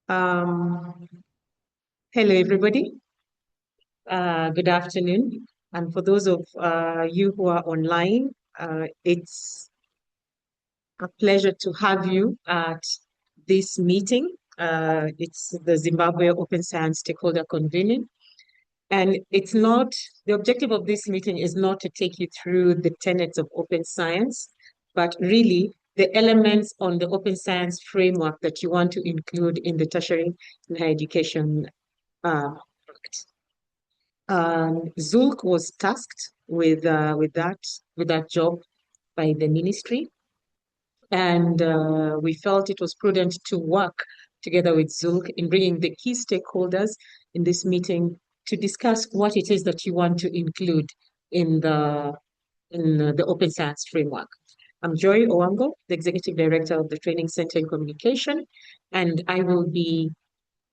Um, Hello, everybody. Good afternoon. And for those of you who are online, it's a pleasure to have you at this meeting. It's the Zimbabwe Open Science Stakeholder Convening. And the objective of this meeting is not to take you through the tenets of open science, but really the elements on the open science framework that you want to include in the tertiary and higher education act. ZULC was tasked with that job by the ministry, and we felt it was prudent to work together with ZULC in bringing the key stakeholders in this meeting to discuss what it is that you want to include in the open science framework. I'm Joy Owango, the Executive Director of the Training Center in Communication, and I will be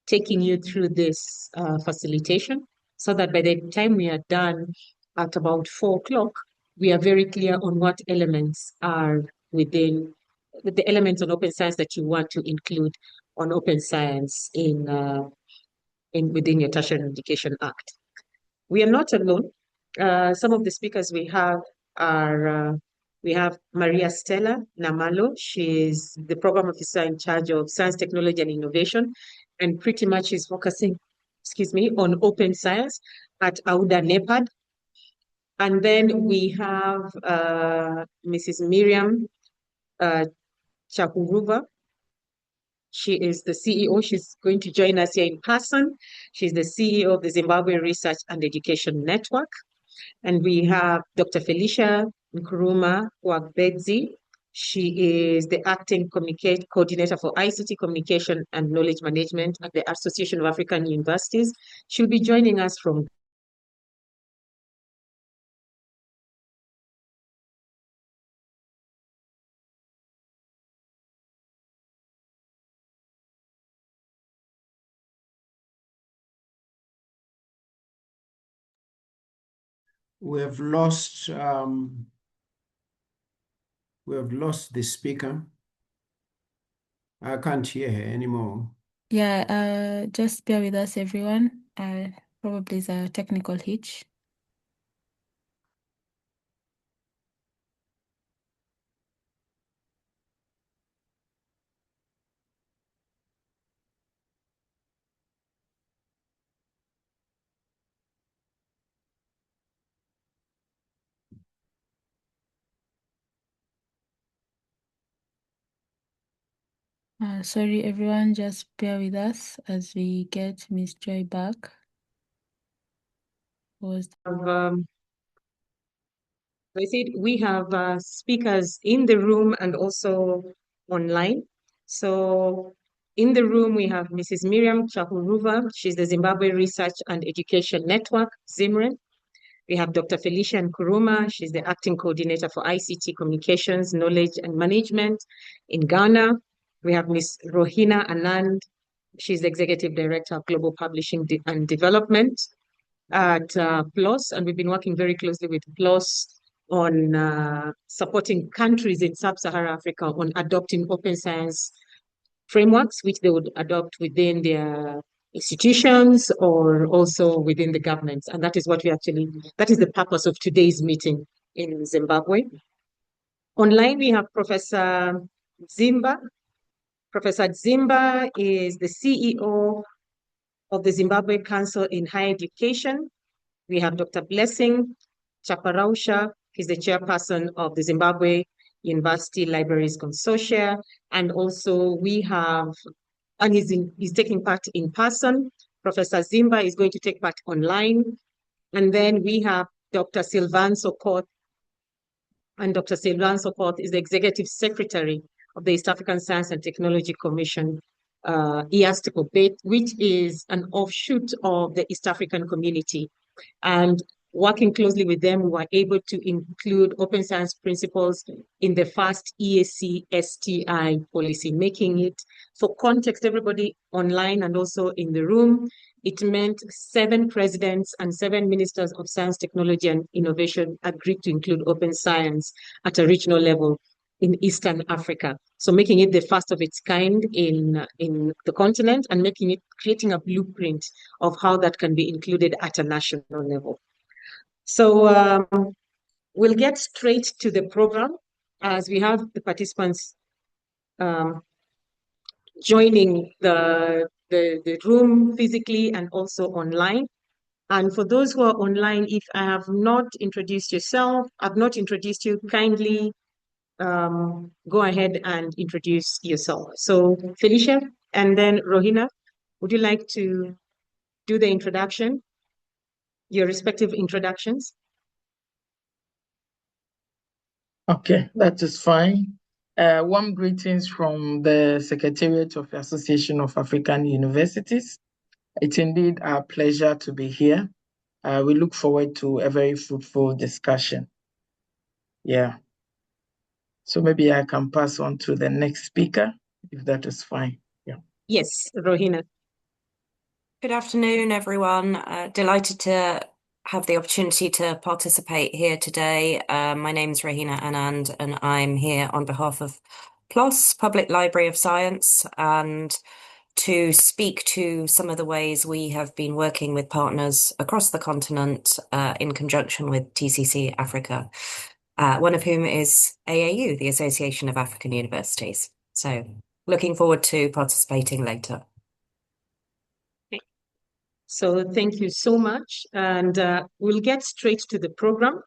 taking you through this facilitation so that by the time we are done at about 4 o'clock, we are very clear on what elements are within the elements on open science that you want to include on open science in within your Tertiary Education Act. We are not alone. Some of the speakers we have Maria Stella Namalo. She is the program officer in charge of science, technology, and innovation, and pretty much is focusing, on open science at AUDA NEPAD. And then we have Mrs. Miriam Chakuruva. She is the CEO. She's going to join us here in person. She's the CEO of the Zimbabwe Research and Education Network. And we have Dr. Felicia Nkrumah Wagbedzi. She is the acting coordinator for ICT communication and knowledge management at the Association of African Universities. She'll be joining us from We have lost the speaker. I can't hear her anymore. Yeah, just bear with us, everyone. Probably is a technical hitch. Sorry, everyone, just bear with us as we get Miss Joy back. I said we have speakers in the room and also online. So in the room, we have Mrs. Miriam Chakuruva. She's the Zimbabwe Research and Education Network, ZIMRE. We have Dr. Felicia Nkrumah. She's the acting coordinator for ICT communications, knowledge and management in Ghana. We have Ms. Rohina Anand. She's the executive director of global publishing and development at PLOS. And we've been working very closely with PLOS on supporting countries in sub-Saharan Africa on adopting open science frameworks, which they would adopt within their institutions or also within the governments. And that is that is the purpose of today's meeting in Zimbabwe. Online, we have Professor Zimba. Professor Zimba is the CEO of the Zimbabwe Council in Higher Education. We have Dr. Blessing Chaparausha. He's the chairperson of the Zimbabwe University Libraries Consortium. And also we have, and he's taking part in person. Professor Zimba is going to take part online. And then we have Dr. Sylvain Sokot. And Dr. Sylvain Sokot is the executive secretary of the East African Science and Technology Commission, EASTCO, which is an offshoot of the East African community. And working closely with them, we were able to include open science principles in the first EAC STI policy, making it, for context, everybody online and also in the room, it meant 7 presidents and 7 ministers of science, technology, and innovation agreed to include open science at a regional level in Eastern Africa. So making it the first of its kind in the continent and creating a blueprint of how that can be included at a national level. So we'll get straight to the program as we have the participants joining the room physically and also online. And for those who are online, if I have not introduced yourself, I've not introduced you, kindly go ahead and introduce yourself. So Felicia and then Rohina, would you like to do the introduction, your respective introductions? Okay, that is fine. Warm greetings from the Secretariat of the Association of African Universities. It's indeed our pleasure to be here. We look forward to a very fruitful discussion. Yeah. So maybe I can pass on to the next speaker, if that is fine. Yeah. Yes, Rohina. Good afternoon, everyone. Delighted to have the opportunity to participate here today. My name is Rahina Anand, and I'm here on behalf of PLOS, Public Library of Science, and to speak to some of the ways we have been working with partners across the continent in conjunction with TCC Africa, one of whom is AAU, the Association of African Universities. So looking forward to participating later. So thank you so much. And we'll get straight to the program.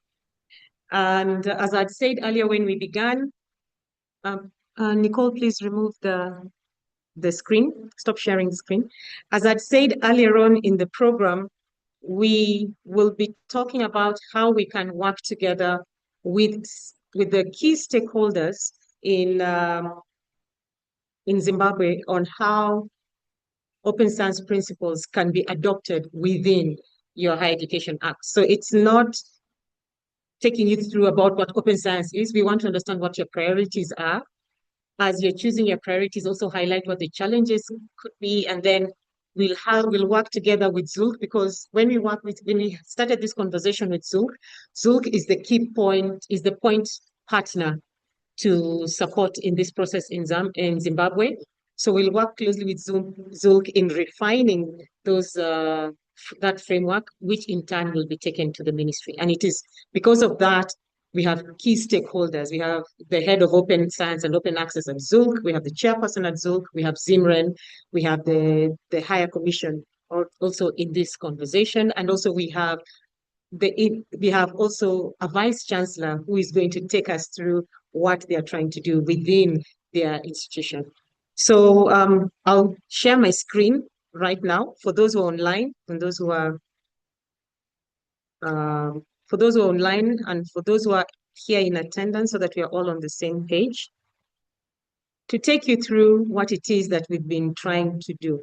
And as I'd said earlier when we began, Nicole, please remove the screen, stop sharing the screen. As I'd said earlier on in the program, we will be talking about how we can work together with the key stakeholders in Zimbabwe on how open science principles can be adopted within your Higher Education Act. So it's not taking you through about what open science is. We want to understand what your priorities are. As you're choosing your priorities, also highlight what the challenges could be, and then we'll work together with ZULC, because when we started this conversation with ZULC is the key point, is the point partner to support in this process in Zimbabwe. So we'll work closely with ZULC in refining that framework, which in turn will be taken to the ministry. And it is because of that, we have key stakeholders. We have the head of open science and open access at ZULC. We have the chairperson at ZULC. We have Zimren. We have the higher commission also in this conversation. And also we have also a vice chancellor who is going to take us through what they are trying to do within their institution. So I'll share my screen right now for those who are online and those who are online and for those who are here in attendance, so that we are all on the same page, to take you through what it is that we've been trying to do.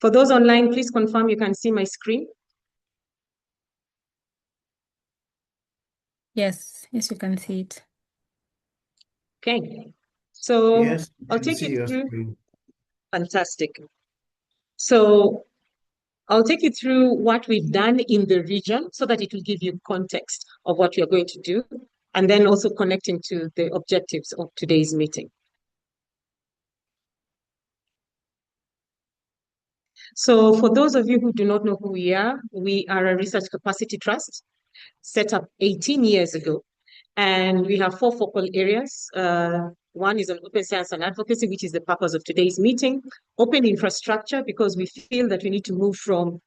For those online, please confirm you can see my screen. Yes, you can see it. Okay, so Yes, I'll take you through. Screen. Fantastic. So I'll take you through what we've done in the region so that it will give you context of what you're going to do, and then also connecting to the objectives of today's meeting. So for those of you who do not know who we are a research capacity trust set up 18 years ago. And we have 4 focal areas. One is on open science and advocacy, which is the purpose of today's meeting. Open infrastructure, because we feel that we need to move from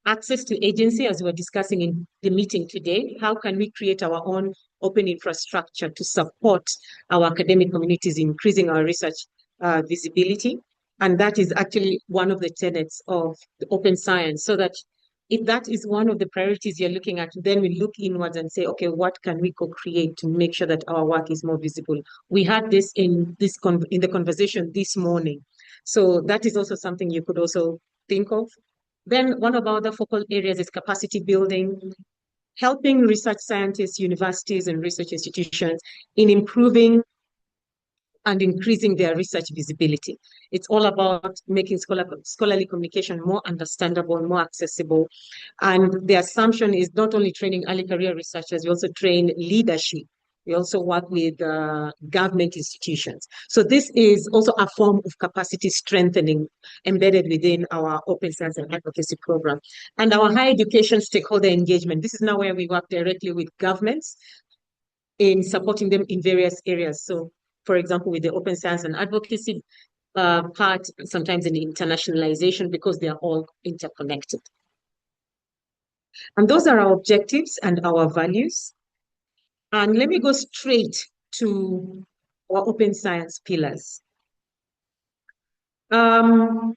access to agency, as we were discussing in the meeting today. How can we create our own open infrastructure to support our academic communities, increasing our research visibility? And that is actually one of the tenets of the open science, so that if that is one of the priorities you're looking at, then we look inwards and say, okay, what can we co-create to make sure that our work is more visible? We had this in the conversation this morning. So that is also something you could also think of. Then one of our other focal areas is capacity building, helping research scientists, universities, and research institutions in improving and increasing their research visibility. It's all about making scholarly communication more understandable, more accessible. And the assumption is not only training early career researchers, we also train leadership. We also work with government institutions. So this is also a form of capacity strengthening embedded within our Open Science and Advocacy program. And our higher education stakeholder engagement, this is now where we work directly with governments in supporting them in various areas. So, for example, with the Open Science and Advocacy part, sometimes in internationalization, because they are all interconnected. And those are our objectives and our values. And let me go straight to our open science pillars. When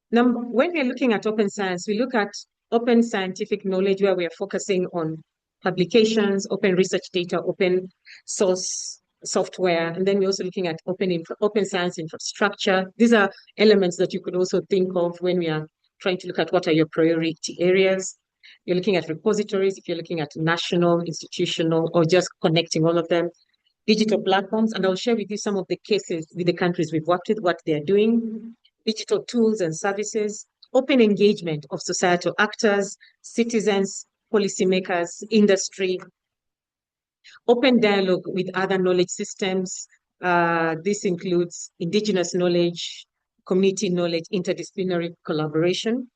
we're looking at open science, we look at open scientific knowledge where we are focusing on publications, open research data, open source software, and then we're also looking at open science infrastructure. These are elements that you could also think of when we are trying to look at what are your priority areas. You're looking at repositories, if you're looking at national, institutional, or just connecting all of them, digital platforms, and I'll share with you some of the cases with the countries we've worked with, what they're doing, digital tools and services, open engagement of societal actors, citizens, policymakers, industry, open dialogue with other knowledge systems. This includes indigenous knowledge, community knowledge, interdisciplinary collaboration.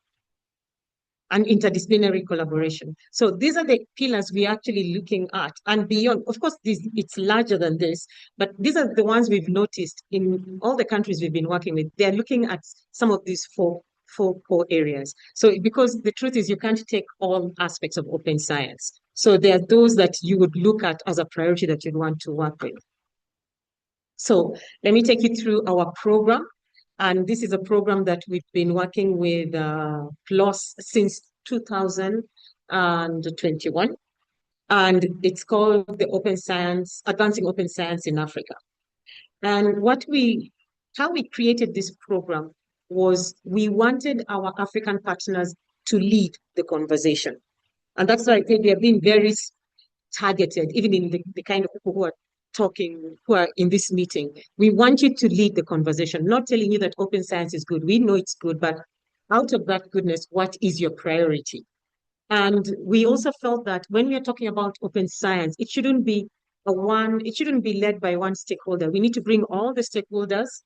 So these are the pillars we're actually looking at, and beyond. Of course, it's larger than this, but these are the ones we've noticed in all the countries we've been working with. They're looking at some of these four core areas. So because the truth is you can't take all aspects of open science. So there are those that you would look at as a priority that you'd want to work with. So let me take you through our program. And this is a program that we've been working with PLOS since 2021. And it's called the Advancing Open Science in Africa. And how we created this program was we wanted our African partners to lead the conversation. And that's why I think they have been very targeted, even in the kind of people who are in this meeting. We want you to lead the conversation, not telling you that open science is good. We know it's good, but out of that goodness, what is your priority? And we also felt that when we are talking about open science, it shouldn't be led by one stakeholder. We need to bring all the stakeholders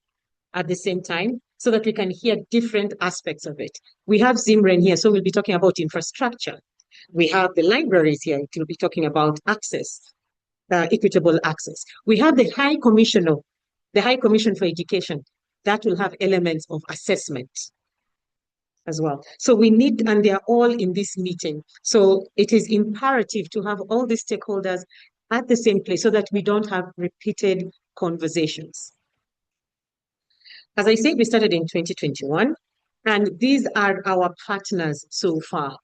at the same time so that we can hear different aspects of it. We have Zimren here, so we'll be talking about infrastructure. We have the libraries here, it will be talking about access. Equitable access. We have the High Commission for Education that will have elements of assessment as well. So and they are all in this meeting. So it is imperative to have all the stakeholders at the same place so that we don't have repeated conversations. As I said, we started in 2021, and these are our partners so far.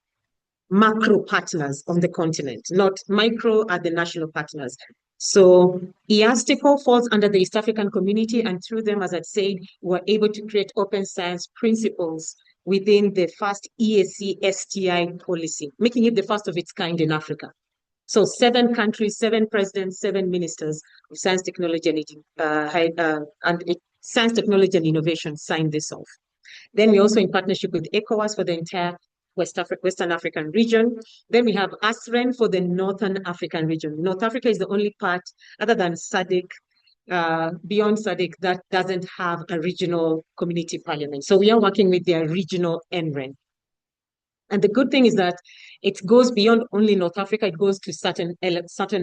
Macro partners on the continent, not micro at the national partners. So EASTICO falls under the East African community, and through them, as I said, we're able to create open science principles within the first EAC STI policy, making it the first of its kind in Africa. So 7 countries, 7 presidents, 7 ministers of science, technology, science, technology, and innovation signed this off. Then we also in partnership with ECOWAS for the entire Western African region. Then we have ASREN for the Northern African region. North Africa is the only part, other than SADC, beyond SADC, that doesn't have a regional community parliament. So we are working with their regional NREN. And the good thing is that it goes beyond only North Africa, it goes to certain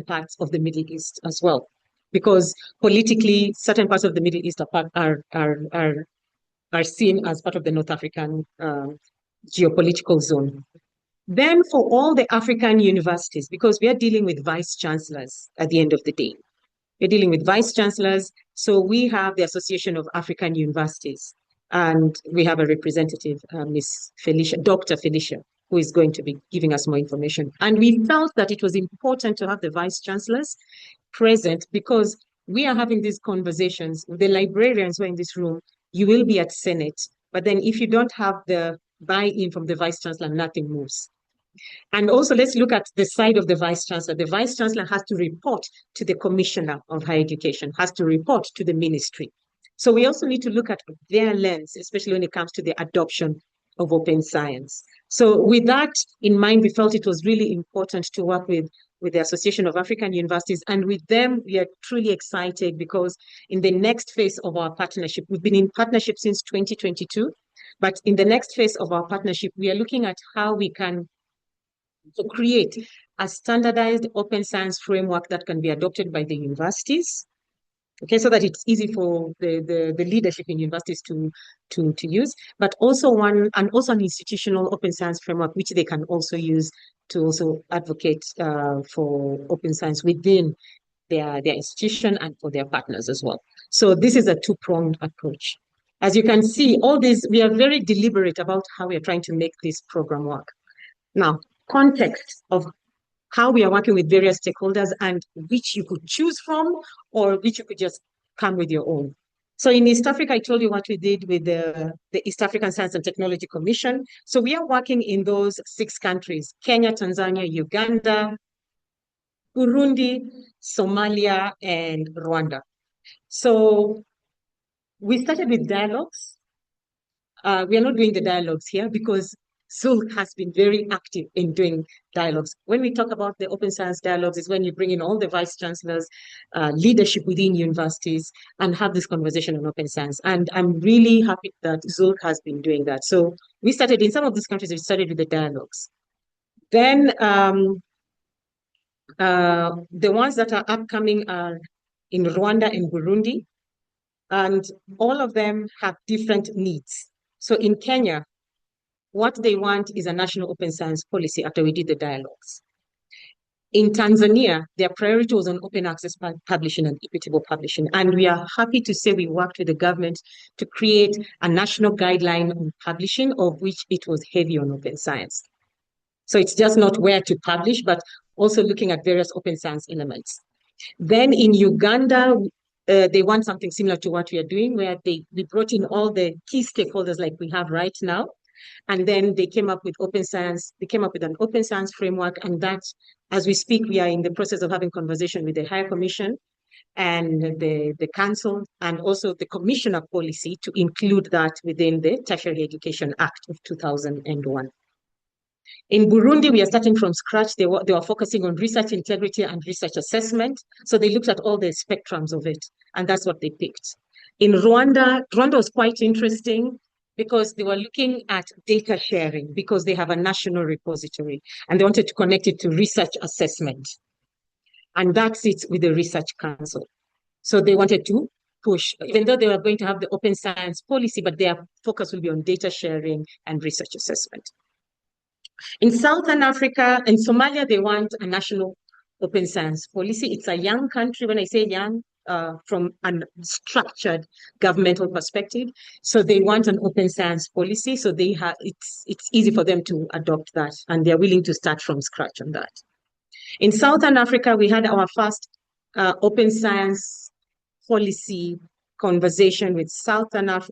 parts of the Middle East as well. Because politically, certain parts of the Middle East are seen as part of the North African geopolitical zone. Then for all the African universities, because we are dealing with vice chancellors at the end of the day, we're dealing with vice chancellors. So we have the Association of African Universities, and we have a representative, Dr. Felicia, who is going to be giving us more information. And we felt that it was important to have the vice chancellors present because we are having these conversations. The librarians who are in this room, you will be at Senate, but then if you don't have the buy-in from the vice chancellor, nothing moves. And also, let's look at the side of the Vice Chancellor. The Vice Chancellor has to report to the Commissioner of Higher Education, has to report to the ministry. So we also need to look at their lens, especially when it comes to the adoption of open science. So with that in mind, we felt it was really important to work with the Association of African Universities. And with them, we are truly excited because in the next phase of our partnership, we've been in partnership since 2022, but in the next phase of our partnership, we are looking at how we can create a standardized open science framework that can be adopted by the universities. Okay, so that it's easy for the leadership in universities to use, but also an institutional open science framework which they can also use to also advocate for open science within their institution and for their partners as well. So this is a two-pronged approach. As you can see, all this, we are very deliberate about how we are trying to make this program work. Now, context of how we are working with various stakeholders and which you could choose from or which you could just come with your own. So in East Africa, I told you what we did with the East African Science and Technology Commission. So we are working in those 6 countries: Kenya, Tanzania, Uganda, Burundi, Somalia, and Rwanda. So we started with dialogues. We are not doing the dialogues here because ZULC has been very active in doing dialogues. When we talk about the open science dialogues, is when you bring in all the vice chancellors, leadership within universities, and have this conversation on open science. And I'm really happy that ZULC has been doing that. So we started in some of these countries, we started with the dialogues. Then the ones that are upcoming are in Rwanda and Burundi, and all of them have different needs. So in Kenya, what they want is a national open science policy after we did the dialogues. In Tanzania, their priority was on open access publishing and equitable publishing. And we are happy to say we worked with the government to create a national guideline on publishing, of which it was heavy on open science. So it's just not where to publish, but also looking at various open science elements. Then in Uganda, they want something similar to what we are doing, where we brought in all the key stakeholders like we have right now. And then they came up with open science. They came up with an open science framework. And that, as we speak, we are in the process of having conversation with the Higher Commission and the Council, and also the Commissioner policy to include that within the Tertiary Education Act of 2001. In Burundi, we are starting from scratch. They were focusing on research integrity and research assessment. So they looked at all the spectrums of it, and that's what they picked. In Rwanda was quite interesting because they were looking at data sharing because they have a national repository and they wanted to connect it to research assessment. And that sits with the Research Council. So they wanted to push, even though they were going to have the open science policy, but their focus will be on data sharing and research assessment. In Southern Africa and Somalia, they want a national open science policy. It's a young country. When I say young, from a structured governmental perspective. So they want an open science policy. So they have it's easy for them to adopt that, and they're willing to start from scratch on that. In Southern Africa, we had our first open science policy conversation with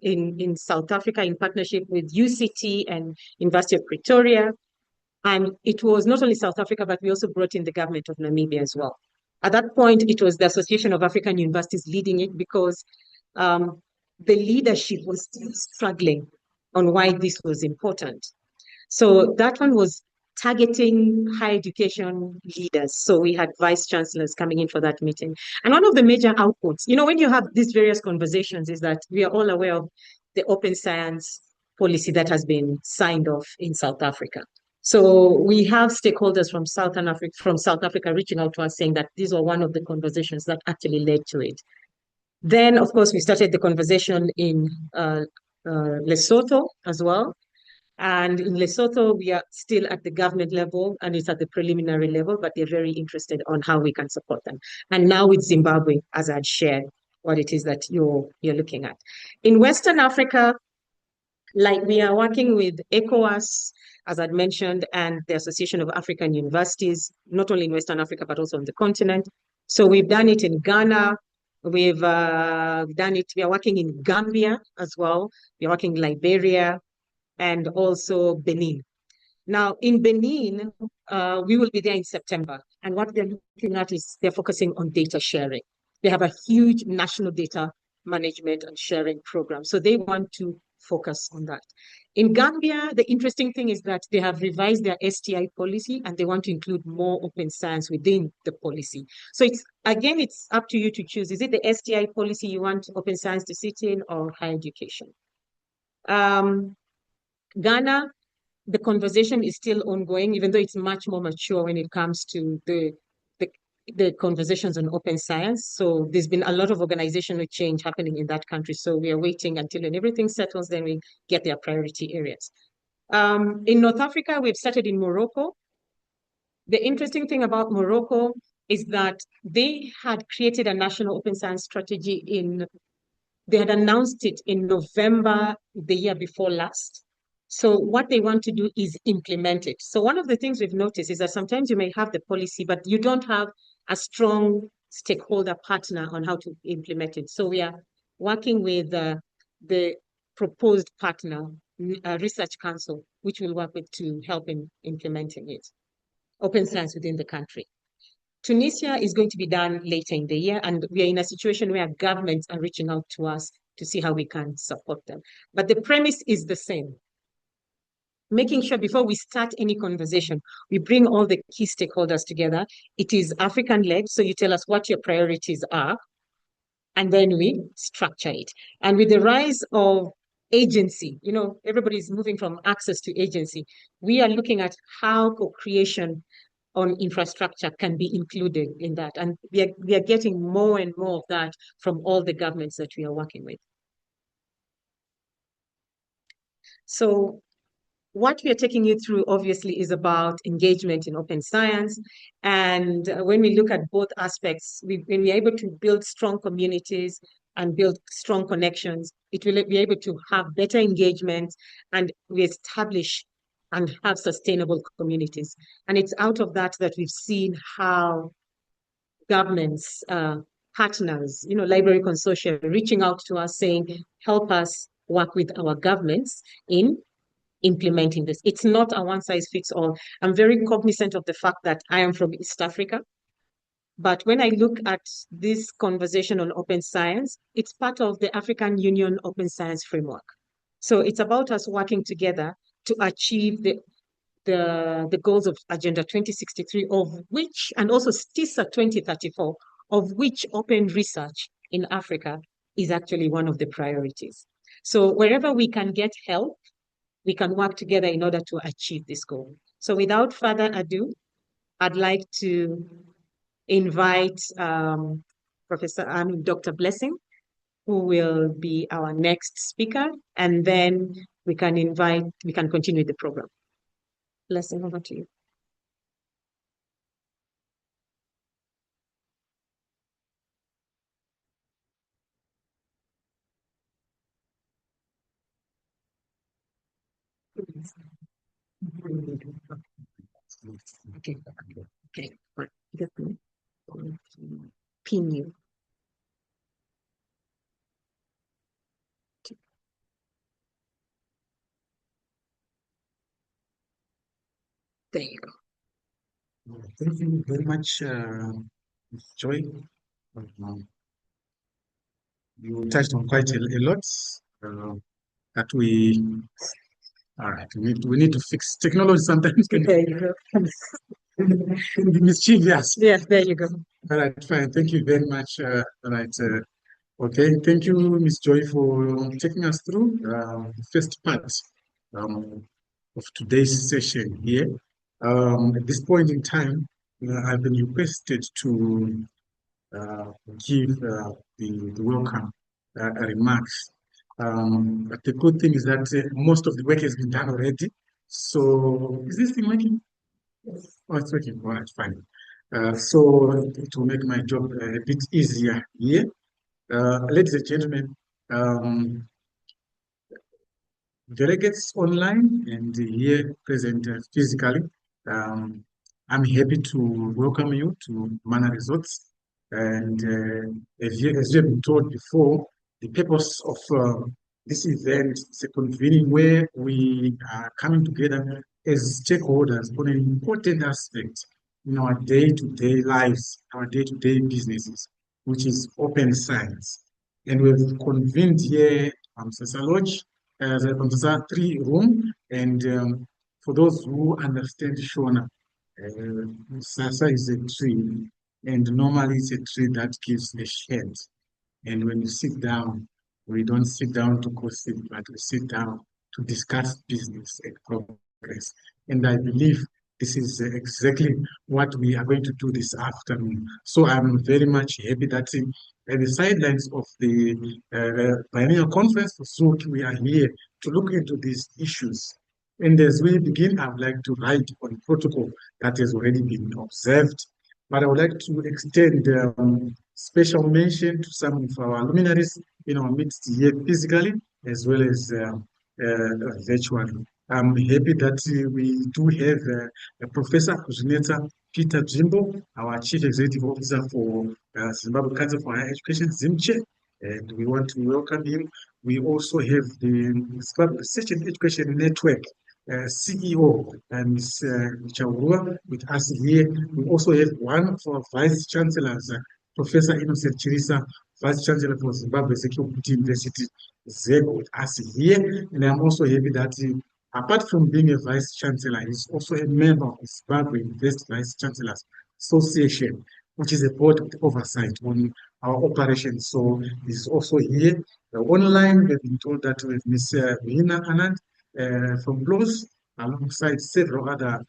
in South Africa in partnership with UCT and University of Pretoria. And it was not only South Africa, but we also brought in the government of Namibia as well. At that point, it was the Association of African Universities leading it because the leadership was still struggling on why this was important. So that one was targeting higher education leaders. So we had vice chancellors coming in for that meeting. And one of the major outputs, when you have these various conversations, is that we are all aware of the open science policy that has been signed off in South Africa. So we have stakeholders from South Africa reaching out to us saying that these were one of the conversations that actually led to it. Then, of course, we started the conversation in Lesotho as well. And in Lesotho, we are still at the government level and it's at the preliminary level, but they're very interested on how we can support them. And now with Zimbabwe, as I'd shared, what it is that you're looking at. In Western Africa, like we are working with ECOWAS, as I'd mentioned, and the Association of African Universities, not only in Western Africa, but also on the continent. So we've done it in Ghana. We've done it, we are working in Gambia as well. We're working in Liberia and also Benin. Now, in Benin, we will be there in September. And what they're looking at is they're focusing on data sharing. They have a huge national data management and sharing program. So they want to focus on that. In Gambia, the interesting thing is that they have revised their STI policy and they want to include more open science within the policy. So it's up to you to choose. Is it the STI policy you want open science to sit in, or higher education? Ghana, the conversation is still ongoing, even though it's much more mature when it comes to the conversations on open science. So there's been a lot of organizational change happening in that country. So we are waiting until when everything settles, then we get their priority areas. In North Africa, we've started in Morocco. The interesting thing about Morocco is that they had created a national open science strategy they had announced it in November the year before last. So what they want to do is implement it. So one of the things we've noticed is that sometimes you may have the policy, but you don't have a strong stakeholder partner on how to implement it. So we are working with the proposed partner, Research Council, which will work with to help in implementing it. Open science within the country. Tunisia is going to be done later in the year, and we are in a situation where governments are reaching out to us to see how we can support them. But the premise is the same. Making sure before we start any conversation, we bring all the key stakeholders together. It is African-led, so you tell us what your priorities are, and then we structure it. And with the rise of agency, everybody's moving from access to agency. We are looking at how co-creation on infrastructure can be included in that. And we are getting more and more of that from all the governments that we are working with. So what we are taking you through, obviously, is about engagement in open science. And when we look at both aspects, when we're able to build strong communities and build strong connections, it will be able to have better engagement, and we establish and have sustainable communities. And it's out of that we've seen how governments, partners, library consortia reaching out to us saying, help us work with our governments in implementing this. It's not a one-size-fits-all. I'm very cognizant of the fact that I am from East Africa. But when I look at this conversation on open science, it's part of the African Union Open Science Framework. So it's about us working together to achieve the goals of Agenda 2063, of which, and also TISA 2034, of which open research in Africa is actually one of the priorities. So wherever we can get help, we can work together in order to achieve this goal. So without further ado, I'd like to invite Dr. Blessing, who will be our next speaker, and then we can continue the program. Blessing, over to you. Okay. Pin you. There you go. Thank you very much, Joy. You touched on quite a lot that we. All right, we need to fix technology sometimes. There you go. Can be mischievous. Yes, there you go. All right, fine. Thank you very much. All right. Okay, thank you, Ms. Joy, for taking us through the first part of today's session here. At this point in time, I've been requested to give the welcome remarks. But the good thing is that most of the work has been done already. So, is this thing working? Yes. Oh, it's working. All right, fine. So, it will make my job a bit easier here. Ladies and gentlemen, delegates online and here present physically, I'm happy to welcome you to Mana Resorts. And as you have been told before, the purpose of this event is a convening where we are coming together as stakeholders on an important aspect in our day-to-day lives, our day-to-day businesses, which is open science. And we've convened here Sasa Lodge, the Sasa 3 room, and for those who understand Shona, Sasa is a tree, and normally it's a tree that gives a shade. And when you sit down, we don't sit down to gossip, but we sit down to discuss business and progress. And I believe this is exactly what we are going to do this afternoon. So I'm very much happy that at the sidelines of the biennial conference for ZULC, we are here to look into these issues. And as we begin, I would like to write on protocol that has already been observed, but I would like to extend special mention to some of our luminaries in our midst here physically as well as virtually. I'm happy that we do have Professor Kuzvinetsa Peter Jimbo, our Chief Executive Officer for Zimbabwe Council for Higher Education, ZIMCHE, and we want to welcome him. We also have the Zimbabwe Research and Education Network CEO, Ms. Chaurua, with us here. We also have one of our Vice Chancellors, Professor Innocent Chirisa, Vice Chancellor for Zimbabwe Security University, ZEG, with us here. And I'm also happy that apart from being a Vice Chancellor, he's also a member of the Zimbabwe University Vice Chancellors Association, which is a board with oversight on our operations. So he's also here. Online, we've been told that with Ms. Rina Anand from PLOS, alongside several other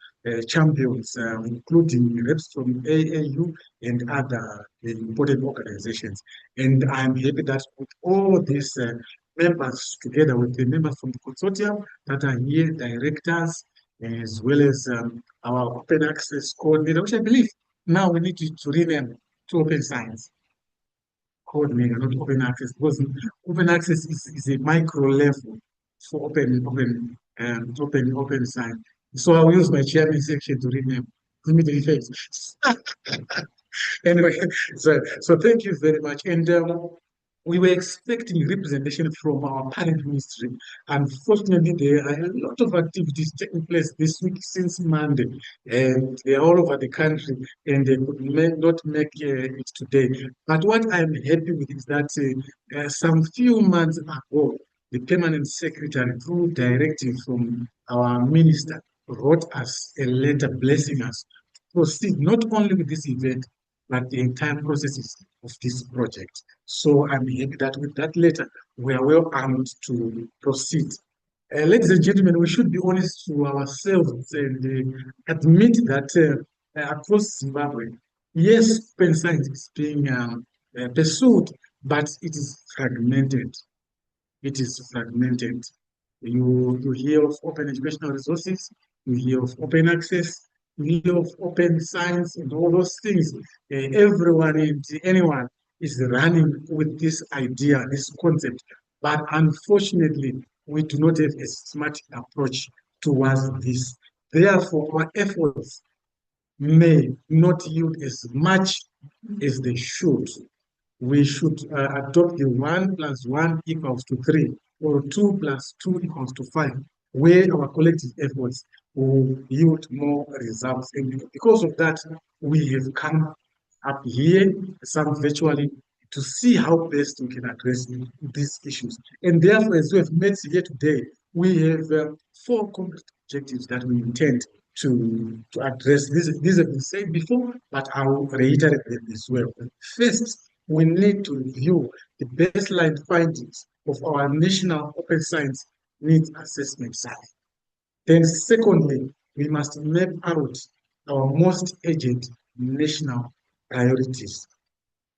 champions, including reps from AAU and other important organizations. And I'm happy that with all these members, together with the members from the consortium that are here, directors, as well as our open access coordinator, which I believe now we need to rename to open science coordinator, not open access, because open access is a micro level for open science. So I'll use my chairman section to rename immediately. Anyway, so thank you very much. And we were expecting representation from our parent ministry. Unfortunately, there are a lot of activities taking place this week since Monday, and they are all over the country, and they could not make it today. But what I'm happy with is that some few months ago, the permanent secretary, through directive from our minister, wrote us a letter blessing us to proceed not only with this event, but the entire processes of this project. So I'm happy that with that letter, we are well armed to proceed. Ladies and gentlemen, we should be honest to ourselves and admit that across Zimbabwe, yes, open science is being pursued, but it is fragmented. It is fragmented. You hear of open educational resources, you hear of open access, you hear of open science and all those things. Everyone and anyone is running with this idea, this concept. But unfortunately, we do not have a smart approach towards this. Therefore, our efforts may not yield as much as they should. We should adopt the 1 + 1 = 3 or 2 + 2 = 5, where our collective efforts will yield more results. And because of that, we have come up here, some virtually, to see how best we can address these issues. And therefore, as we have met here today, we have 4 concrete objectives that we intend to address. These have been said before, but I will reiterate them as well. First, we need to review the baseline findings of our national open science needs assessment survey. Then secondly, we must map out our most urgent national priorities.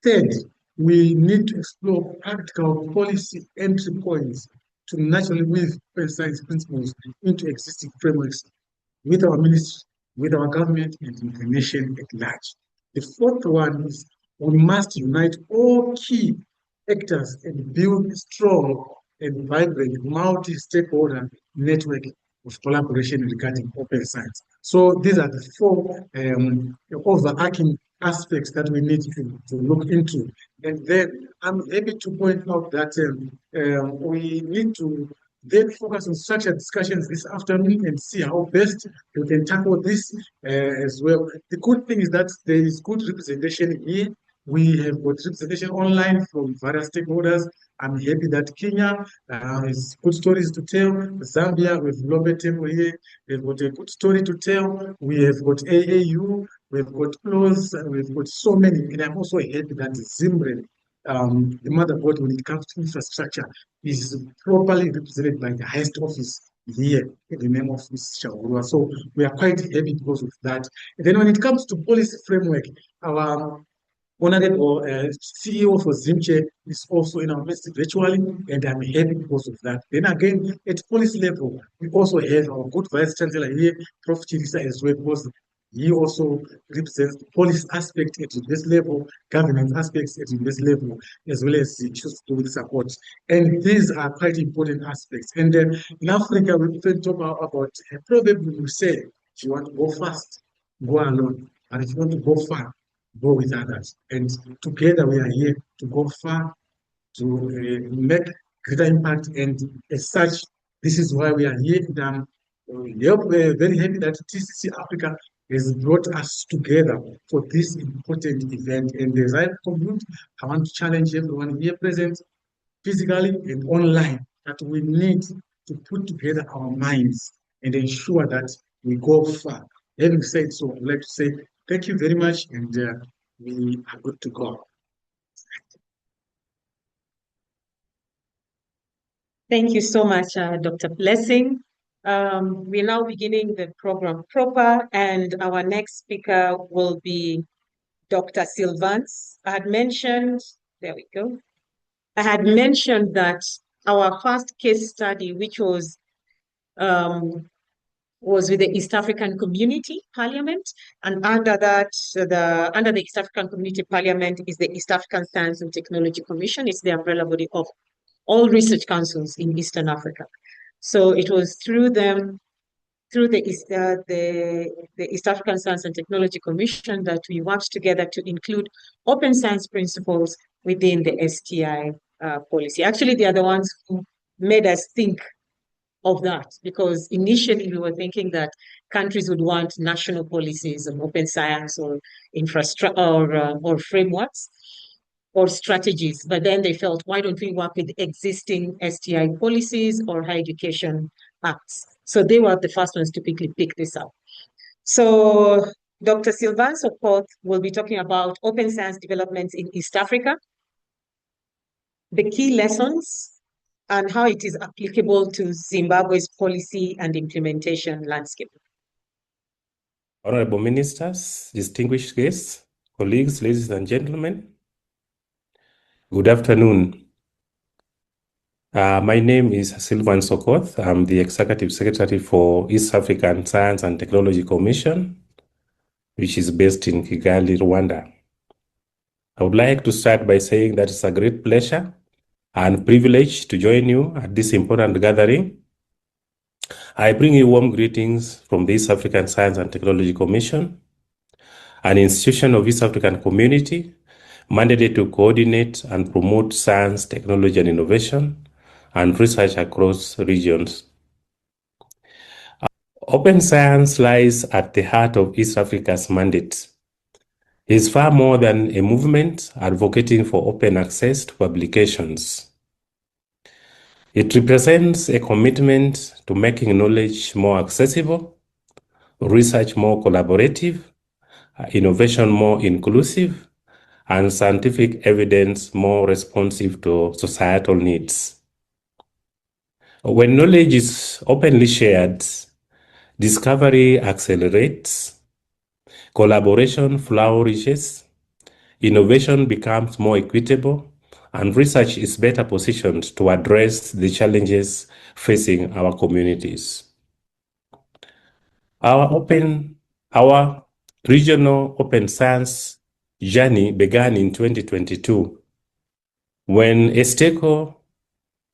Third, we need to explore practical policy entry points to naturally weave open science principles into existing frameworks with our ministry, with our government, and the nation at large. The fourth one is we must unite all key actors and build a strong and vibrant multi-stakeholder network of collaboration regarding open science. So these are the 4 overarching aspects that we need to look into. And then I'm happy to point out that we need to then focus on structured discussions this afternoon and see how best we can tackle this as well. The good thing is that there is good representation here. We have got representation online from various stakeholders. I'm happy that Kenya has good stories to tell. Zambia, with Lombe Temple here, they've got a good story to tell. We have got AAU, we've got PLOS, we've got so many. And I'm also happy that Zimbabwe, the motherboard when it comes to infrastructure, is properly represented by the highest office here in the name of Mr. Chaurua. So we are quite happy because of that. And then when it comes to policy framework, our Honorable CEO for ZULC is also in our midst virtually, and I'm happy because of that. Then again, at policy level, we also have our good Vice Chancellor here, Prof. Chirisa, as well, because he also represents the policy aspect at this level, governance aspects at this level, as well as the issues to do with support. And these are quite important aspects. And in Africa, we often talk about probably we say, if you want to go fast, go alone. And if you want to go far, go with others. And together we are here to go far, to make greater impact. And as such, this is why we are here. And we're very happy that TCC Africa has brought us together for this important event. And as I conclude, I want to challenge everyone here present, physically and online, that we need to put together our minds and ensure that we go far. Having said so, I'd like to say thank you very much, and we are good to go. Thank you so much, Dr. Blessing. We're now beginning the program proper, and our next speaker will be Dr. Sylvans. I had mentioned, there we go. I had mentioned that our first case study, which was with the East African Community Parliament, and under that, under the East African Community Parliament is the East African Science and Technology Commission. It's the umbrella body of all research councils in Eastern Africa. So it was through them, through the East African Science and Technology Commission, that we worked together to include open science principles within the STI policy. Actually, they are the ones who made us think of that, because initially we were thinking that countries would want national policies on open science or infrastructure or frameworks or strategies, but then they felt, why don't we work with existing STI policies or higher education acts? So they were the first ones to quickly pick this up. So Dr. Sylvans, of course, will be talking about open science developments in East Africa, the key lessons, and how it is applicable to Zimbabwe's policy and implementation landscape. Honorable ministers, distinguished guests, colleagues, ladies and gentlemen, good afternoon. My name is Sylvans Okoth. I'm the Executive Secretary for East African Science and Technology Commission, which is based in Kigali, Rwanda. I would like to start by saying that it's a great pleasure and privilege to join you at this important gathering. I bring you warm greetings from the East African Science and Technology Commission, an institution of East African community mandated to coordinate and promote science, technology, and innovation and research across regions. Open science lies at the heart of East Africa's mandate. It is far more than a movement advocating for open access to publications. It represents a commitment to making knowledge more accessible, research more collaborative, innovation more inclusive, and scientific evidence more responsive to societal needs. When knowledge is openly shared, discovery accelerates, collaboration flourishes, innovation becomes more equitable, and research is better positioned to address the challenges facing our communities. Our regional open science journey began in 2022 when Stakeholder,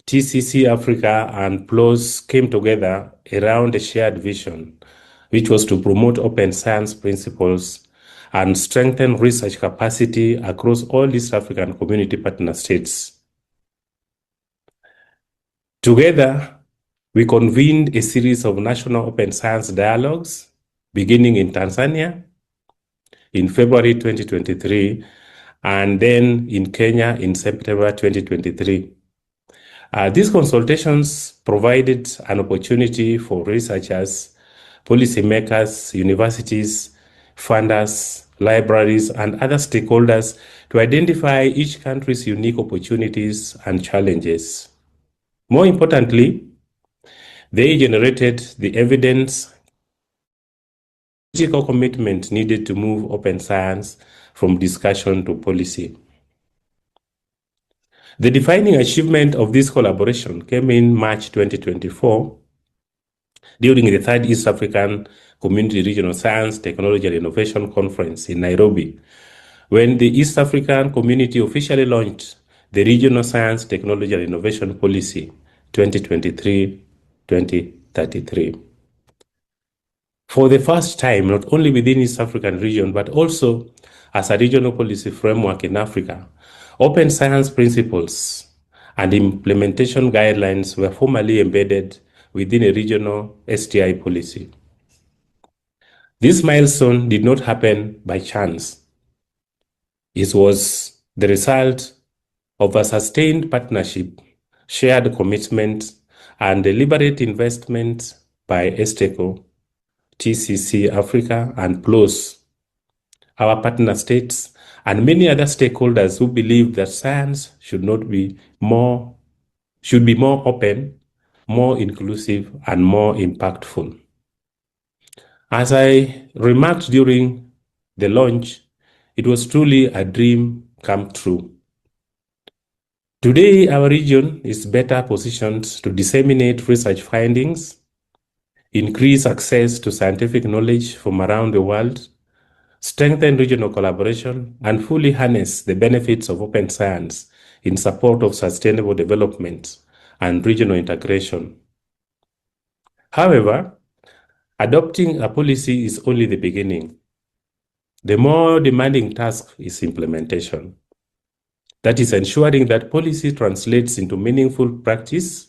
TCC Africa, and PLOS came together around a shared vision, which was to promote open science principles and strengthen research capacity across all East African community partner states. Together, we convened a series of national open science dialogues, beginning in Tanzania in February 2023, and then in Kenya in September 2023. These consultations provided an opportunity for researchers, policymakers, universities, funders, libraries, and other stakeholders to identify each country's unique opportunities and challenges. More importantly, they generated the evidence, political commitment needed to move open science from discussion to policy. The defining achievement of this collaboration came in March 2024 during the 3rd East African Community Regional Science, Technology and Innovation Conference in Nairobi, when the East African community officially launched the Regional Science, Technology and Innovation Policy 2023-2033. For the first time, not only within East African region, but also as a regional policy framework in Africa, open science principles and implementation guidelines were formally embedded within a regional STI policy. This milestone did not happen by chance. It was the result of a sustained partnership, shared commitment, and deliberate investment by Esteco, TCC Africa, and PLOS, our partner states, and many other stakeholders who believe that science should be more open, more inclusive, and more impactful. As I remarked during the launch, it was truly a dream come true. Today, our region is better positioned to disseminate research findings, increase access to scientific knowledge from around the world, strengthen regional collaboration, and fully harness the benefits of open science in support of sustainable development and regional integration. However, adopting a policy is only the beginning. The more demanding task is implementation. That is ensuring that policy translates into meaningful practice,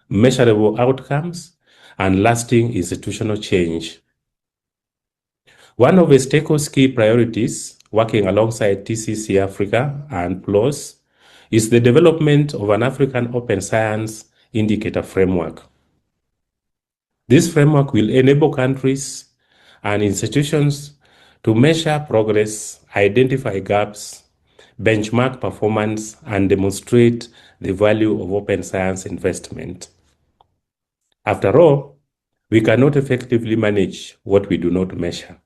measurable outcomes, and lasting institutional change. One of Esteco's key priorities, working alongside TCC Africa and PLOS, is the development of an African open science indicator framework. This framework will enable countries and institutions to measure progress, identify gaps, benchmark performance, and demonstrate the value of open science investment. After all, we cannot effectively manage what we do not measure.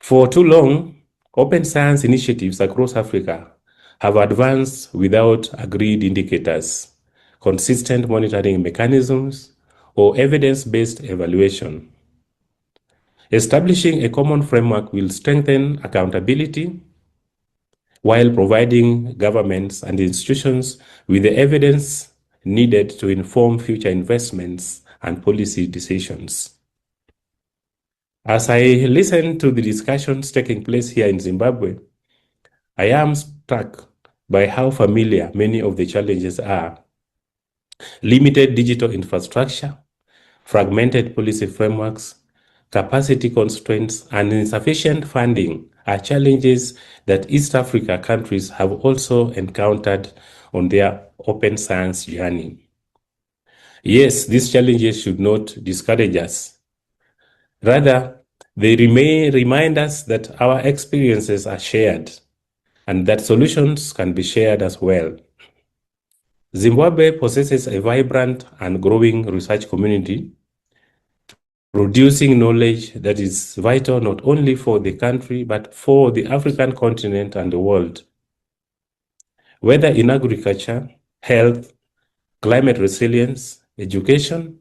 For too long, open science initiatives across Africa have advanced without agreed indicators, consistent monitoring mechanisms, or evidence-based evaluation. Establishing a common framework will strengthen accountability while providing governments and institutions with the evidence needed to inform future investments and policy decisions. As I listen to the discussions taking place here in Zimbabwe, I am struck by how familiar many of the challenges are. Limited digital infrastructure, fragmented policy frameworks, capacity constraints, and insufficient funding are challenges that East Africa countries have also encountered on their open science journey. Yes, these challenges should not discourage us. Rather, they remind us that our experiences are shared and that solutions can be shared as well. Zimbabwe possesses a vibrant and growing research community, producing knowledge that is vital not only for the country, but for the African continent and the world. Whether in agriculture, health, climate resilience, education,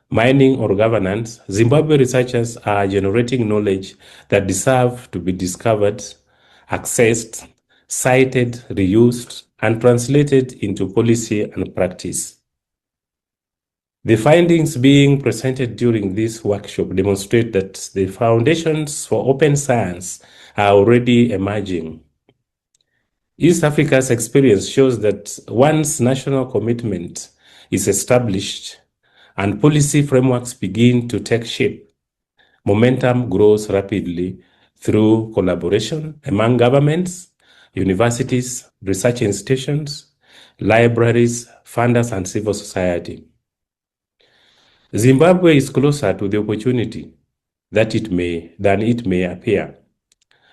mining, or governance, Zimbabwe researchers are generating knowledge that deserve to be discovered, accessed, cited, reused, and translated into policy and practice. The findings being presented during this workshop demonstrate that the foundations for open science are already emerging. East Africa's experience shows that once national commitment is established and policy frameworks begin to take shape, momentum grows rapidly through collaboration among governments, universities, research institutions, libraries, funders, and civil society. Zimbabwe is closer to the opportunity than it may appear.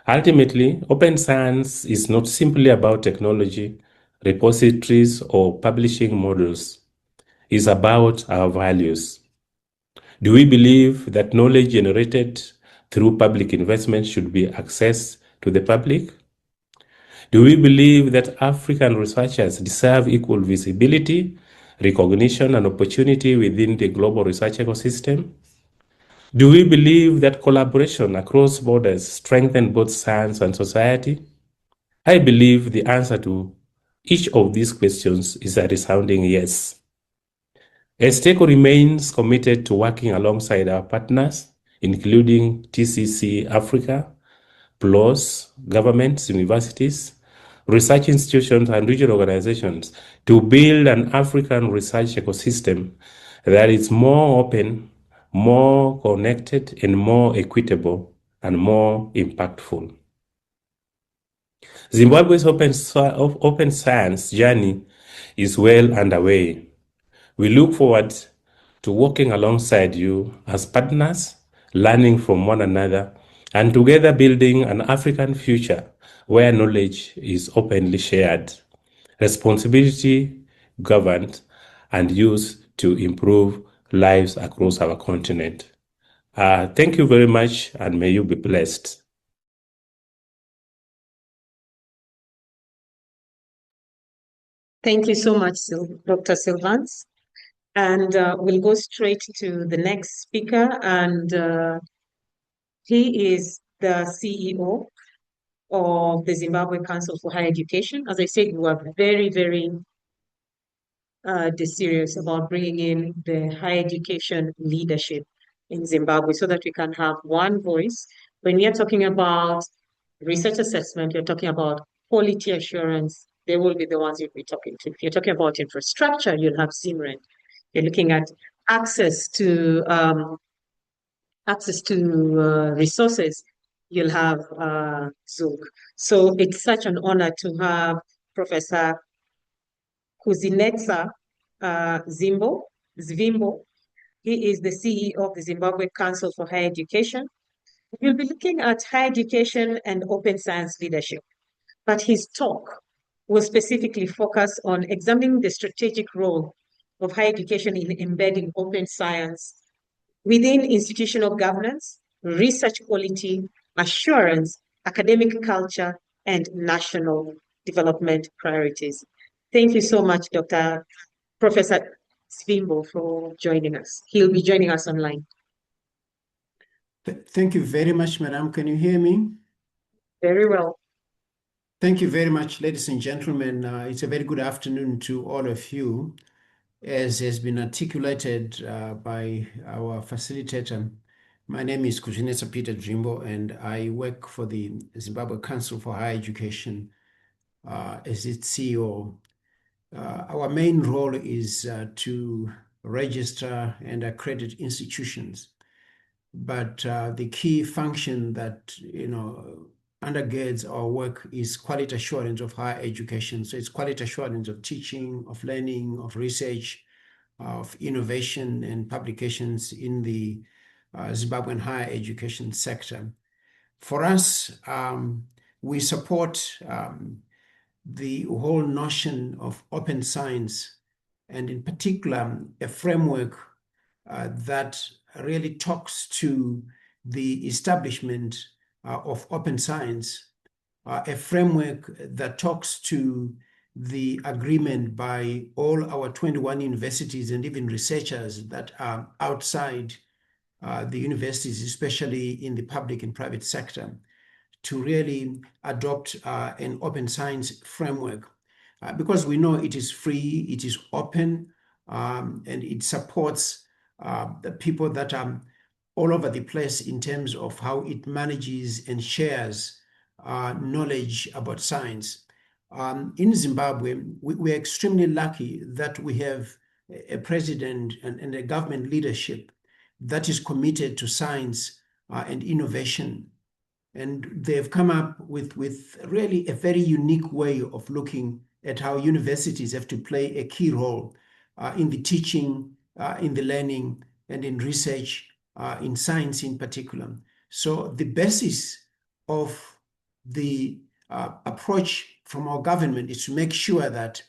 Ultimately, open science is not simply about technology, repositories, or publishing models. It's about our values. Do we believe that knowledge generated through public investment should be accessed to the public? Do we believe that African researchers deserve equal visibility, recognition, and opportunity within the global research ecosystem? Do we believe that collaboration across borders strengthens both science and society? I believe the answer to each of these questions is a resounding yes. Stakeholder remains committed to working alongside our partners, including TCC Africa, PLOS, governments, universities, research institutions, and regional organizations to build an African research ecosystem that is more open, more connected, and more equitable, and more impactful. Zimbabwe's open science journey is well underway. We look forward to working alongside you as partners, learning from one another, and together building an African future where knowledge is openly shared, responsibility governed, and used to improve lives across our continent. Thank you very much, and may you be blessed. Thank you so much, Dr. Sylvans. And we'll go straight to the next speaker, and he is the CEO of the Zimbabwe Council for Higher Education. As I said, we are very, very serious about bringing in the higher education leadership in Zimbabwe so that we can have one voice. When we are talking about research assessment, you're talking about quality assurance, they will be the ones you'll be talking to. If you're talking about infrastructure, you'll have ZIMREN. You're looking at access to resources, you'll have ZULC. So it's such an honor to have Professor Kuzinetsa Zvimbo. He is the CEO of the Zimbabwe Council for Higher Education. We'll be looking at higher education and open science leadership, but his talk will specifically focus on examining the strategic role of higher education in embedding open science within institutional governance, research quality, assurance, academic culture, and national development priorities. Thank you so much, Professor Zvimbo, for joining us. He'll be joining us online. Thank you very much, Madam. Can you hear me? Very well. Thank you very much, ladies and gentlemen. It's a very good afternoon to all of you. As has been articulated by our facilitator, my name is Kuzinetsa Peter Zvimbo, and I work for the Zimbabwe Council for Higher Education as its CEO. Our main role is to register and accredit institutions, but the key function that undergirds our work is quality assurance of higher education. So it's quality assurance of teaching, of learning, of research, of innovation and publications in the Zimbabwean higher education sector. For us, we support the whole notion of open science, and in particular, a framework that really talks to the establishment of open science, a framework that talks to the agreement by all our 21 universities and even researchers that are outside the universities, especially in the public and private sector, to really adopt an open science framework, because we know it is free, it is open, and it supports the people that are all over the place in terms of how it manages and shares knowledge about science. In Zimbabwe, we are extremely lucky that we have a president and a government leadership that is committed to science and innovation. And they've come up with really a very unique way of looking at how universities have to play a key role in the teaching, in the learning, and in research, in science in particular. So the basis of the approach from our government is to make sure that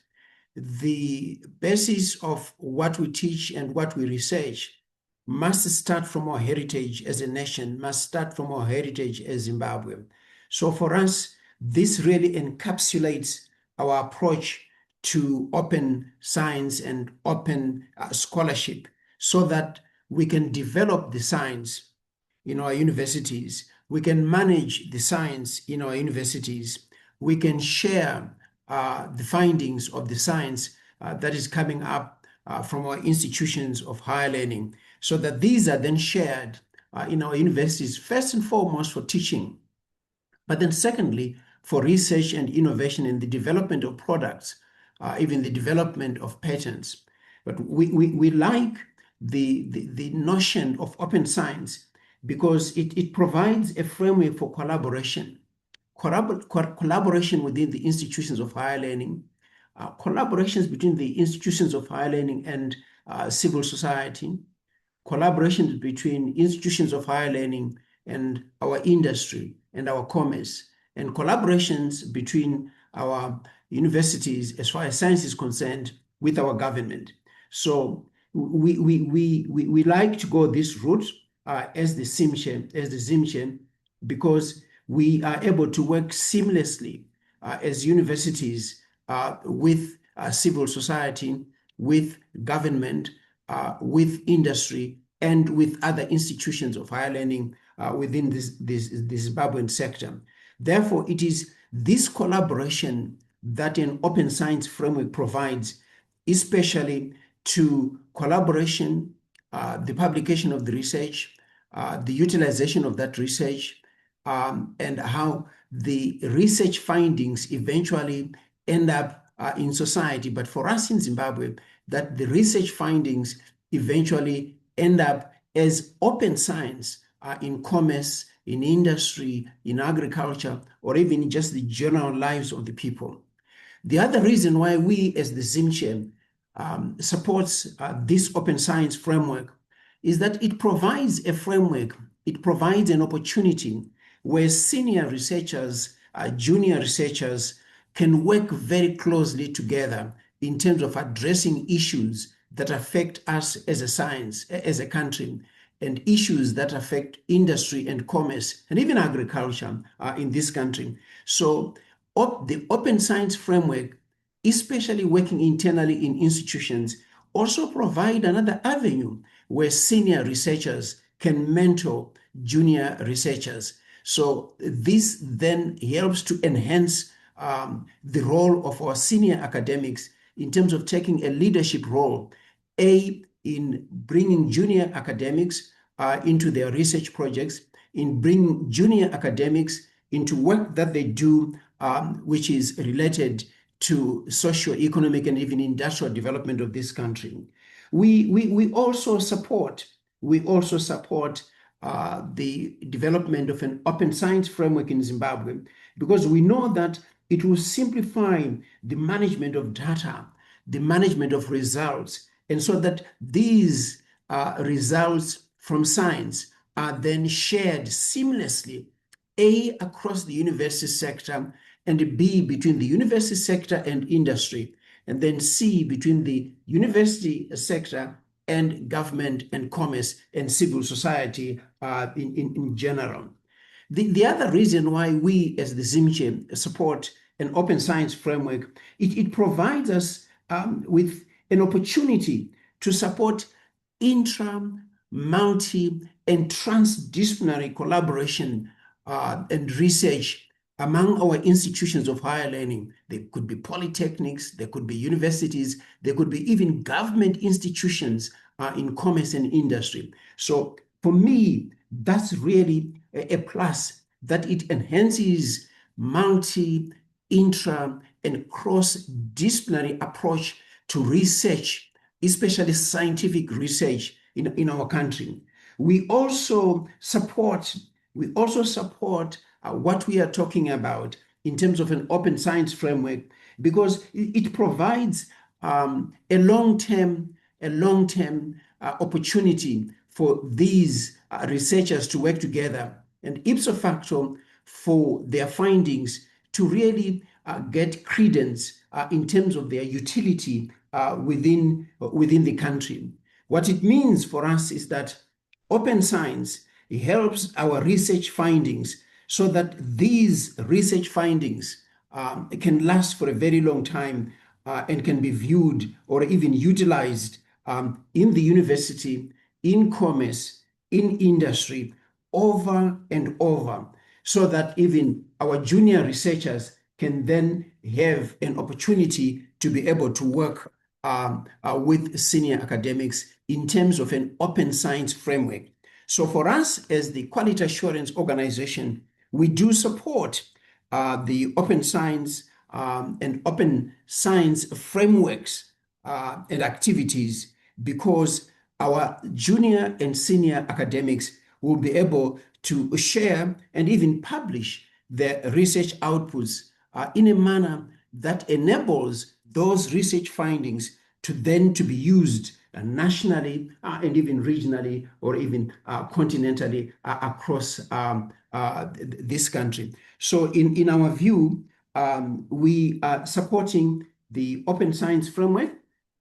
the basis of what we teach and what we research must start from our heritage as a nation, must start from our heritage as Zimbabwe. So for us, this really encapsulates our approach to open science and open scholarship so that we can develop the science in our universities, we can manage the science in our universities, we can share the findings of the science that is coming up from our institutions of higher learning, so that these are then shared in our universities, first and foremost for teaching, but then secondly, for research and innovation in the development of products, even the development of patents. But we like the notion of open science because it provides a framework for collaboration. Collaboration within the institutions of higher learning, collaborations between the institutions of higher learning and civil society, collaborations between institutions of higher learning and our industry and our commerce, and collaborations between our universities as far as science is concerned with our government. So we like to go this route as the ZIMCHE, because we are able to work seamlessly as universities with civil society, with government, with industry, and with other institutions of higher learning within the Zimbabwean sector. Therefore, it is this collaboration that an open science framework provides, especially to collaboration, the publication of the research, the utilization of that research, and how the research findings eventually end up in society. But for us in Zimbabwe, that the research findings eventually end up as open science in commerce, in industry, in agriculture, or even in just the general lives of the people. The other reason why we as the ZIMCHE supports this open science framework is that it provides a framework, it provides an opportunity where senior researchers, junior researchers can work very closely together in terms of addressing issues that affect us as a science, as a country, and issues that affect industry and commerce and even agriculture in this country. So the open science framework, especially working internally in institutions, also provide another avenue where senior researchers can mentor junior researchers. So this then helps to enhance the role of our senior academics in terms of taking a leadership role, in bringing junior academics into their research projects, in bringing junior academics into work that they do, which is related to socio-economic and even industrial development of this country. We also support the development of an open science framework in Zimbabwe, because we know that it will simplify the management of data, the management of results, and so that these results from science are then shared seamlessly, A, across the university sector, and B, between the university sector and industry, and then C, between the university sector and government and commerce and civil society in general. The other reason why we as the ZIMCHE support an open science framework, it provides us with an opportunity to support intra, multi, and transdisciplinary collaboration and research among our institutions of higher learning. There could be polytechnics, there could be universities, there could be even government institutions in commerce and industry. So for me, that's really a plus, that it enhances multi, intra, and cross-disciplinary approach to research especially scientific research in our country. We also support what we are talking about in terms of an open science framework, because it provides a long-term opportunity for these researchers to work together, and ipso facto for their findings to really get credence in terms of their utility within the country. What it means for us is that open science helps our research findings, so that these research findings can last for a very long time and can be viewed or even utilized in the university, in commerce, in industry, over and over, so that even our junior researchers can then have an opportunity to be able to work with senior academics in terms of an open science framework. So for us as the Quality Assurance Organization, we do support the open science and open science frameworks and activities, because our junior and senior academics will be able to share and even publish their research outputs in a manner that enables those research findings to be used nationally and even regionally or even continentally across this country. So in our view, we are supporting the open science framework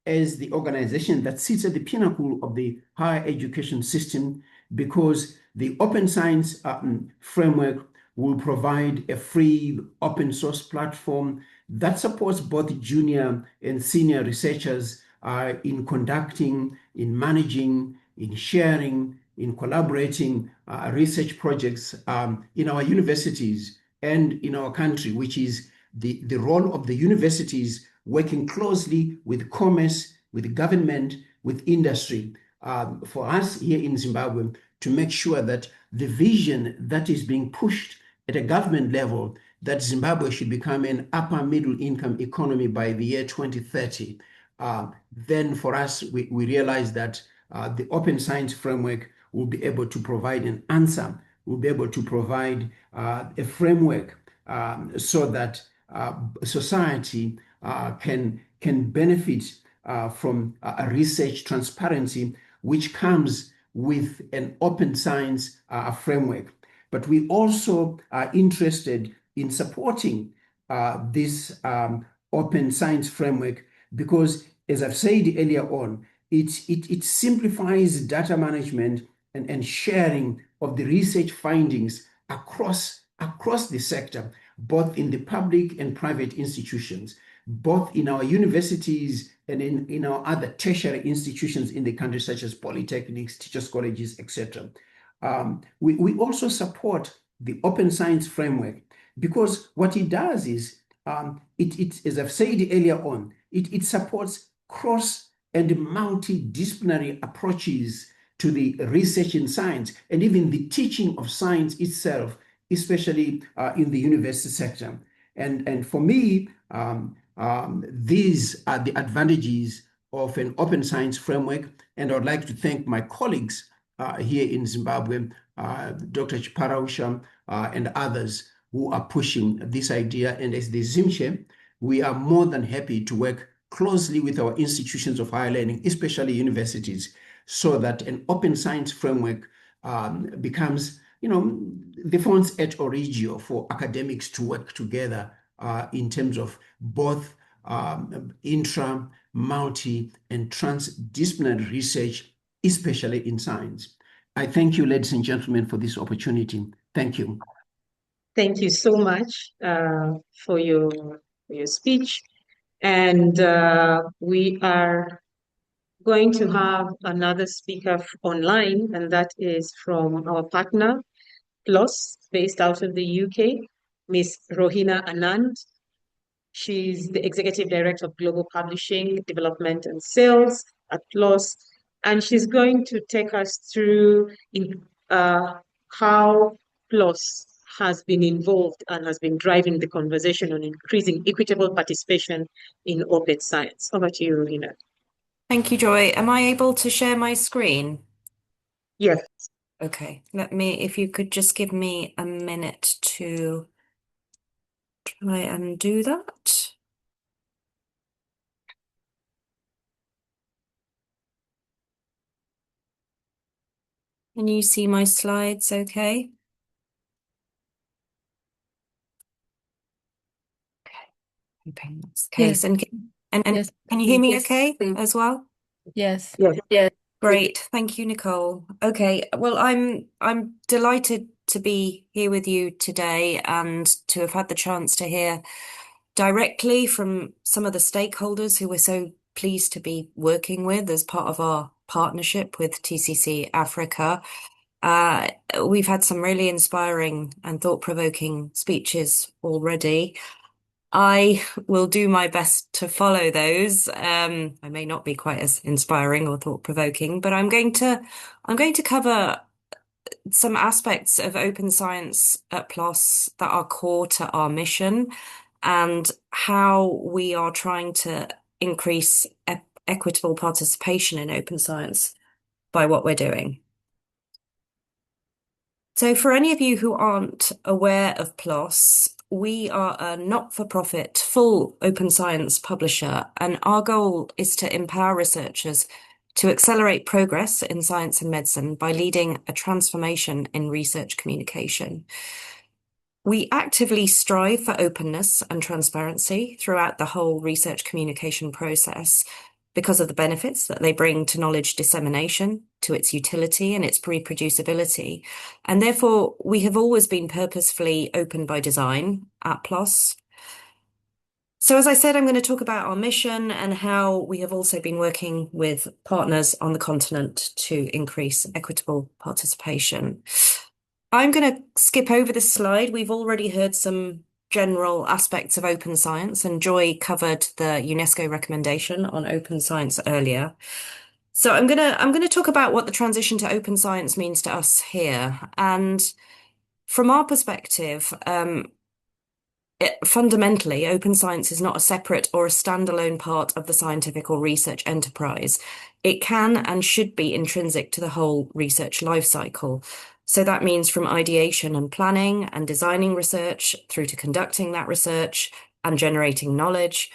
as the organization that sits at the pinnacle of the higher education system, because the open science framework will provide a free open source platform that supports both junior and senior researchers in conducting, in managing, in sharing, in collaborating research projects in our universities and in our country, which is the role of the universities working closely with commerce, with government, with industry, for us here in Zimbabwe, to make sure that the vision that is being pushed at a government level, that Zimbabwe should become an upper middle income economy by the year 2030, then for us, we realize that the open science framework will be able to provide an answer, will be able to provide a framework so that society can benefit from a research transparency which comes with an open science framework. But we also are interested in supporting this open science framework because, as I've said earlier on, it simplifies data management and sharing of the research findings across the sector, both in the public and private institutions, both in our universities and in our other tertiary institutions in the country, such as polytechnics, teachers' colleges, etc. We also support the open science framework because what it does is, as I've said earlier on, it supports cross and multidisciplinary approaches to the research in science and even the teaching of science itself, especially in the university sector. And for me, these are the advantages of an open science framework. And I would like to thank my colleagues here in Zimbabwe, Dr. Chiparausha and others who are pushing this idea. And as the ZIMCHE, we are more than happy to work closely with our institutions of higher learning, especially universities, so that an open science framework becomes, the fonts et origio for academics to work together in terms of both intra, multi, and transdisciplinary research, especially in science. I thank you, ladies and gentlemen, for this opportunity. Thank you. Thank you so much for your speech. And we are going to have another speaker online, and that is from our partner, PLOS, based out of the UK, Ms. Rohina Anand. She's the Executive Director of Global Publishing, Development and Sales at PLOS, and she's going to take us through how PLOS has been involved and has been driving the conversation on increasing equitable participation in open science. Over to you, Rohina. Thank you, Joy. Am I able to share my screen? Yes. Okay, if you could just give me a minute to try and do that. Can you see my slides okay? Hoping that's the case. Yes. And Yes. can you hear me okay as well? Yes. Yes. Great. Thank you, Nicole. Okay. Well, I'm delighted to be here with you today and to have had the chance to hear directly from some of the stakeholders who we're so pleased to be working with as part of our partnership with TCC Africa. We've had some really inspiring and thought-provoking speeches already. I will do my best to follow those. I may not be quite as inspiring or thought-provoking, but I'm going to cover some aspects of open science at PLOS that are core to our mission and how we are trying to increase equitable participation in open science by what we're doing. So for any of you who aren't aware of PLOS, we are a not-for-profit full open science publisher, and our goal is to empower researchers to accelerate progress in science and medicine by leading a transformation in research communication. We actively strive for openness and transparency throughout the whole research communication process because of the benefits that they bring to knowledge dissemination, to its utility and its reproducibility. And therefore, we have always been purposefully open by design at PLOS. So as I said, I'm going to talk about our mission and how we have also been working with partners on the continent to increase equitable participation. I'm going to skip over this slide. We've already heard some general aspects of open science, and Joy covered the UNESCO recommendation on open science earlier. So I'm going to talk about what the transition to open science means to us here. And from our perspective, fundamentally, open science is not a separate or a standalone part of the scientific or research enterprise. It can and should be intrinsic to the whole research life cycle. So that means from ideation and planning and designing research through to conducting that research and generating knowledge,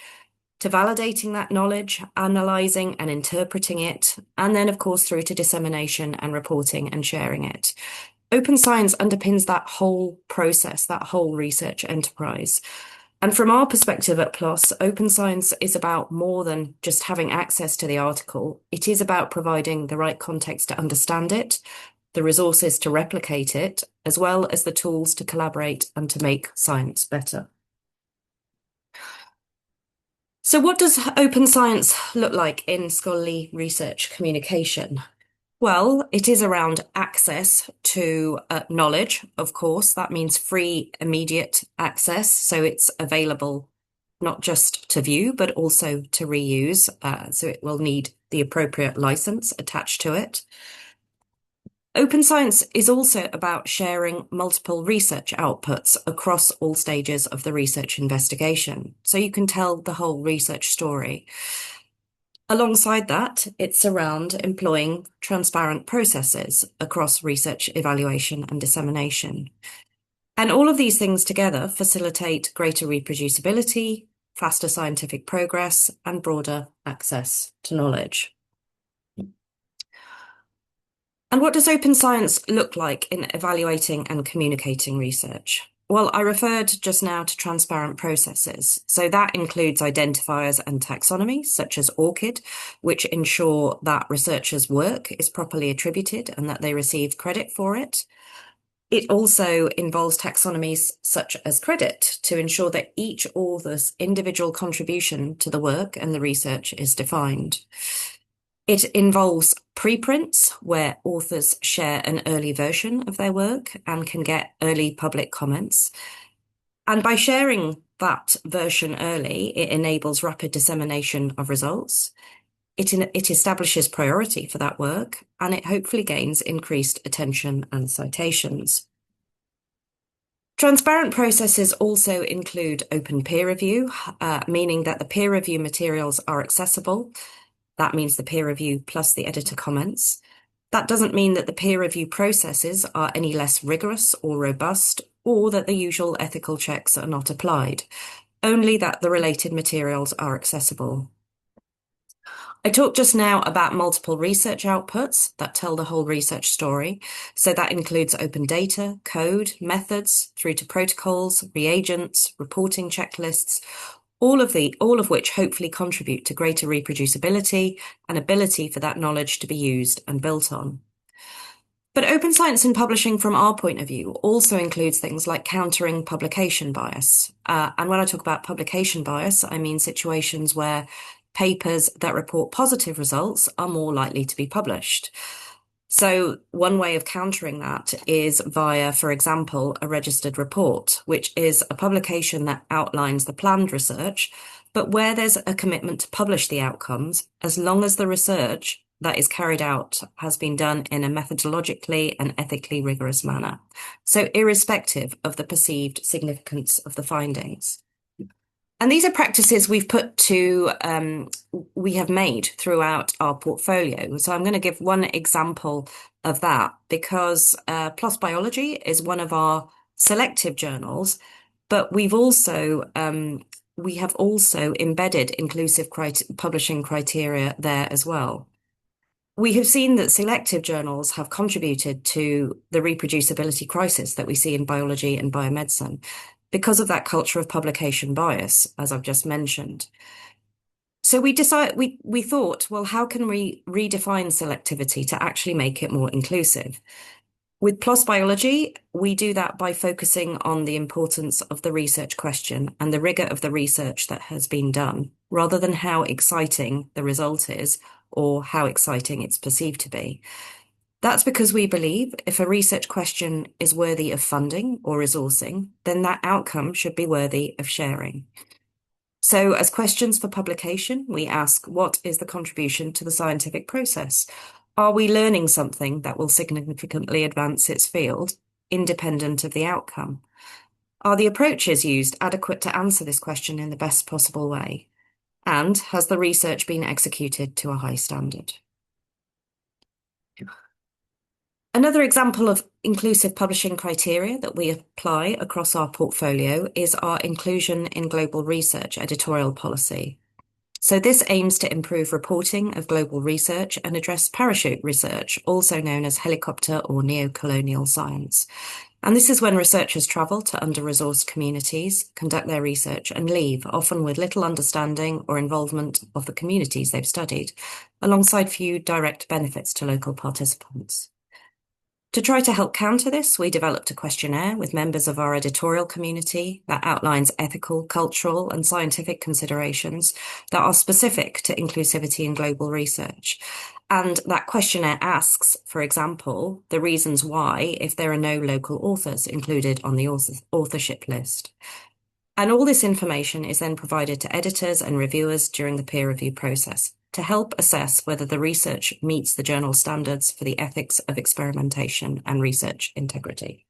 to validating that knowledge, analysing and interpreting it, and then, of course, through to dissemination and reporting and sharing it. Open science underpins that whole process, that whole research enterprise. And from our perspective at PLOS, open science is about more than just having access to the article. It is about providing the right context to understand it, the resources to replicate it, as well as the tools to collaborate and to make science better. So what does open science look like in scholarly research communication? Well, it is around access to knowledge, of course. That means free, immediate access. So it's available not just to view, but also to reuse. So it will need the appropriate license attached to it. Open science is also about sharing multiple research outputs across all stages of the research investigation, so you can tell the whole research story. Alongside that, it's around employing transparent processes across research evaluation and dissemination. And all of these things together facilitate greater reproducibility, faster scientific progress, and broader access to knowledge. And what does open science look like in evaluating and communicating research? Well, I referred just now to transparent processes. So that includes identifiers and taxonomy, such as ORCID, which ensure that researchers' work is properly attributed and that they receive credit for it. It also involves taxonomies such as credit to ensure that each author's individual contribution to the work and the research is defined. It involves preprints, where authors share an early version of their work and can get early public comments. And by sharing that version early, it enables rapid dissemination of results. It establishes priority for that work, and it hopefully gains increased attention and citations. Transparent processes also include open peer review, meaning that the peer review materials are accessible. That means the peer review plus the editor comments. That doesn't mean that the peer review processes are any less rigorous or robust, or that the usual ethical checks are not applied, only that the related materials are accessible. I talked just now about multiple research outputs that tell the whole research story. So that includes open data, code, methods, through to protocols, reagents, reporting checklists, all of which hopefully contribute to greater reproducibility and ability for that knowledge to be used and built on. But open science in publishing, from our point of view, also includes things like countering publication bias. And when I talk about publication bias, I mean situations where papers that report positive results are more likely to be published. So one way of countering that is via, for example, a registered report, which is a publication that outlines the planned research, but where there's a commitment to publish the outcomes, as long as the research that is carried out has been done in a methodologically and ethically rigorous manner. So irrespective of the perceived significance of the findings. And these are practices we have made throughout our portfolio. So I'm going to give one example of that, because PLOS Biology is one of our selective journals, but we have also embedded inclusive publishing criteria there as well. We have seen that selective journals have contributed to the reproducibility crisis that we see in biology and biomedicine because of that culture of publication bias, as I've just mentioned. So we thought, well, how can we redefine selectivity to actually make it more inclusive? With PLOS Biology, we do that by focusing on the importance of the research question and the rigor of the research that has been done, rather than how exciting the result is or how exciting it's perceived to be. That's because we believe if a research question is worthy of funding or resourcing, then that outcome should be worthy of sharing. So as questions for publication, we ask, what is the contribution to the scientific process? Are we learning something that will significantly advance its field, independent of the outcome? Are the approaches used adequate to answer this question in the best possible way? And has the research been executed to a high standard? Another example of inclusive publishing criteria that we apply across our portfolio is our inclusion in global research editorial policy. So this aims to improve reporting of global research and address parachute research, also known as helicopter or neo-colonial science. And this is when researchers travel to under-resourced communities, conduct their research and leave, often with little understanding or involvement of the communities they've studied, alongside few direct benefits to local participants. To try to help counter this, we developed a questionnaire with members of our editorial community that outlines ethical, cultural, and scientific considerations that are specific to inclusivity in global research. And that questionnaire asks, for example, the reasons why if there are no local authors included on the authorship list. And all this information is then provided to editors and reviewers during the peer review process to help assess whether the research meets the journal standards for the ethics of experimentation and research integrity.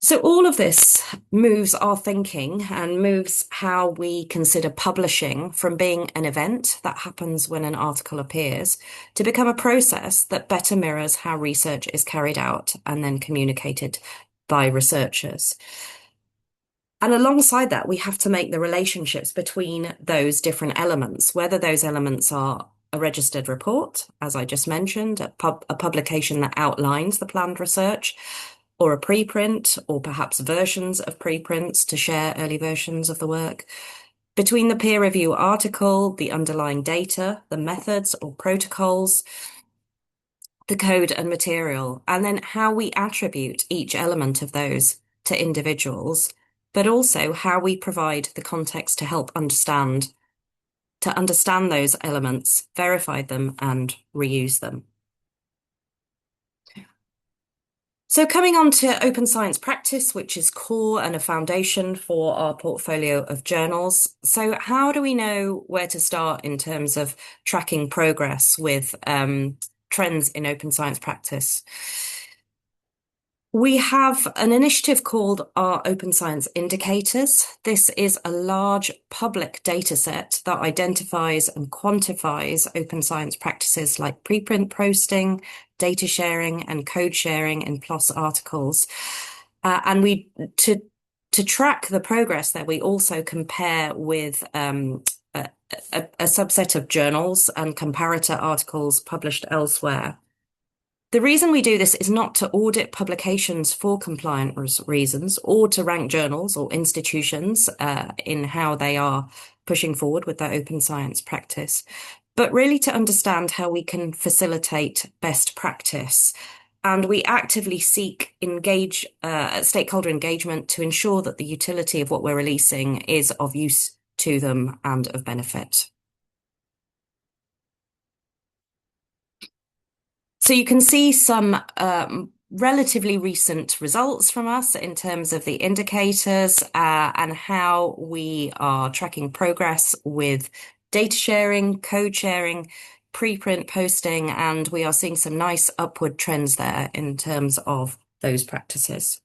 So all of this moves our thinking and moves how we consider publishing from being an event that happens when an article appears to become a process that better mirrors how research is carried out and then communicated by researchers. And alongside that, we have to make the relationships between those different elements, whether those elements are a registered report, as I just mentioned, a publication that outlines the planned research, or a preprint, or perhaps versions of preprints to share early versions of the work. Between the peer review article, the underlying data, the methods or protocols, the code and material, and then how we attribute each element of those to individuals, but also how we provide the context to help understand those elements, verify them, and reuse them. So coming on to open science practice, which is core and a foundation for our portfolio of journals. So how do we know where to start in terms of tracking progress with trends in open science practice? We have an initiative called our Open Science Indicators. This is a large public data set that identifies and quantifies open science practices like preprint posting, data sharing, and code sharing in PLOS articles. And to track the progress there, we also compare with a subset of journals and comparator articles published elsewhere. The reason we do this is not to audit publications for compliance reasons or to rank journals or institutions in how they are pushing forward with their open science practice, but really to understand how we can facilitate best practice. And we actively seek stakeholder engagement to ensure that the utility of what we're releasing is of use to them and of benefit. So you can see some relatively recent results from us in terms of the indicators and how we are tracking progress with data sharing, code sharing, preprint posting, and we are seeing some nice upward trends there in terms of those practices.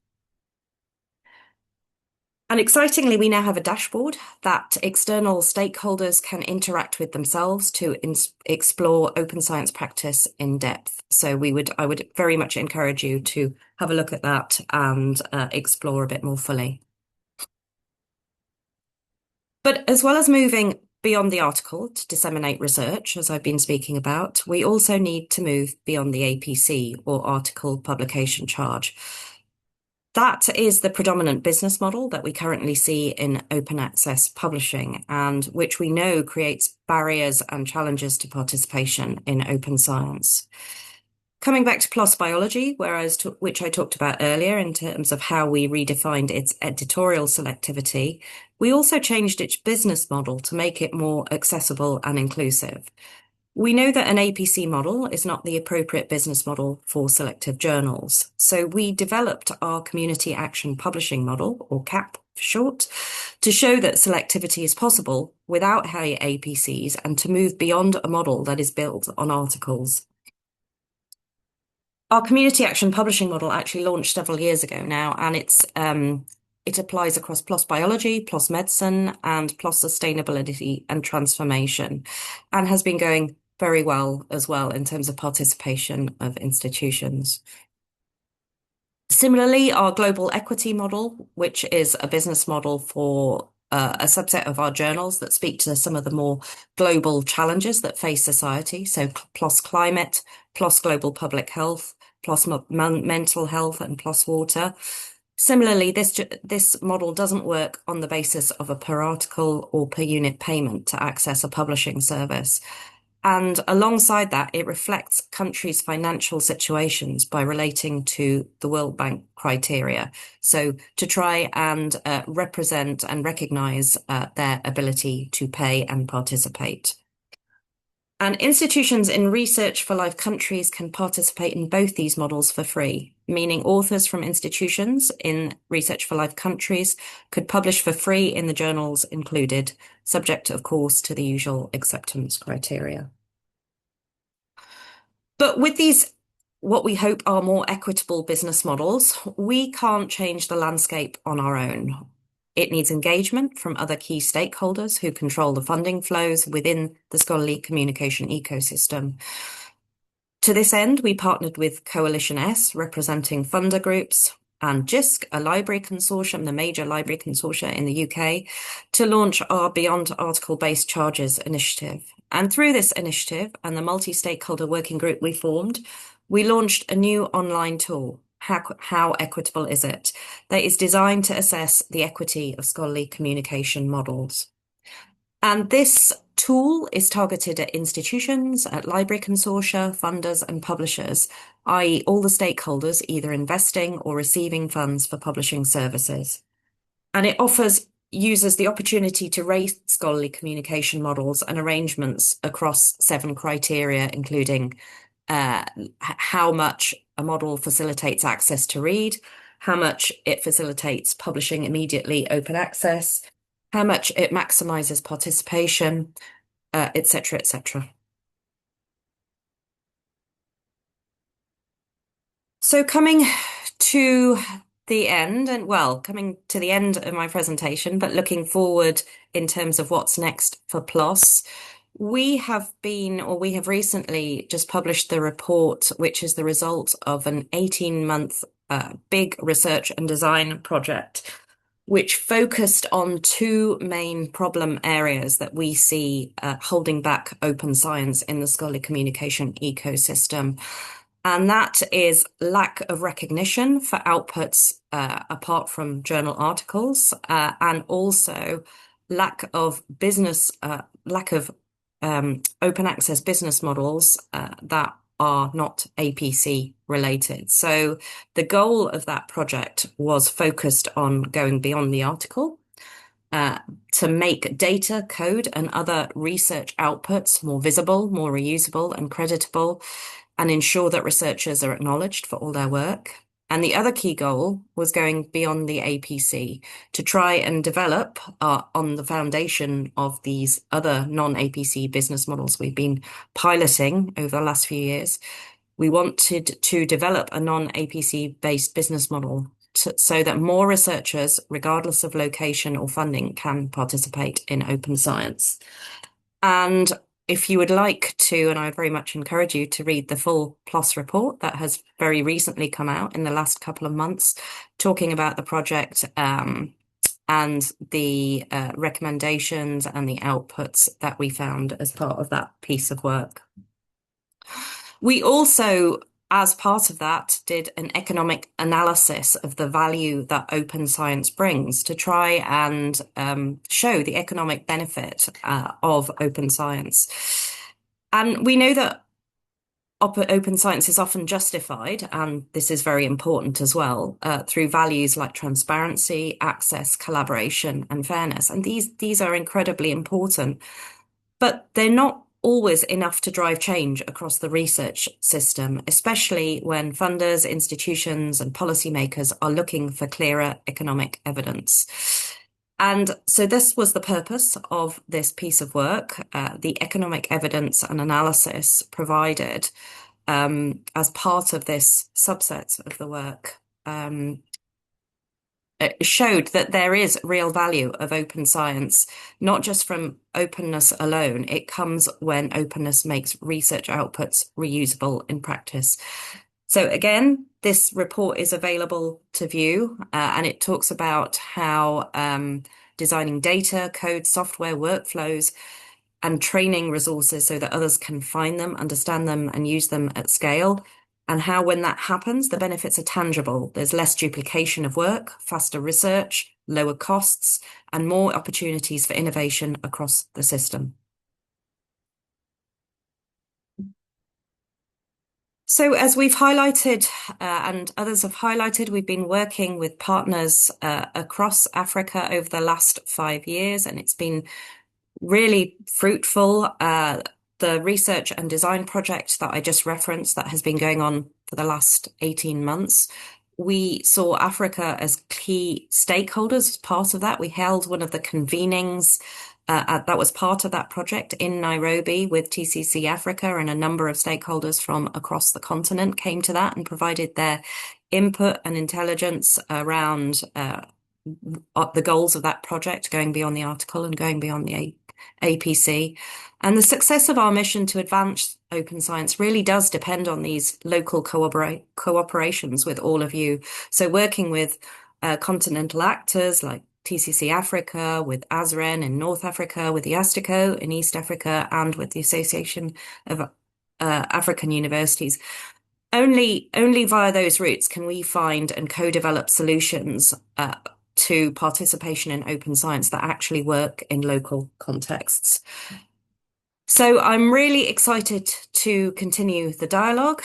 And excitingly, we now have a dashboard that external stakeholders can interact with themselves to explore open science practice in depth. So I would very much encourage you to have a look at that and explore a bit more fully. But as well as moving beyond the article to disseminate research, as I've been speaking about, we also need to move beyond the APC, or article publication charge. That is the predominant business model that we currently see in open access publishing, and which we know creates barriers and challenges to participation in open science. Coming back to PLOS biology, which I talked about earlier in terms of how we redefined its editorial selectivity, we also changed its business model to make it more accessible and inclusive. We know that an APC model is not the appropriate business model for selective journals. So we developed our Community Action Publishing Model, or CAP for short, to show that selectivity is possible without high APCs and to move beyond a model that is built on articles. Our Community Action Publishing Model actually launched several years ago now, and it applies across PLOS Biology, PLOS Medicine, and PLOS Sustainability and Transformation, and has been going very well as well in terms of participation of institutions. Similarly, our Global Equity Model, which is a business model for a subset of our journals that speak to some of the more global challenges that face society. So PLOS Climate, PLOS Global Public Health, PLOS Mental Health, and PLOS Water. Similarly, this model doesn't work on the basis of a per article or per unit payment to access a publishing service. And alongside that, it reflects countries' financial situations by relating to the World Bank criteria. So to try and represent and recognise their ability to pay and participate. And institutions in Research for Life countries can participate in both these models for free, meaning authors from institutions in Research for Life countries could publish for free in the journals included, subject, of course, to the usual acceptance criteria. But with these, what we hope are more equitable business models, we can't change the landscape on our own. It needs engagement from other key stakeholders who control the funding flows within the scholarly communication ecosystem. To this end, we partnered with Coalition S, representing funder groups, and JISC, a library consortium, the major library consortia in the UK, to launch our Beyond Article-Based Charges initiative. And through this initiative and the multi-stakeholder working group we formed, we launched a new online tool, How Equitable Is It?, that is designed to assess the equity of scholarly communication models. And this tool is targeted at institutions, at library consortia, funders and publishers, i.e. all the stakeholders either investing or receiving funds for publishing services. And it offers users the opportunity to rate scholarly communication models and arrangements across 7 criteria, including how much a model facilitates access to read, how much it facilitates publishing immediately open access, how much it maximizes participation, etc., etc. So coming to the end, and well, coming to the end of my presentation, but looking forward in terms of what's next for PLOS, we have recently just published the report, which is the result of an 18-month big research and design project, which focused on two main problem areas that we see holding back open science in the scholarly communication ecosystem. And that is lack of recognition for outputs apart from journal articles, and also lack of open access business models that are not APC related. So the goal of that project was focused on going beyond the article to make data, code, and other research outputs more visible, more reusable, and creditable, and ensure that researchers are acknowledged for all their work. And the other key goal was going beyond the APC to try and develop on the foundation of these other non-APC business models we've been piloting over the last few years. We wanted to develop a non-APC based business model so that more researchers, regardless of location or funding, can participate in open science. And if you would like to, and I would very much encourage you to read the full PLOS report that has very recently come out in the last couple of months, talking about the project and the recommendations and the outputs that we found as part of that piece of work. We also, as part of that, did an economic analysis of the value that open science brings to try and show the economic benefit of open science. And we know that open science is often justified, and this is very important as well, through values like transparency, access, collaboration, and fairness. And these are incredibly important, but they're not always enough to drive change across the research system, especially when funders, institutions, and policymakers are looking for clearer economic evidence. And so this was the purpose of this piece of work, the economic evidence and analysis provided as part of this subset of the work. It showed that there is real value of open science, not just from openness alone. It comes when openness makes research outputs reusable in practice. So again, this report is available to view, and it talks about how designing data, code, software, workflows, and training resources so that others can find them, understand them, and use them at scale. And how, when that happens, the benefits are tangible. There's less duplication of work, faster research, lower costs, and more opportunities for innovation across the system. So as we've highlighted, and others have highlighted, we've been working with partners across Africa over the last 5 years, and it's been really fruitful. The research and design project that I just referenced that has been going on for the last 18 months, we saw Africa as key stakeholders as part of that. We held one of the convenings that was part of that project in Nairobi with TCC Africa, and a number of stakeholders from across the continent came to that and provided their input and intelligence around the goals of that project, going beyond the article and going beyond the APC. And the success of our mission to advance open science really does depend on these local cooperations with all of you. So working with continental actors like TCC Africa, with ASREN in North Africa, with the ASTICO in East Africa, and with the Association of African Universities. Only via those routes can we find and co-develop solutions to participation in open science that actually work in local contexts. So I'm really excited to continue the dialogue,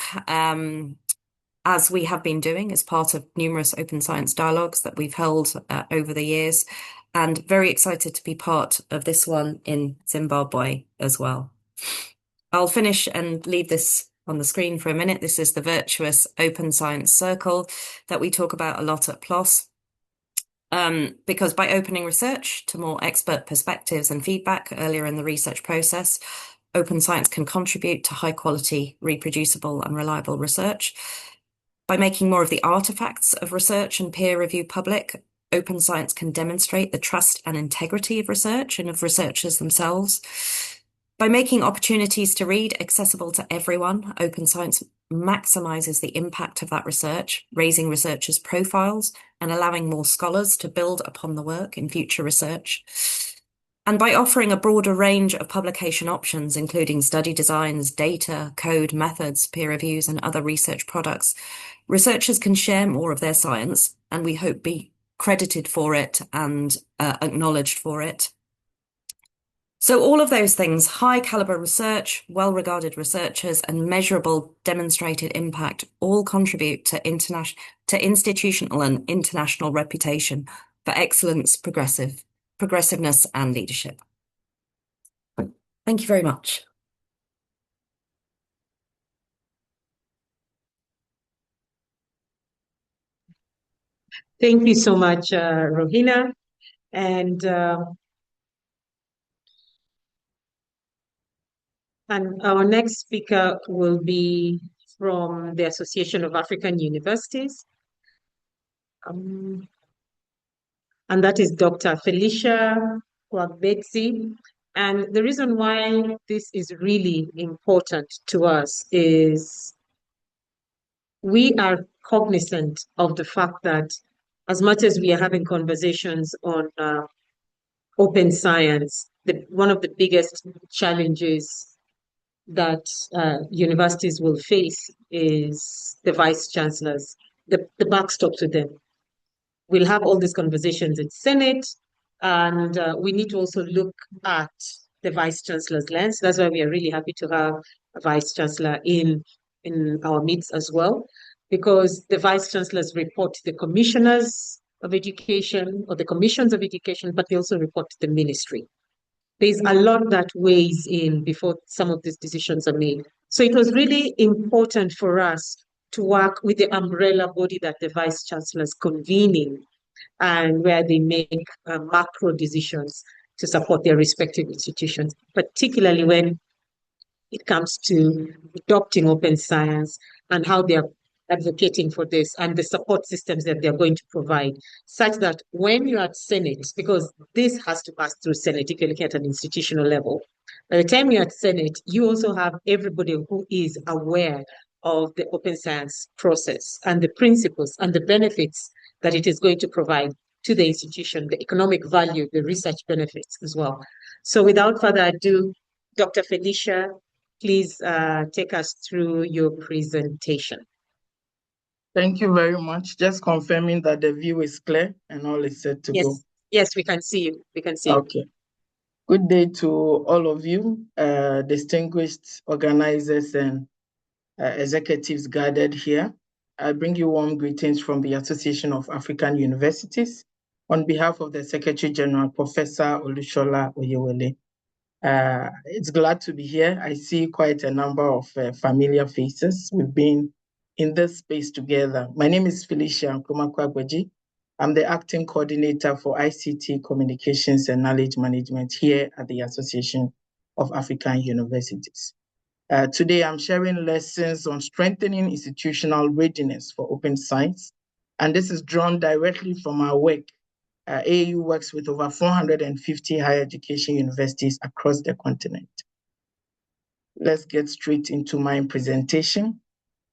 as we have been doing as part of numerous open science dialogues that we've held over the years, and very excited to be part of this one in Zimbabwe as well. I'll finish and leave this on the screen for a minute. This is the virtuous open science circle that we talk about a lot at PLOS. Because by opening research to more expert perspectives and feedback earlier in the research process, open science can contribute to high quality, reproducible and reliable research. By making more of the artifacts of research and peer review public, open science can demonstrate the trust and integrity of research and of researchers themselves. By making opportunities to read accessible to everyone, open science maximizes the impact of that research, raising researchers' profiles and allowing more scholars to build upon the work in future research. And by offering a broader range of publication options, including study designs, data, code, methods, peer reviews, and other research products, researchers can share more of their science, and we hope be credited for it and acknowledged for it. So all of those things, high caliber research, well-regarded researchers, and measurable demonstrated impact all contribute to institutional and international reputation for excellence, progressiveness, and leadership. Thank you very much. Thank you so much, Rohina. And our next speaker will be from the Association of African Universities. And that is Dr. Felicia Kwagbetsi. And the reason why this is really important to us is we are cognizant of the fact that as much as we are having conversations on open science, one of the biggest challenges that universities will face is the vice chancellors, the backstop to them. We'll have all these conversations in Senate, and we need to also look at the vice chancellor's lens. That's why we are really happy to have a vice chancellor in our midst as well, because the vice chancellors report to the commissioners of education or the commissions of education, but they also report to the ministry. There's a lot that weighs in before some of these decisions are made. So it was really important for us to work with the umbrella body that the vice chancellors convening, and where they make macro decisions to support their respective institutions, particularly when it comes to adopting open science and how they are advocating for this and the support systems that they're going to provide, such that when you're at Senate, because this has to pass through Senate if you're looking at an institutional level, by the time you're at Senate, you also have everybody who is aware of the open science process and the principles and the benefits that it is going to provide to the institution, the economic value, the research benefits as well. So without further ado, Dr. Felicia, please take us through your presentation. Thank you very much. Just confirming that the view is clear and all is set to go. Yes, we can see you. We can see you. Okay. Good day to all of you, distinguished organizers and executives gathered here. I bring you warm greetings from the Association of African Universities on behalf of the Secretary General, Professor Olushola Oyewole. It's glad to be here. I see quite a number of familiar faces. We've been in this space together. My name is Felicia Nkrumah-Kwagbeji. I'm the acting coordinator for ICT Communications and Knowledge Management here at the Association of African Universities. Today, I'm sharing lessons on strengthening institutional readiness for open science. And this is drawn directly from our work. AU works with over 450 higher education universities across the continent. Let's get straight into my presentation.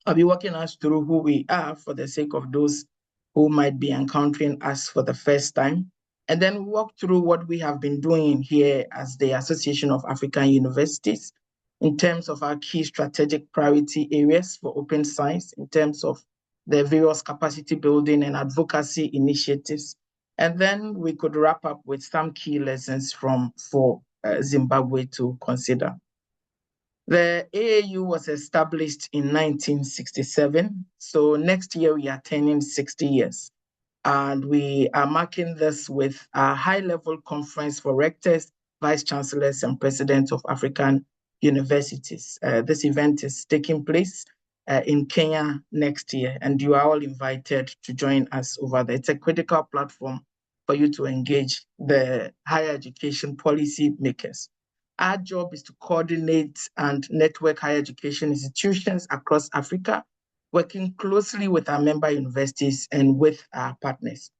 I'll be walking us through who we are for the sake of those who might be encountering us for the first time, and then walk through what we have been doing here as the Association of African Universities in terms of our key strategic priority areas for open science, in terms of the various capacity building and advocacy initiatives. And then we could wrap up with some key lessons for Zimbabwe to consider. The AAU was established in 1967. So next year we are turning 60 years. And we are marking this with a high-level conference for rectors, vice chancellors, and presidents of African universities. This event is taking place in Kenya next year, and you are all invited to join us over there. It's a critical platform for you to engage the higher education policy makers. Our job is to coordinate and network higher education institutions across Africa working closely with our member universities and with our partners.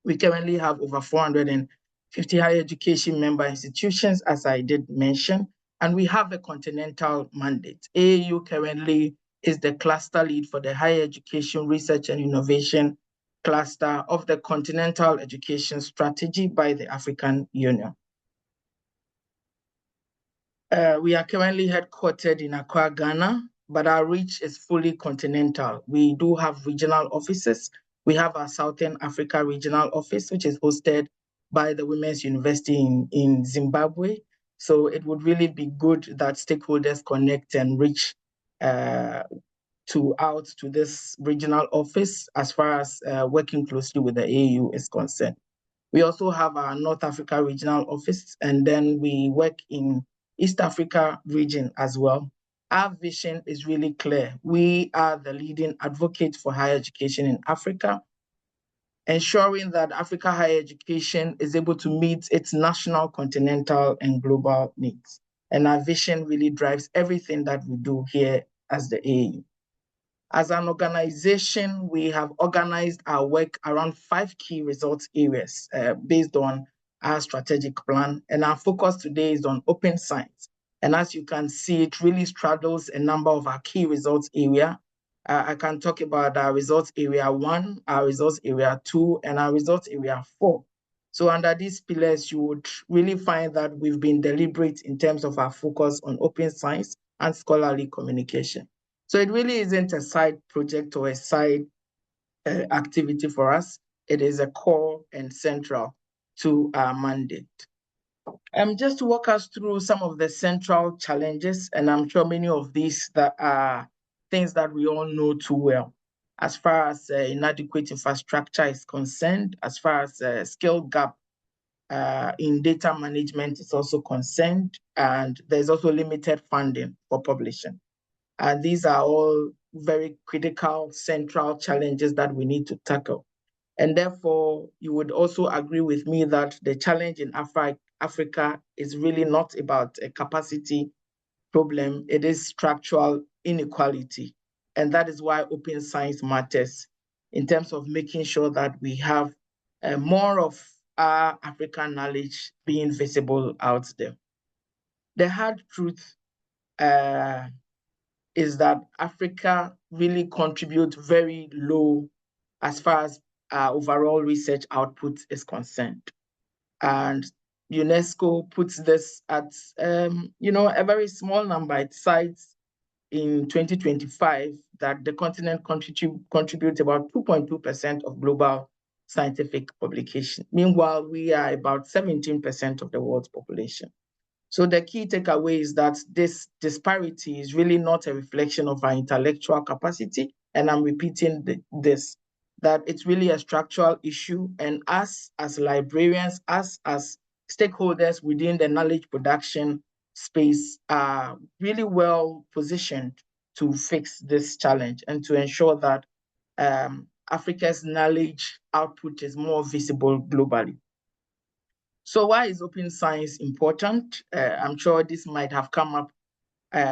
We currently have over 450 higher education member institutions, as I did mention, and we have a continental mandate. AAU currently is the cluster lead for the higher education research and innovation cluster of the Continental Education Strategy by the African Union. We are currently headquartered in Accra, Ghana, but our reach is fully continental. We do have regional offices. We have our Southern Africa Regional Office, which is hosted by the Women's University in Zimbabwe. So it would really be good that stakeholders connect and reach out to this regional office as far as working closely with the AU is concerned. We also have our North Africa Regional Office, and then we work in East Africa region as well. Our vision is really clear. We are the leading advocate for higher education in Africa, ensuring that Africa higher education is able to meet its national, continental, and global needs. And our vision really drives everything that we do here as the AU. As an organization, we have organized our work around 5 key results areas based on our strategic plan. And our focus today is on open science. And as you can see, it really straddles a number of our key results area. I can talk about our results area 1, our results area 2, and our results area 4. So under these pillars, you would really find that we've been deliberate in terms of our focus on open science and scholarly communication. So it really isn't a side project or a side activity for us. It is a core and central to our mandate. Just to walk us through some of the central challenges, and I'm sure many of these that are things that we all know too well. As far as inadequate infrastructure is concerned, as far as skill gap in data management is also concerned, and there's also limited funding for publishing. And these are all very critical, central challenges that we need to tackle. And therefore, you would also agree with me that the challenge in Africa is really not about a capacity problem, it is structural inequality. And that is why open science matters in terms of making sure that we have more of our African knowledge being visible out there. The hard truth is that Africa really contributes very low as far as overall research output is concerned. And UNESCO puts this at a very small number. It cites in 2025 that the continent contributes about 2.2% of global scientific publication. Meanwhile, we are about 17% of the world's population. So the key takeaway is that this disparity is really not a reflection of our intellectual capacity. And I'm repeating this, that it's really a structural issue. And us as librarians, us as stakeholders within the knowledge production space are really well positioned to fix this challenge and to ensure that Africa's knowledge output is more visible globally. So why is open science important? I'm sure this might have come up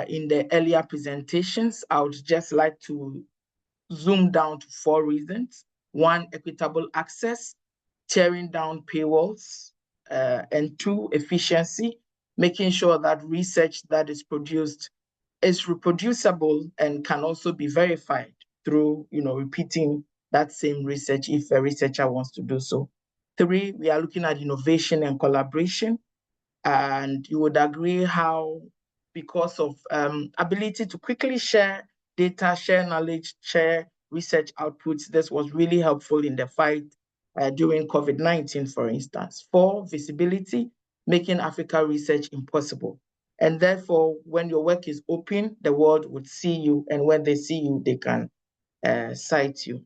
in the earlier presentations. I would just like to zoom down to 4 reasons. 1, equitable access, tearing down paywalls, and 2, efficiency, making sure that research that is produced is reproducible and can also be verified through repeating that same research if a researcher wants to do so. 3, we are looking at innovation and collaboration. And you would agree how, because of ability to quickly share data, share knowledge, share research outputs, this was really helpful in the fight during COVID-19, for instance. 4, visibility, making Africa research impossible. And therefore, when your work is open, the world would see you. And when they see you, they can cite you.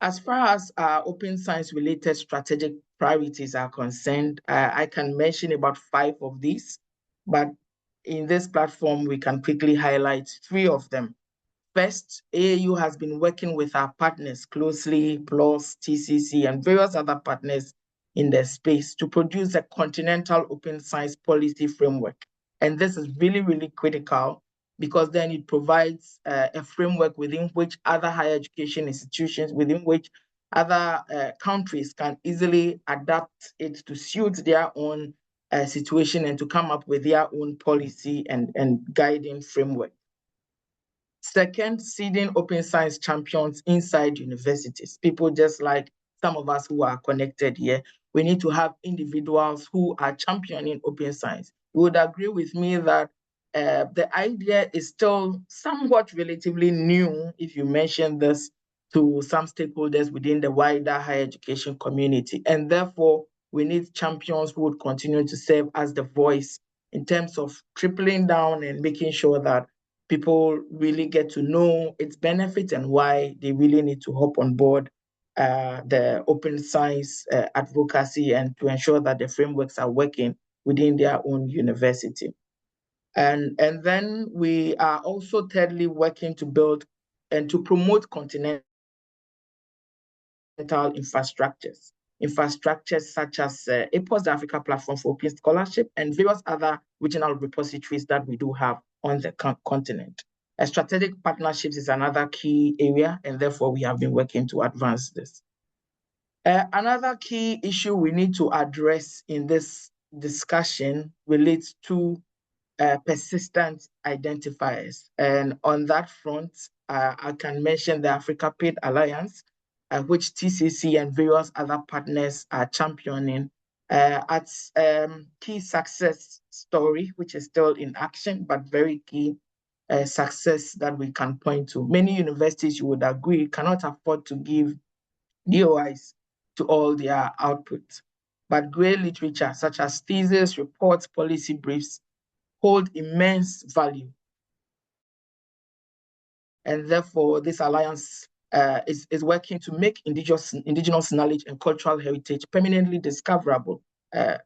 As far as open science related strategic priorities are concerned, I can mention about 5 of these, but in this platform, we can quickly highlight 3 of them. First, AAU has been working with our partners closely, PLOS, TCC, and various other partners in the space to produce a continental open science policy framework. And this is really, really critical because then it provides a framework within which other higher education institutions, within which other countries can easily adapt it to suit their own situation and to come up with their own policy and guiding framework. Second, seeding open science champions inside universities. People just like some of us who are connected here, we need to have individuals who are championing open science. You would agree with me that the idea is still somewhat relatively new if you mention this to some stakeholders within the wider higher education community. And therefore, we need champions who would continue to serve as the voice in terms of tripling down and making sure that people really get to know its benefits and why they really need to hop on board the open science advocacy and to ensure that the frameworks are working within their own university. And then we are also thirdly working to build and to promote continental infrastructures such as APOS, the Africa Platform for Open Scholarship, and various other regional repositories that we do have on the continent. Strategic partnerships is another key area, and therefore we have been working to advance this. Another key issue we need to address in this discussion relates to persistent identifiers. And on that front, I can mention the Africa Paid Alliance, which TCC and various other partners are championing at key success story, which is still in action, but very key success that we can point to. Many universities, you would agree, cannot afford to give DOIs to all their output. But great literature, such as thesis, reports, policy briefs, hold immense value. And therefore, this alliance is working to make indigenous knowledge and cultural heritage permanently discoverable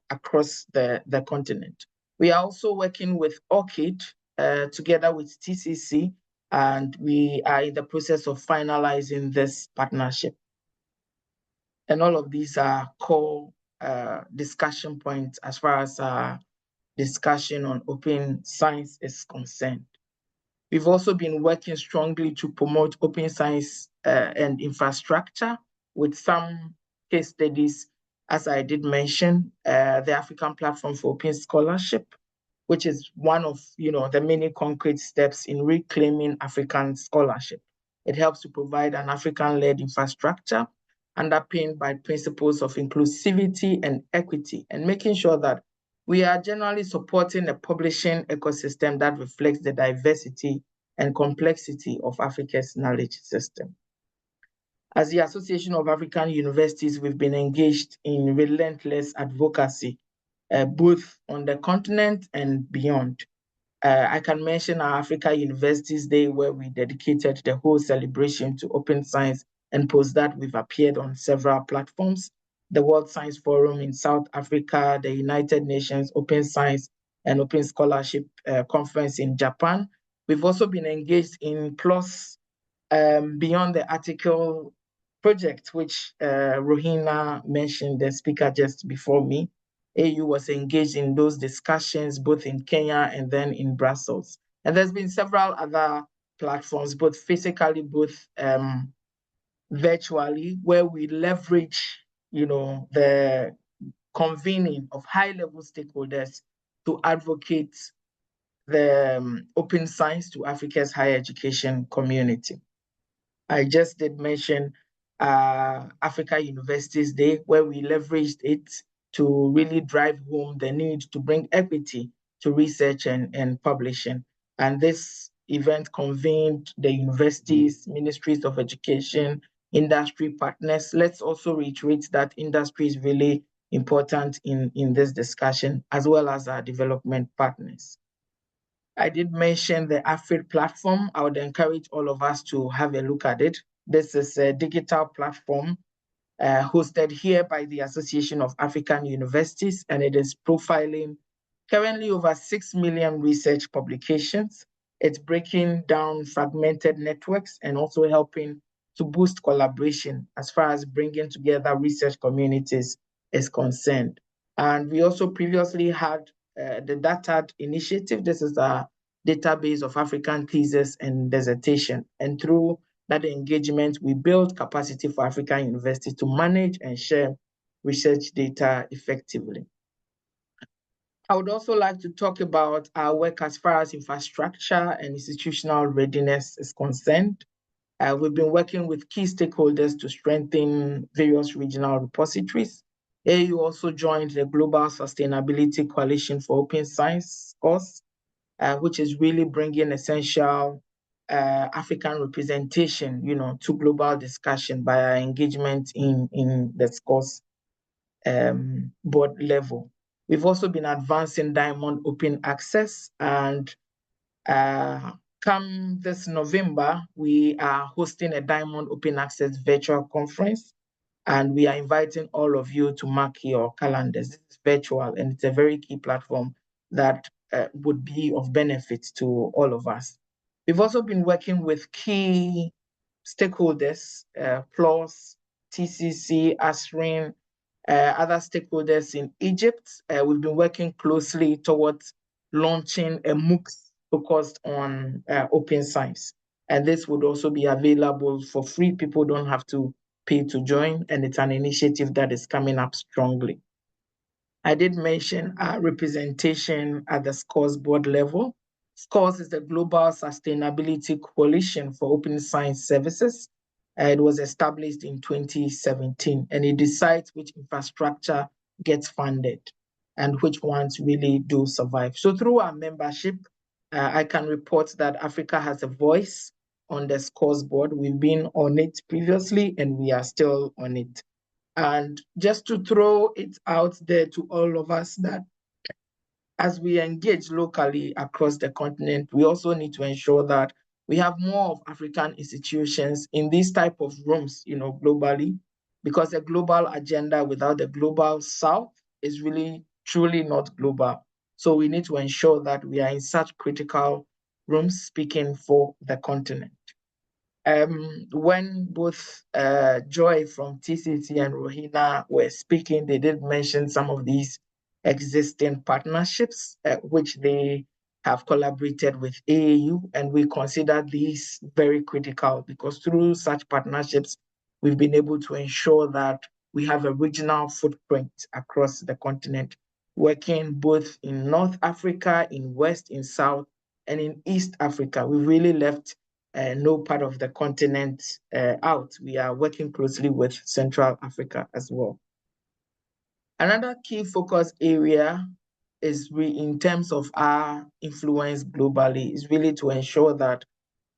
across the continent. We are also working with ORCID together with TCC, and we are in the process of finalizing this partnership. And all of these are core discussion points as far as discussion on open science is concerned. We've also been working strongly to promote open science and infrastructure with some case studies, as I did mention, the African Platform for Open Scholarship, which is one of the many concrete steps in reclaiming African scholarship. It helps to provide an African-led infrastructure underpinned by principles of inclusivity and equity, and making sure that we are generally supporting a publishing ecosystem that reflects the diversity and complexity of Africa's knowledge system. As the Association of African Universities, we've been engaged in relentless advocacy, both on the continent and beyond. I can mention our Africa Universities Day, where we dedicated the whole celebration to open science, and post that we've appeared on several platforms. The World Science Forum in South Africa, the United Nations Open Science and Open Scholarship Conference in Japan. We've also been engaged in PLOS Beyond the Article project, which Rohina mentioned, the speaker just before me. AU was engaged in those discussions, both in Kenya and then in Brussels. And there's been several other platforms, both physically, both virtually, where we leverage, the convening of high-level stakeholders to advocate the open science to Africa's higher education community. I just did mention Africa Universities Day, where we leveraged it to really drive home the need to bring equity to research and publishing. And this event convened the universities, ministries of education, industry partners. Let's also reiterate that industry is really important in this discussion, as well as our development partners. I did mention the AFRID platform. I would encourage all of us to have a look at it. This is a digital platform hosted here by the Association of African Universities, and it is profiling currently over 6 million research publications. It's breaking down fragmented networks and also helping to boost collaboration as far as bringing together research communities is concerned. And we also previously had the DATAD initiative. This is the database of African thesis and dissertation. And through that engagement, we build capacity for African universities to manage and share research data effectively. I would also like to talk about our work as far as infrastructure and institutional readiness is concerned. We've been working with key stakeholders to strengthen various regional repositories. AU also joined the Global Sustainability Coalition for Open Science course, which is really bringing essential African representation, to global discussion by our engagement in the SCORS board level. We've also been advancing Diamond Open Access, and come this November, we are hosting a Diamond Open Access virtual conference, and we are inviting all of you to mark your calendars. This is virtual, and it's a very key platform that would be of benefit to all of us. We've also been working with key stakeholders, PLOS, TCC, ASRIN, other stakeholders in Egypt. We've been working closely towards launching a MOOC focused on open science. And this would also be available for free. People don't have to pay to join, and it's an initiative that is coming up strongly. I did mention representation at the SCORS board level. SCORS is the Global Sustainability Coalition for Open Science Services. It was established in 2017, and it decides which infrastructure gets funded and which ones really do survive. So through our membership, I can report that Africa has a voice on the SCORS board. We've been on it previously, and we are still on it. And just to throw it out there to all of us that as we engage locally across the continent, we also need to ensure that we have more of African institutions in these type of rooms, globally, because a global agenda without the global South is really truly not global. So we need to ensure that we are in such critical rooms speaking for the continent. When both Joy from TCC and Rohina were speaking, they did mention some of these existing partnerships which they have collaborated with AAU, and we consider these very critical because through such partnerships, we've been able to ensure that we have a regional footprint across the continent, working both in North Africa, in West, in South, and in East Africa. We really left no part of the continent out. We are working closely with Central Africa as well. Another key focus area is in terms of our influence globally, is really to ensure that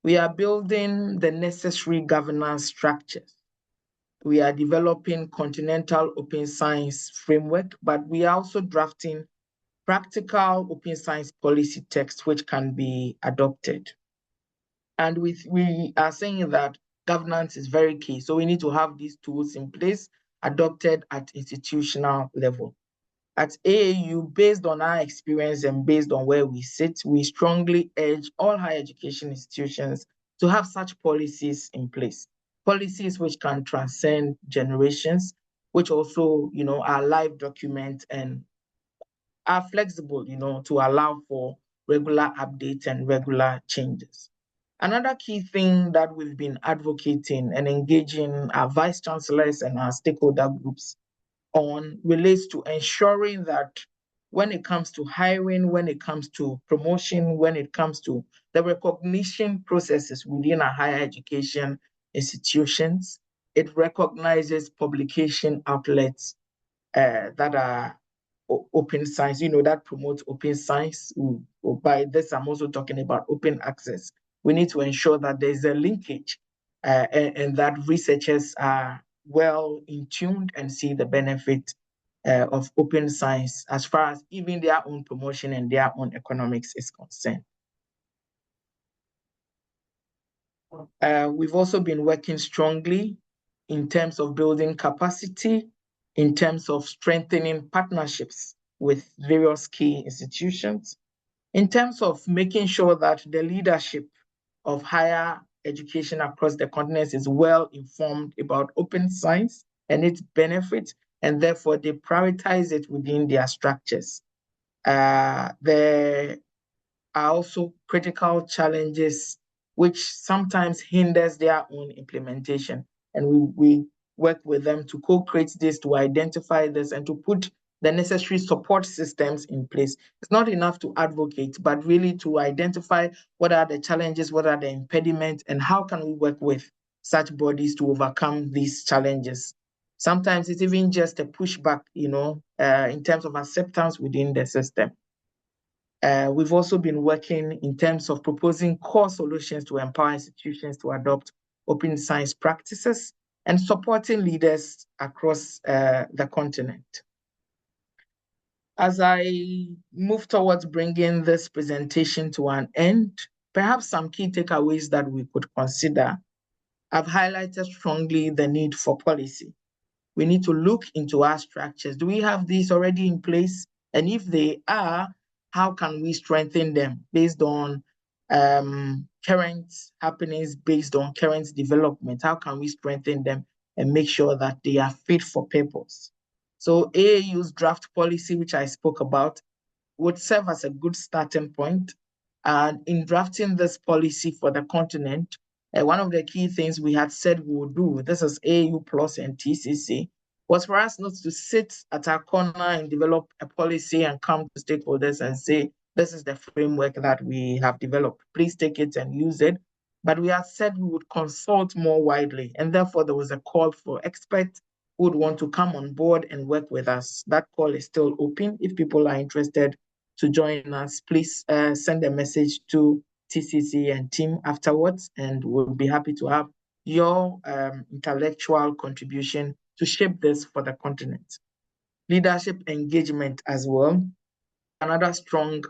we are building the necessary governance structures. We are developing continental open science framework, but we are also drafting practical open science policy text which can be adopted. And we are saying that governance is very key. So we need to have these tools in place, adopted at institutional level. At AAU, based on our experience and based on where we sit, we strongly urge all higher education institutions to have such policies in place. Policies which can transcend generations, which also, are live document and are flexible, to allow for regular updates and regular changes. Another key thing that we've been advocating and engaging our vice chancellors and our stakeholder groups on relates to ensuring that when it comes to hiring, when it comes to promotion, when it comes to the recognition processes within our higher education institutions, it recognizes publication outlets that are open science, that promotes open science. By this, I'm also talking about open access. We need to ensure that there's a linkage and that researchers are well in tuned and see the benefit of open science as far as even their own promotion and their own economics is concerned. We've also been working strongly in terms of building capacity, in terms of strengthening partnerships with various key institutions, in terms of making sure that the leadership of higher education across the continent is well informed about open science and its benefits, and therefore they prioritize it within their structures. The are also critical challenges which sometimes hinders their own implementation. And we work with them to co-create this, to identify this, and to put the necessary support systems in place. It's not enough to advocate, but really to identify what are the challenges, what are the impediments, and how can we work with such bodies to overcome these challenges. Sometimes it's even just a pushback, in terms of acceptance within the system. We've also been working in terms of proposing core solutions to empower institutions to adopt open science practices and supporting leaders across the continent. As I move towards bringing this presentation to an end, perhaps some key takeaways that we could consider. I've highlighted strongly the need for policy. We need to look into our structures. Do we have these already in place? And if they are, how can we strengthen them based on current happenings, based on current development? How can we strengthen them and make sure that they are fit for purpose? So AAU's draft policy, which I spoke about, would serve as a good starting point. And in drafting this policy for the continent, one of the key things we had said we would do, this is AAU PLOS and TCC, was for us not to sit at our corner and develop a policy and come to stakeholders and say, this is the framework that we have developed. Please take it and use it. But we had said we would consult more widely. And therefore, there was a call for experts who would want to come on board and work with us. That call is still open. If people are interested to join us, please send a message to TCC and team afterwards, and we'll be happy to have your intellectual contribution to shape this for the continent. Leadership engagement as well, another strong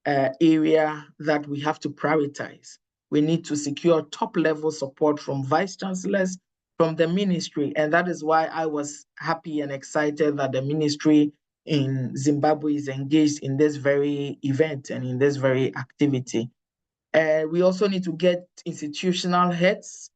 area that we have to prioritize. We need to secure top-level support from vice chancellors, from the ministry, and that is why I was happy and excited that the ministry in Zimbabwe is engaged in this very event and in this very activity. We also need to get institutional heads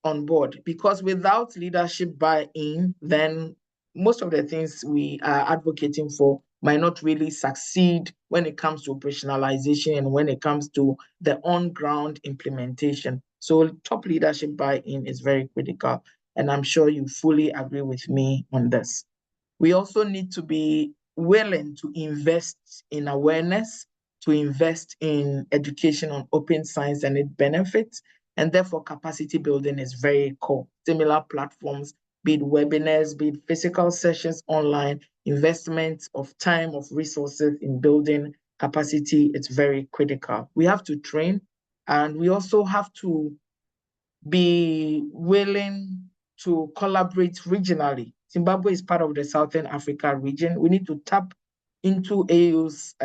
on board, because without leadership buy-in, then most of the things we are advocating for might not really succeed when it comes to operationalization and when it comes to the on-ground implementation. So top leadership buy-in is very critical, and I'm sure you fully agree with me on this. We also need to be willing to invest in awareness, to invest in education on open science and its benefits, and therefore capacity building is very core. Similar platforms, be it webinars, be it physical sessions online, investment of time, of resources in building capacity, it's very critical. We have to train, and we also have to be willing to collaborate regionally. Zimbabwe is part of the Southern Africa region. We need to tap into AU's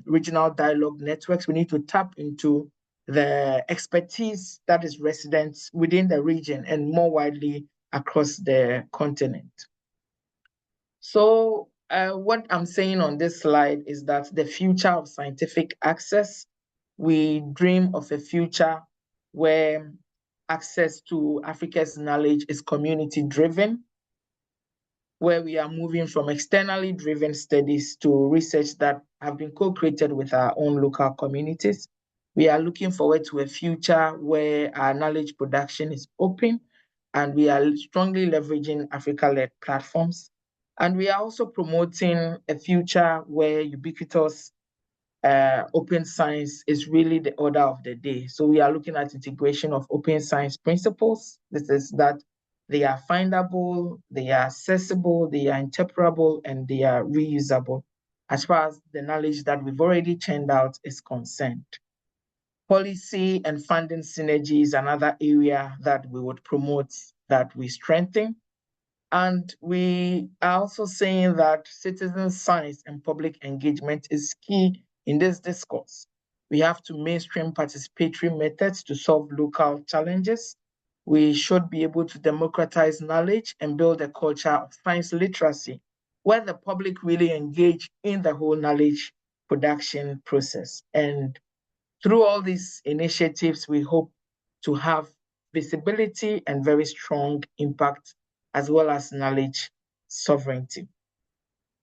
regional dialogue networks. We need to tap into the expertise that is resident within the region and more widely across the continent. So what I'm saying on this slide is that the future of scientific access, we dream of a future where access to Africa's knowledge is community-driven, where we are moving from externally driven studies to research that have been co-created with our own local communities. We are looking forward to a future where our knowledge production is open, and we are strongly leveraging Africa-led platforms. And we are also promoting a future where ubiquitous open science is really the order of the day. So we are looking at integration of open science principles. This is that they are findable, they are accessible, they are interpretable, and they are reusable as far as the knowledge that we've already churned out is concerned. Policy and funding synergy is another area that we would promote, that we strengthen. And we are also saying that citizen science and public engagement is key in this discourse. We have to mainstream participatory methods to solve local challenges. We should be able to democratize knowledge and build a culture of science literacy, where the public really engage in the whole knowledge production process. And through all these initiatives, we hope to have visibility and very strong impact, as well as knowledge sovereignty.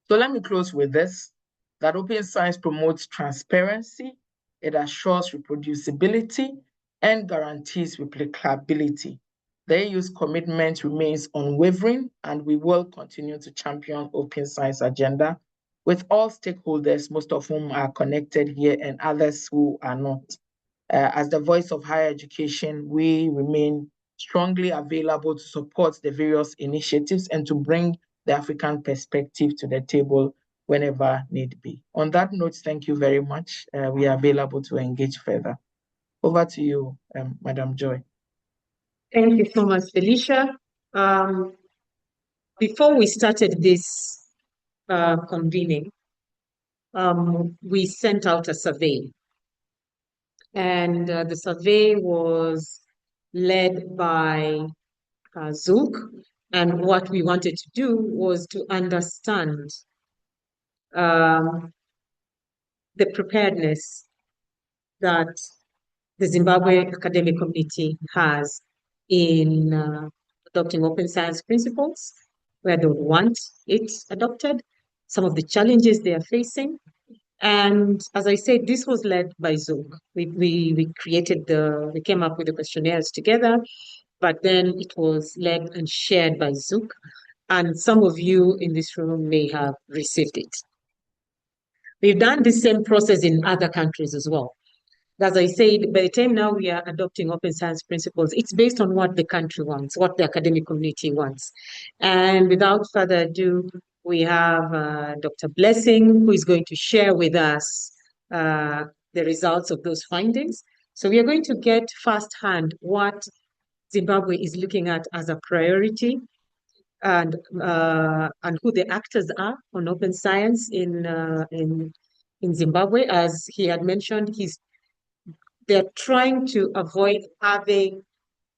So let me close with this, that open science promotes transparency, It assures reproducibility and guarantees replicability. The EU's commitment remains unwavering, and we will continue to champion open science agenda with all stakeholders, most of whom are connected here and others who are not. As the voice of higher education, we remain strongly available to support the various initiatives and to bring the African perspective to the table whenever need be. On that note, thank you very much. We are available to engage further. Over to you, Madam Joy. Thank you so much, Felicia. Before we started this convening, we sent out a survey. And the survey was led by ZULC. And what we wanted to do was to understand the preparedness that the Zimbabwe academic community has in adopting open science principles, where they would want it adopted, some of the challenges they are facing. And as I said, this was led by ZULC. We came up with the questionnaires together, but then it was led and shared by ZULC. And some of you in this room may have received it. We've done the same process in other countries as well. As I said, by the time now we are adopting open science principles, it's based on what the country wants, what the academic community wants. And without further ado, we have Dr. Blessing, who is going to share with us the results of those findings. So we are going to get firsthand what Zimbabwe is looking at as a priority and who the actors are on open science in Zimbabwe. As he had mentioned, they're trying to avoid having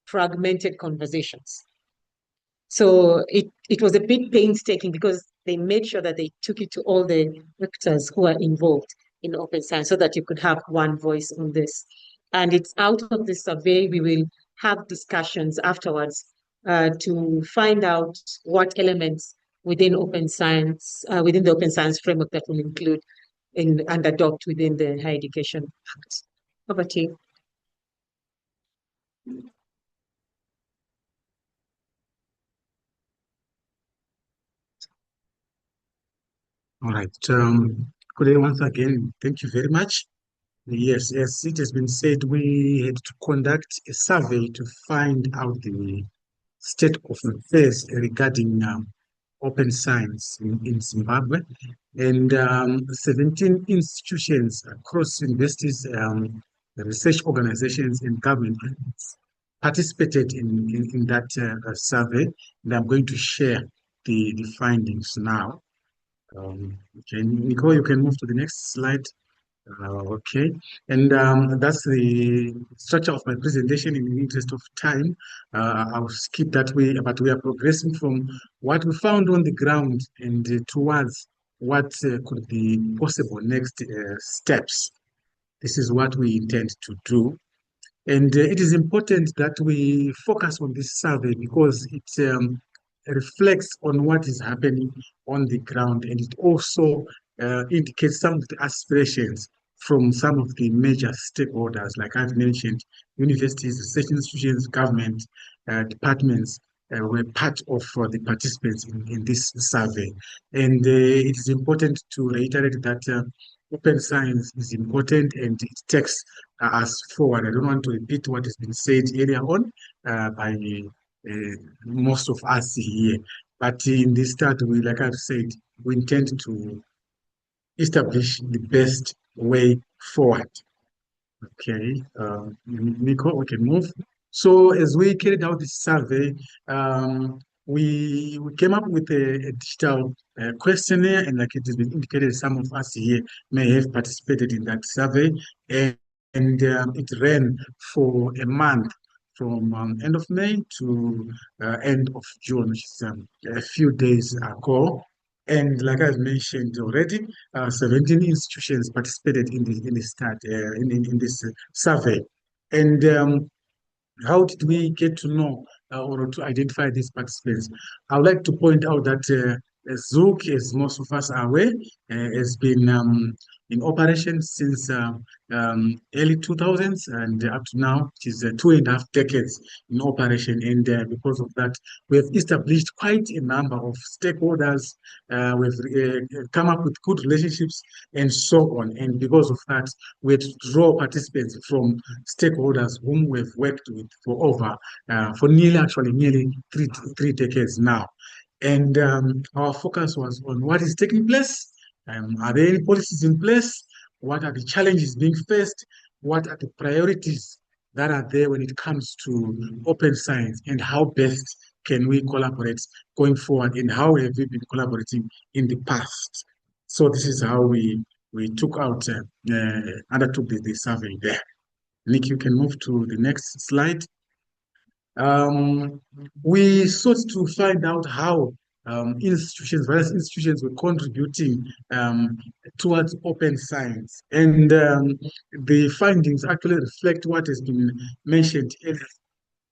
fragmented conversations. So it was a bit painstaking because they made sure that they took it to all the actors who are involved in open science so that you could have one voice on this. And it's out of the survey, we will have discussions afterwards to find out what elements within open science, within the open science framework that will include and adopt within the Higher Education Act. Over to you. All right. Good day once again. Thank you very much. Yes, as it has been said, we had to conduct a survey to find out the state of affairs regarding open science in Zimbabwe. And 17 institutions across universities, research organizations, and government participated in that survey. And I'm going to share the findings now. Okay, Nicole, you can move to the next slide. Okay, and that's the structure of my presentation. In the interest of time, I'll skip that way, but we are progressing from what we found on the ground and towards what could be possible next steps. This is what we intend to do. And it is important that we focus on this survey because it reflects on what is happening on the ground, and it also indicates some of the aspirations from some of the major stakeholders, like I've mentioned, universities, research institutions, government departments were part of the participants in this survey. And it is important to reiterate that open science is important and it takes us forward. I don't want to repeat what has been said earlier on by most of us here. But in this start, like I've said, we intend to establish the best way forward. Okay, Nico, we can move. So as we carried out this survey, we came up with a digital questionnaire, and like it has been indicated, some of us here may have participated in that survey, and it ran for a month from end of May to end of June, which is a few days ago. And like I've mentioned already, 17 institutions participated in this survey. And how did we get to know or to identify these participants? I would like to point out that ZULC, as most of us are aware, has been in operation since early 2000s and up to now, which is 2.5 decades in operation. And because of that, we have established quite a number of stakeholders. We've come up with good relationships and so on. And because of that, we had to draw participants from stakeholders whom we've worked with for over, for nearly three decades now. And our focus was on what is taking place. Are there any policies in place? What are the challenges being faced? What are the priorities that are there when it comes to open science? And how best can we collaborate going forward? And how have we been collaborating in the past? So this is how we undertook the survey there. Nick, you can move to the next slide. We sought to find out how various institutions were contributing towards open science. And the findings actually reflect what has been mentioned earlier.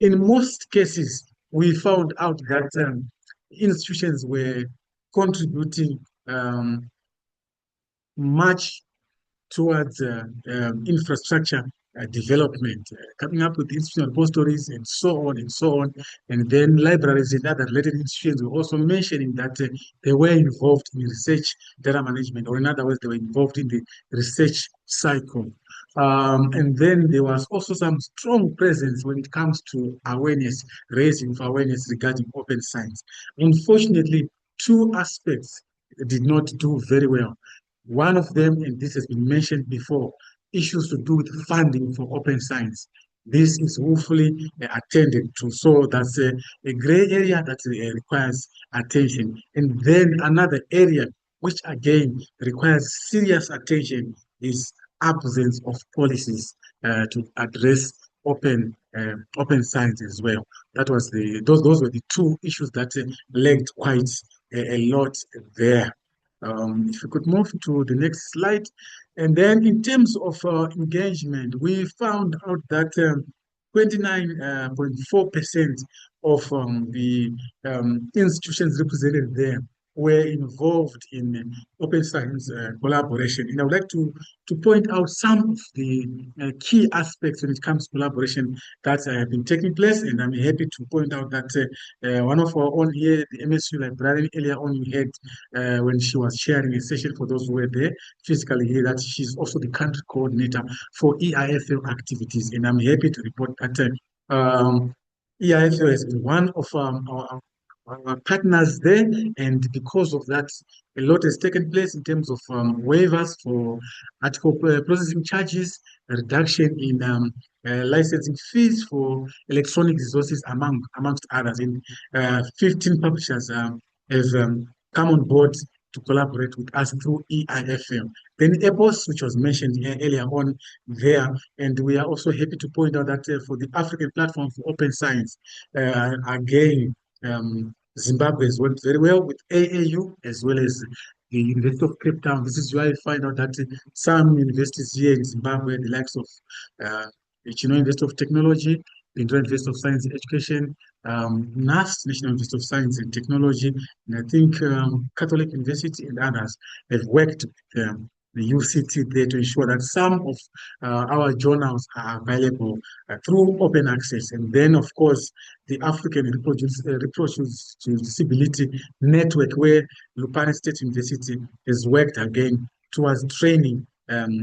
In most cases, we found out that institutions were contributing much towards infrastructure development, coming up with institutional repositories and so on and so on. And then libraries and other related institutions were also mentioning that they were involved in research data management, or in other words, they were involved in the research cycle. And then there was also some strong presence when it comes to awareness, raising of awareness regarding open science. Unfortunately, two aspects did not do very well. One of them, and this has been mentioned before, issues to do with funding for open science. This is woefully attended to. So that's a gray area that requires attention. And then another area, which again requires serious attention, is absence of policies to address open science as well. That was those were the two issues that lagged quite a lot there. If we could move to the next slide. And then in terms of engagement, we found out that 29.4% of the institutions represented there were involved in open science collaboration. And I would like to point out some of the key aspects when it comes to collaboration that have been taking place. And I'm happy to point out that one of our own here, the MSU librarian, earlier on we had when she was sharing a session for those who were there physically here, that she's also the country coordinator for EIFL activities. And I'm happy to report that EIFL has been one of our partners there, and because of that, a lot has taken place in terms of waivers for article processing charges, a reduction in licensing fees for electronic resources, amongst others. And 15 publishers have come on board to collaborate with us through EIFL. Then EPOS, which was mentioned earlier on there, and we are also happy to point out that for the African Platform for Open Science, again, Zimbabwe has worked very well with AAU as well as the University of Cape Town. This is why I find out that some universities here in Zimbabwe, the likes of University of Technology, the University of Science and Education, NAST, National University of Science and Technology, and I think Catholic University and others have worked with the UCT there to ensure that some of our journals are available through open access. And then, of course, the African Reproducibility Network, where Lupane State University has worked again towards training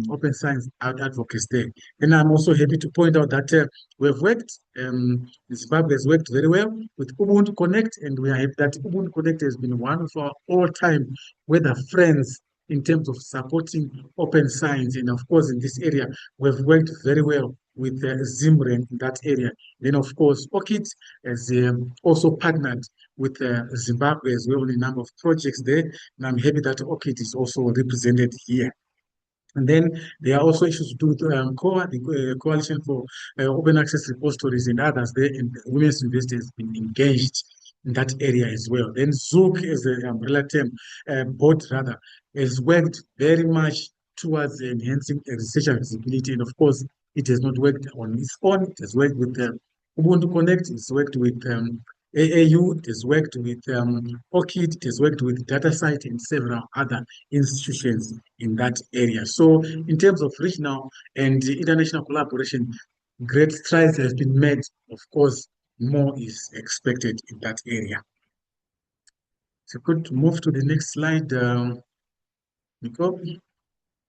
open science advocates there. And I'm also happy to point out that we've worked, Zimbabwe has worked very well with Ubuntu Connect, and we are happy that Ubuntu Connect has been one of our all-time weather friends in terms of supporting open science. And of course, in this area, we've worked very well with Zimren in that area. Then, of course, ORCID has also partnered with Zimbabwe as well in a number of projects there. And I'm happy that ORCID is also represented here. And then there are also issues to do with COA, the Coalition for Open Access Repositories and others there, and Women's University has been engaged in that area as well. Then ZULC, as an umbrella term, board rather, has worked very much towards enhancing research accessibility. And of course, it has not worked on its own. It has worked with Ubuntu Connect, it's worked with AAU, it has worked with ORCID, it has worked with DataSite and several other institutions in that area. So in terms of regional and international collaboration, great strides have been made. Of course, more is expected in that area. So could move to the next slide, Nicole.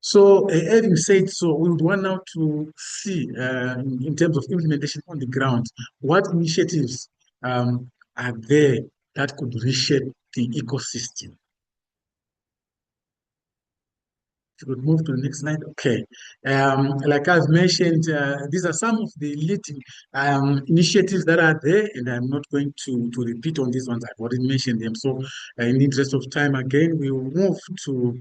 So having said so, we would want now to see in terms of implementation on the ground, what initiatives are there that could reshape the ecosystem. If you could move to the next slide. Okay. Like I've mentioned, these are some of the leading initiatives that are there, and I'm not going to repeat on these ones. I've already mentioned them. So in the interest of time, again, we will move to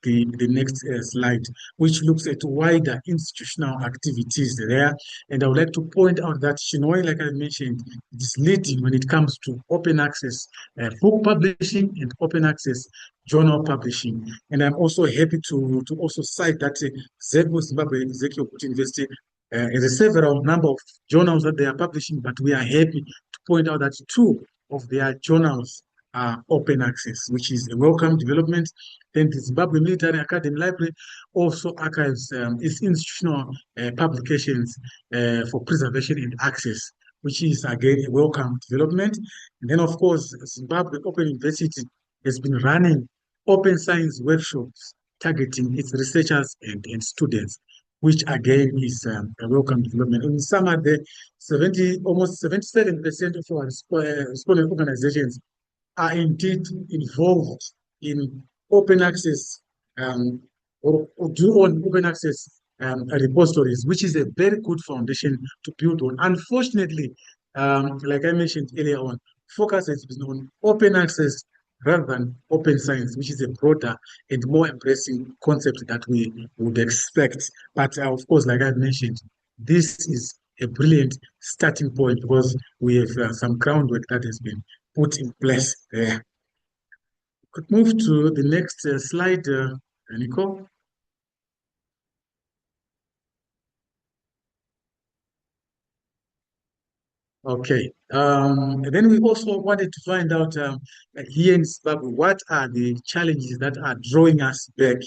the next slide, which looks at wider institutional activities there. And I would like to point out that Chinhoyi, like I mentioned, is leading when it comes to open access book publishing and open access journal publishing. And I'm also happy to also cite that ZULC Zimbabwe Executive University has a several number of journals that they are publishing, but we are happy to point out that 2 of their journals are open access, which is a welcome development. Then the Zimbabwe Military Academy Library also archives its institutional publications for preservation and access, which is again a welcome development. And then, of course, Zimbabwe Open University has been running open science workshops targeting its researchers and students, which again is a welcome development. In summer, almost 77% of our respondent organizations are indeed involved in open access or do on open access repositories, which is a very good foundation to build on. Unfortunately, like I mentioned earlier on, focus has been on open access rather than open science, which is a broader and more embracing concept that we would expect. But of course, like I mentioned, this is a brilliant starting point because we have some groundwork that has been put in place there. Could move to the next slide, Nico. Okay. Then we also wanted to find out here in Zimbabwe, what are the challenges that are drawing us back?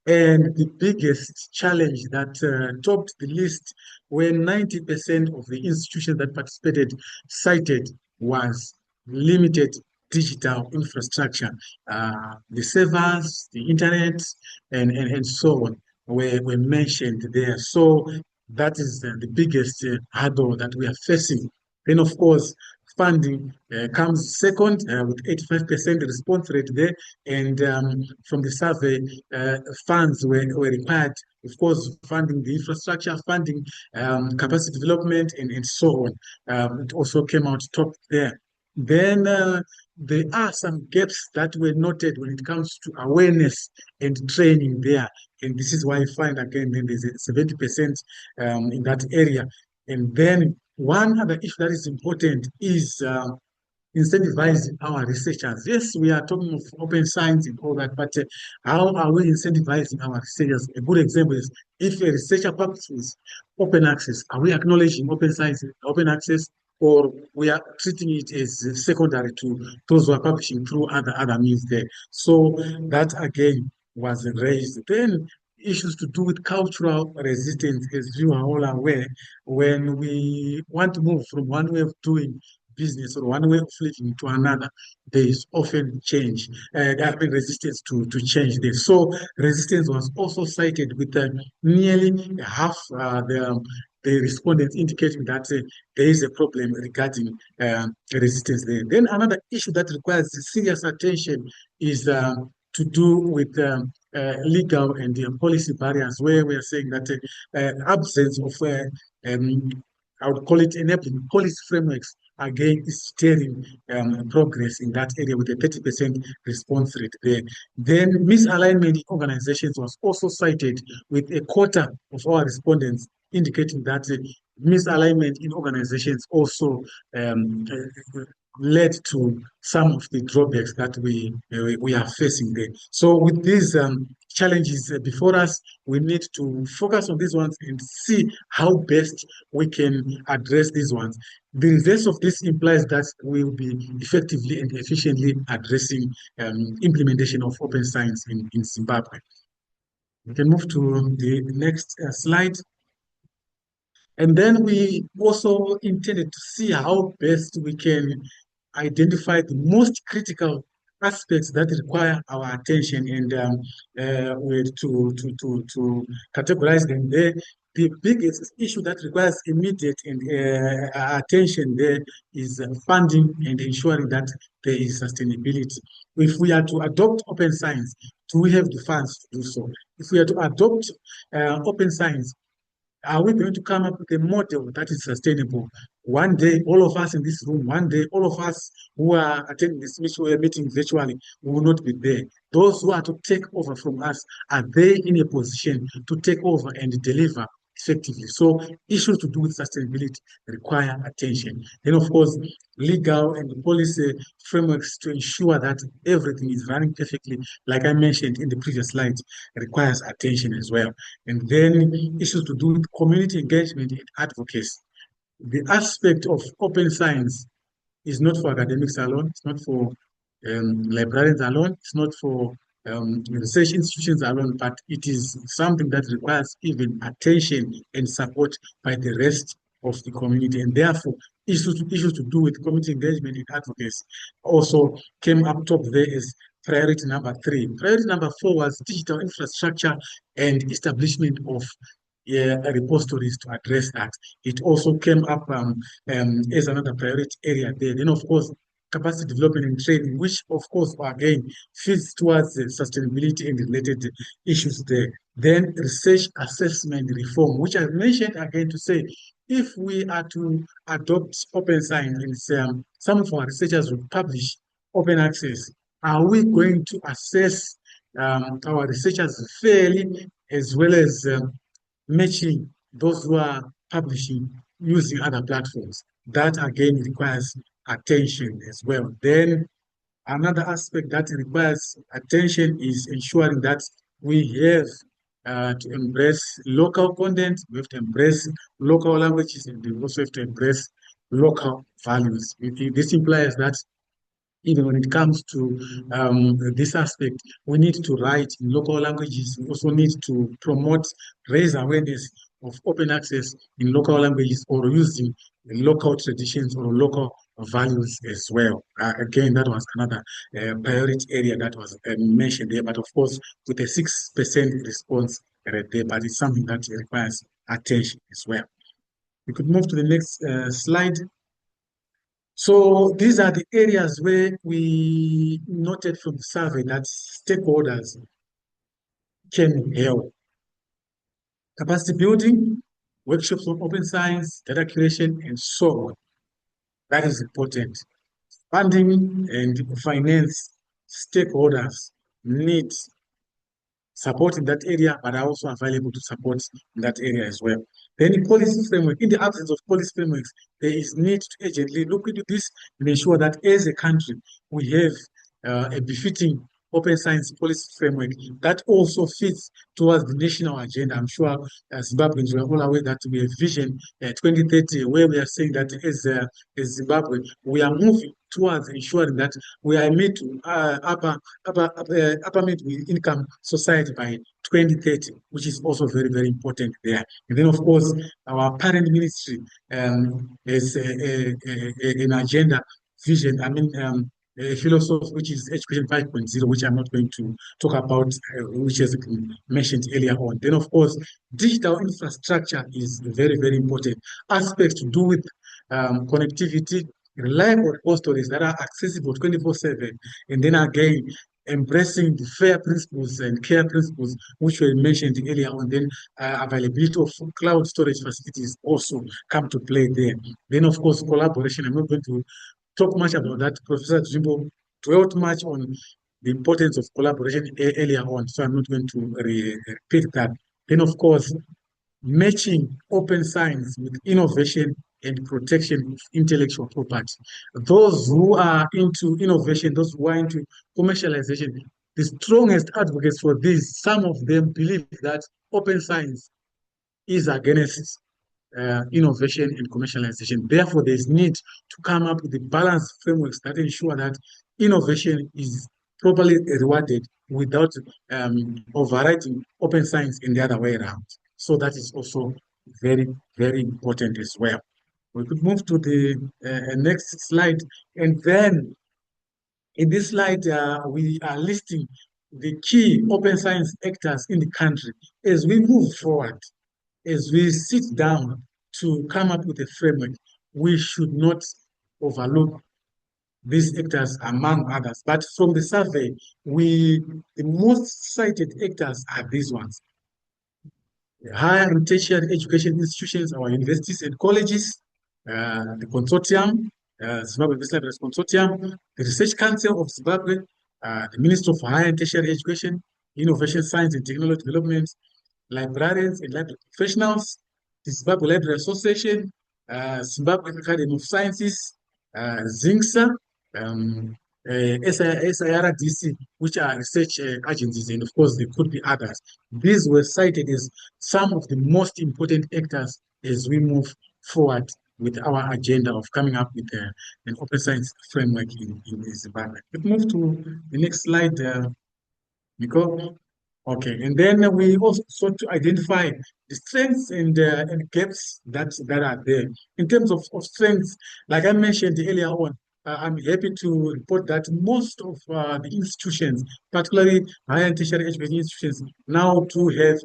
And the biggest challenge that topped the list, where 90% of the institutions that participated cited, was limited digital infrastructure. The servers, the internet, and so on were mentioned there. So that is the biggest hurdle that we are facing. Then, of course, funding comes second with 85% response rate there. And from the survey, funds were required, of course, funding the infrastructure, funding capacity development, and so on. It also came out top there. Then there are some gaps that were noted when it comes to awareness and training there. And this is why I find, again, then there's a 70% in that area. And then one other issue that is important is incentivizing our researchers. Yes, we are talking of open science and all that, but how are we incentivizing our researchers? A good example is if a researcher publishes open access, are we acknowledging open science, open access, or we are treating it as secondary to those who are publishing through other means there? So that again was raised. Then issues to do with cultural resistance, as you are all aware, when we want to move from one way of doing business or one way of living to another, there is often change, resistance to change there. So resistance was also cited with nearly half the respondents indicating that there is a problem regarding resistance there. Then another issue that requires serious attention is to do with legal and policy barriers, where we are saying that absence of I would call it enabling policy frameworks, again, is steering progress in that area with a 30% response rate there. Then misalignment in organizations was also cited with a quarter of our respondents indicating that misalignment in organizations also led to some of the drawbacks that we are facing there. So with these challenges before us. We need to focus on these ones and see how best we can address these ones. The reverse of this implies that we will be effectively and efficiently addressing implementation of open science in Zimbabwe. We can move to the next slide. And then we also intended to see how best we can identify the most critical aspects that require our attention and to categorize them there. The biggest issue that requires immediate and attention there is funding and ensuring that there is sustainability. If we are to adopt open science, do we have the funds to do so? If we are to adopt open science, are we going to come up with a model that is sustainable? One day, all of us in this room, one day, all of us who are attending this meeting virtually will not be there. Those who are to take over from us, are they in a position to take over and deliver effectively? So issues to do with sustainability require attention. Then, of course, legal and policy frameworks to ensure that everything is running perfectly, like I mentioned in the previous slide, requires attention as well. And then issues to do with community engagement and advocacy. The aspect of open science is not for academics alone, it's not for librarians alone, it's not for research institutions alone, but it is something that requires even attention and support by the rest of the community. And therefore, issues to do with community engagement and advocacy also came up top there as priority number 3. Priority number 4 was digital infrastructure and establishment of repositories to address that. It also came up as another priority area there. Then, of course, capacity development and training, which, of course, again, feeds towards sustainability and related issues there. Then, research assessment reform, which I mentioned again to say, if we are to adopt open science, and some of our researchers will publish open access, are we going to assess our researchers fairly, as well as matching those who are publishing using other platforms? That again requires attention as well. Then another aspect that requires attention is ensuring that we have to embrace local content, we have to embrace local languages, and we also have to embrace local values. This implies that even when it comes to this aspect, we need to write in local languages. We also need to promote, raise awareness of open access in local languages, or using local traditions or local values as well. Again, that was another priority area that was mentioned there, but of course, with a 6% response rate there, but it's something that requires attention as well. We could move to the next slide. So these are the areas where we noted from the survey that stakeholders can help. Capacity building, workshops on open science, data curation, and so on. That is important. Funding and finance, stakeholders need support in that area, but are also available to support in that area as well. Then in policy framework, in the absence of policy frameworks, there is need to urgently look into this and ensure that as a country, we have a befitting open science policy framework that also fits towards the national agenda. I'm sure Zimbabweans are all aware that we have Vision 2030, where we are saying that as Zimbabwe, we are moving towards ensuring that we are mid to upper middle income society by 2030, which is also very, very important there. And then, of course, our parent ministry has an agenda vision, a philosophy which is Education 5.0, which I'm not going to talk about, which has been mentioned earlier on. Then, of course, digital infrastructure is very, very important. Aspects to do with connectivity, reliable repositories that are accessible 24/7, and then again, embracing the FAIR principles and CARE principles, which were mentioned earlier on. Then availability of cloud storage facilities also come to play there. Then, of course, collaboration. I'm not going to talk much about that. Professor Jimbo dwelt much on the importance of collaboration earlier on, so I'm not going to repeat that. Then, of course, matching open science with innovation and protection of intellectual property. Those who are into innovation, those who are into commercialization, the strongest advocates for this, some of them believe that open science is against innovation and commercialization. Therefore, there's need to come up with the balanced frameworks that ensure that innovation is properly rewarded without overriding open science in the other way around. So that is also very, very important as well. We could move to the next slide. And then in this slide, we are listing the key open science actors in the country. As we move forward, as we sit down to come up with a framework, we should not overlook these actors among others. But from the survey, the most cited actors are these ones. Higher and tertiary education institutions, our universities and colleges, the Consortium, Zimbabwe Business Libraries Consortium, the Research Council of Zimbabwe, the Ministry of Higher and Tertiary Education, Innovation, Science and Technology Development, librarians and library professionals, the Zimbabwe Library Association, Zimbabwe Academy of Sciences, ZINCSA, SIRDC, which are research agencies, and of course there could be others. These were cited as some of the most important actors as we move forward with our agenda of coming up with an open science framework in Zimbabwe. Let's move to the next slide, Nicole. Okay, and then we also sought to identify the strengths and gaps that are there. In terms of strengths, like I mentioned earlier on, I'm happy to report that most of the institutions, particularly higher and tertiary education institutions, now do have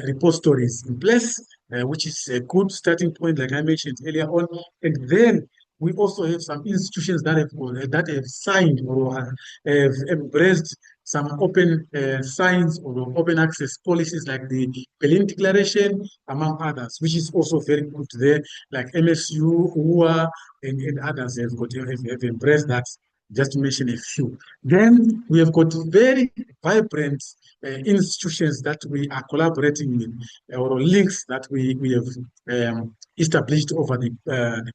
repositories in place, which is a good starting point, like I mentioned earlier on. And then we also have some institutions that have signed or have embraced some open science or open access policies like the Berlin Declaration, among others, which is also very good there, like MSU, UA, and others have embraced that, just to mention a few. Then we have got very vibrant institutions that we are collaborating with, or links that we have established over the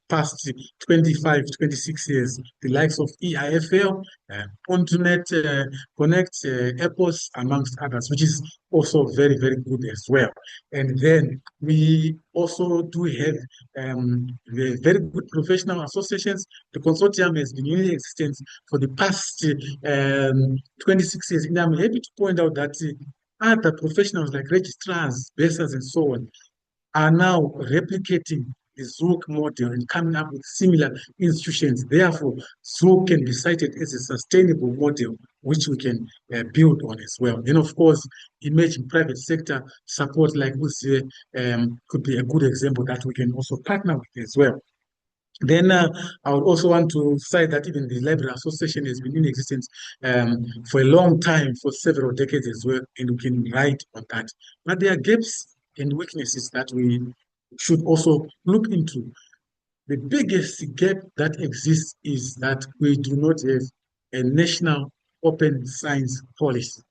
past 25, 26 years, the likes of EIFL, Continent, Connect, EPOS, amongst others, which is also very, very good as well. And then we also do have very good professional associations. The consortium has been in existence for the past 26 years. And I'm happy to point out that other professionals like registrars, bursars, and so on are now replicating the ZULC model and coming up with similar institutions. Therefore, ZULC can be cited as a sustainable model which we can build on as well. Then, of course, emerging private sector support like this could be a good example that we can also partner with as well. Then I would also want to cite that even the Library Association has been in existence for a long time, for several decades as well, and we can write on that. But there are gaps and weaknesses that we should also look into. The biggest gap that exists is that we do not have a national open science policy,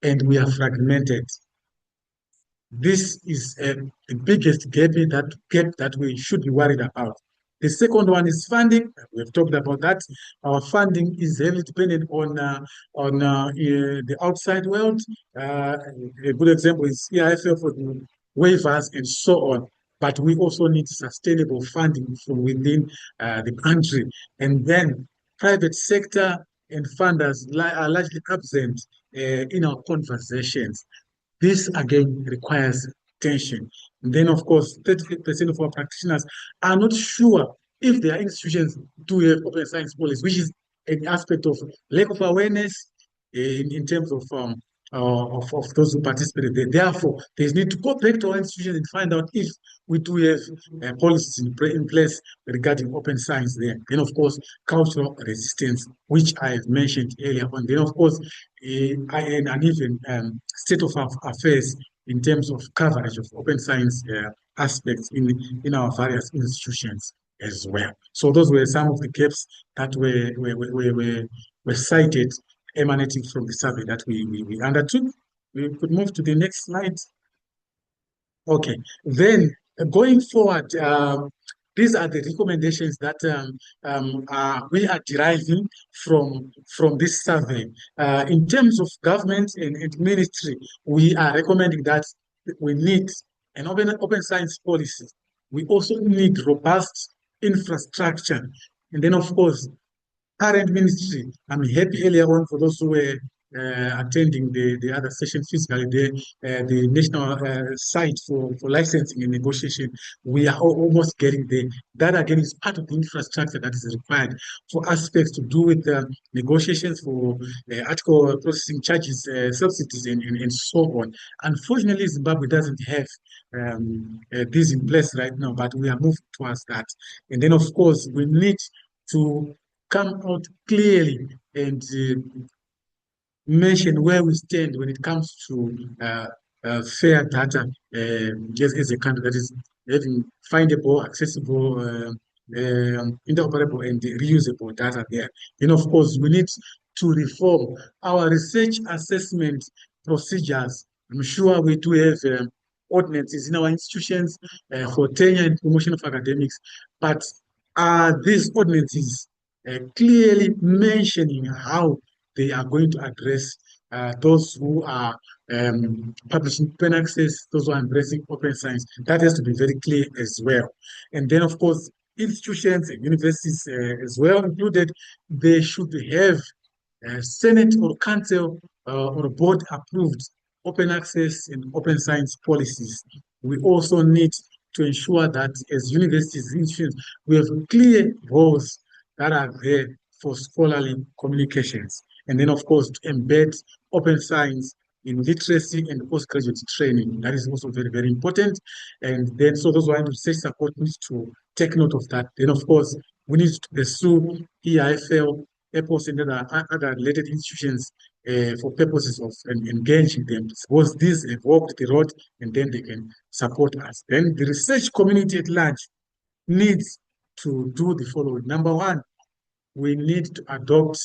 and we are fragmented. This is the biggest gap that we should be worried about. The second one is funding. We've talked about that. Our funding is heavily dependent on the outside world. A good example is EIFL for the waivers and so on. But we also need sustainable funding from within the country. And then private sector and funders are largely absent in our conversations. This again requires attention. And then, of course, 30% of our practitioners are not sure if their institutions do have open science policies, which is an aspect of lack of awareness in terms of those who participate there. Therefore, there's need to go back to our institutions and find out if we do have policies in place regarding open science there. Then, of course, cultural resistance, which I have mentioned earlier on. Then, of course, an uneven state of affairs in terms of coverage of open science aspects in our various institutions as well. So those were some of the gaps that were cited, emanating from the survey that we undertook. We could move to the next slide. Okay, then going forward, these are the recommendations that we are deriving from this survey. In terms of government and ministry, we are recommending that we need an open science policy. We also need robust infrastructure. And then, of course, current ministry, I'm happy earlier on for those who were attending the other session physically, the national site for licensing and negotiation, we are almost getting there. That again is part of the infrastructure that is required for aspects to do with negotiations for article processing charges, subsidies, and so on. Unfortunately, Zimbabwe doesn't have this in place right now, but we are moving towards that. And then, of course, we need to come out clearly and mention where we stand when it comes to fair data as a country that is having findable, accessible, interoperable, and reusable data there. And of course, we need to reform our research assessment procedures. I'm sure we do have ordinances in our institutions for tenure and promotion of academics, but are these ordinances clearly mentioning how they are going to address those who are publishing open access, those who are embracing open science? That has to be very clear as well. And then, of course, institutions and universities as well included, they should have Senate or Council or board approved open access and open science policies. We also need to ensure that as universities and institutions, we have clear roles that are there for scholarly communications. And then, of course, to embed open science in literacy and postgraduate training. That is also very, very important. And then, so those who are in research support need to take note of that. Then, of course, we need to pursue EIFL, EPOS, and other related institutions for purposes of engaging them. Suppose these have walked the road, and then they can support us. Then the research community at large needs to do the following. Number one, we need to adopt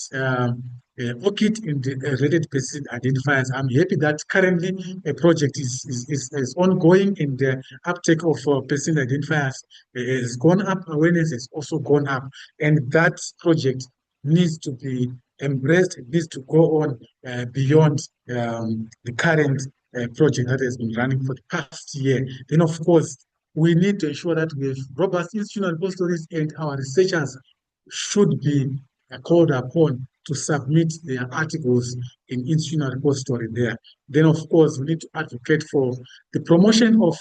OKIT in the related persistent identifiers. I'm happy that currently a project is ongoing, and the uptake of persistent identifiers has gone up, awareness has also gone up, and that project needs to be embraced, it needs to go on beyond the current project that has been running for the past year. Then, of course, we need to ensure that we have robust institutional repositories, and our researchers should be called upon to submit their articles in institutional repository there. Then, of course, we need to advocate for the promotion of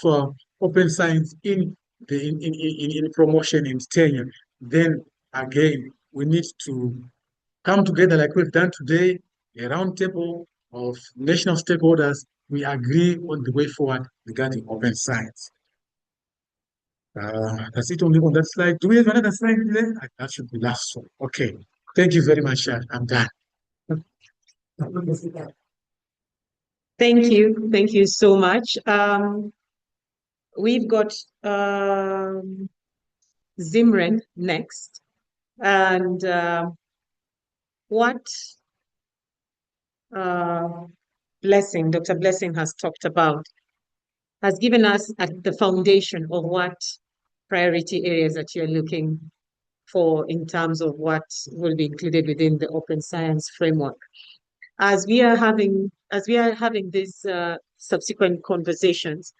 open science in promotion and tenure. Then, again, we need to come together like we've done today, a roundtable of national stakeholders. We agree on the way forward regarding open science. That's it only on that slide. Do we have another slide there? That should be last one. Okay. Thank you very much. I'm done. Thank you. Thank you so much. We've got Zimran next. And what Blessing, Dr. Blessing has talked about, has given us at the foundation of what priority areas that you're looking for in terms of what will be included within the open science framework. As we are having these subsequent conversations,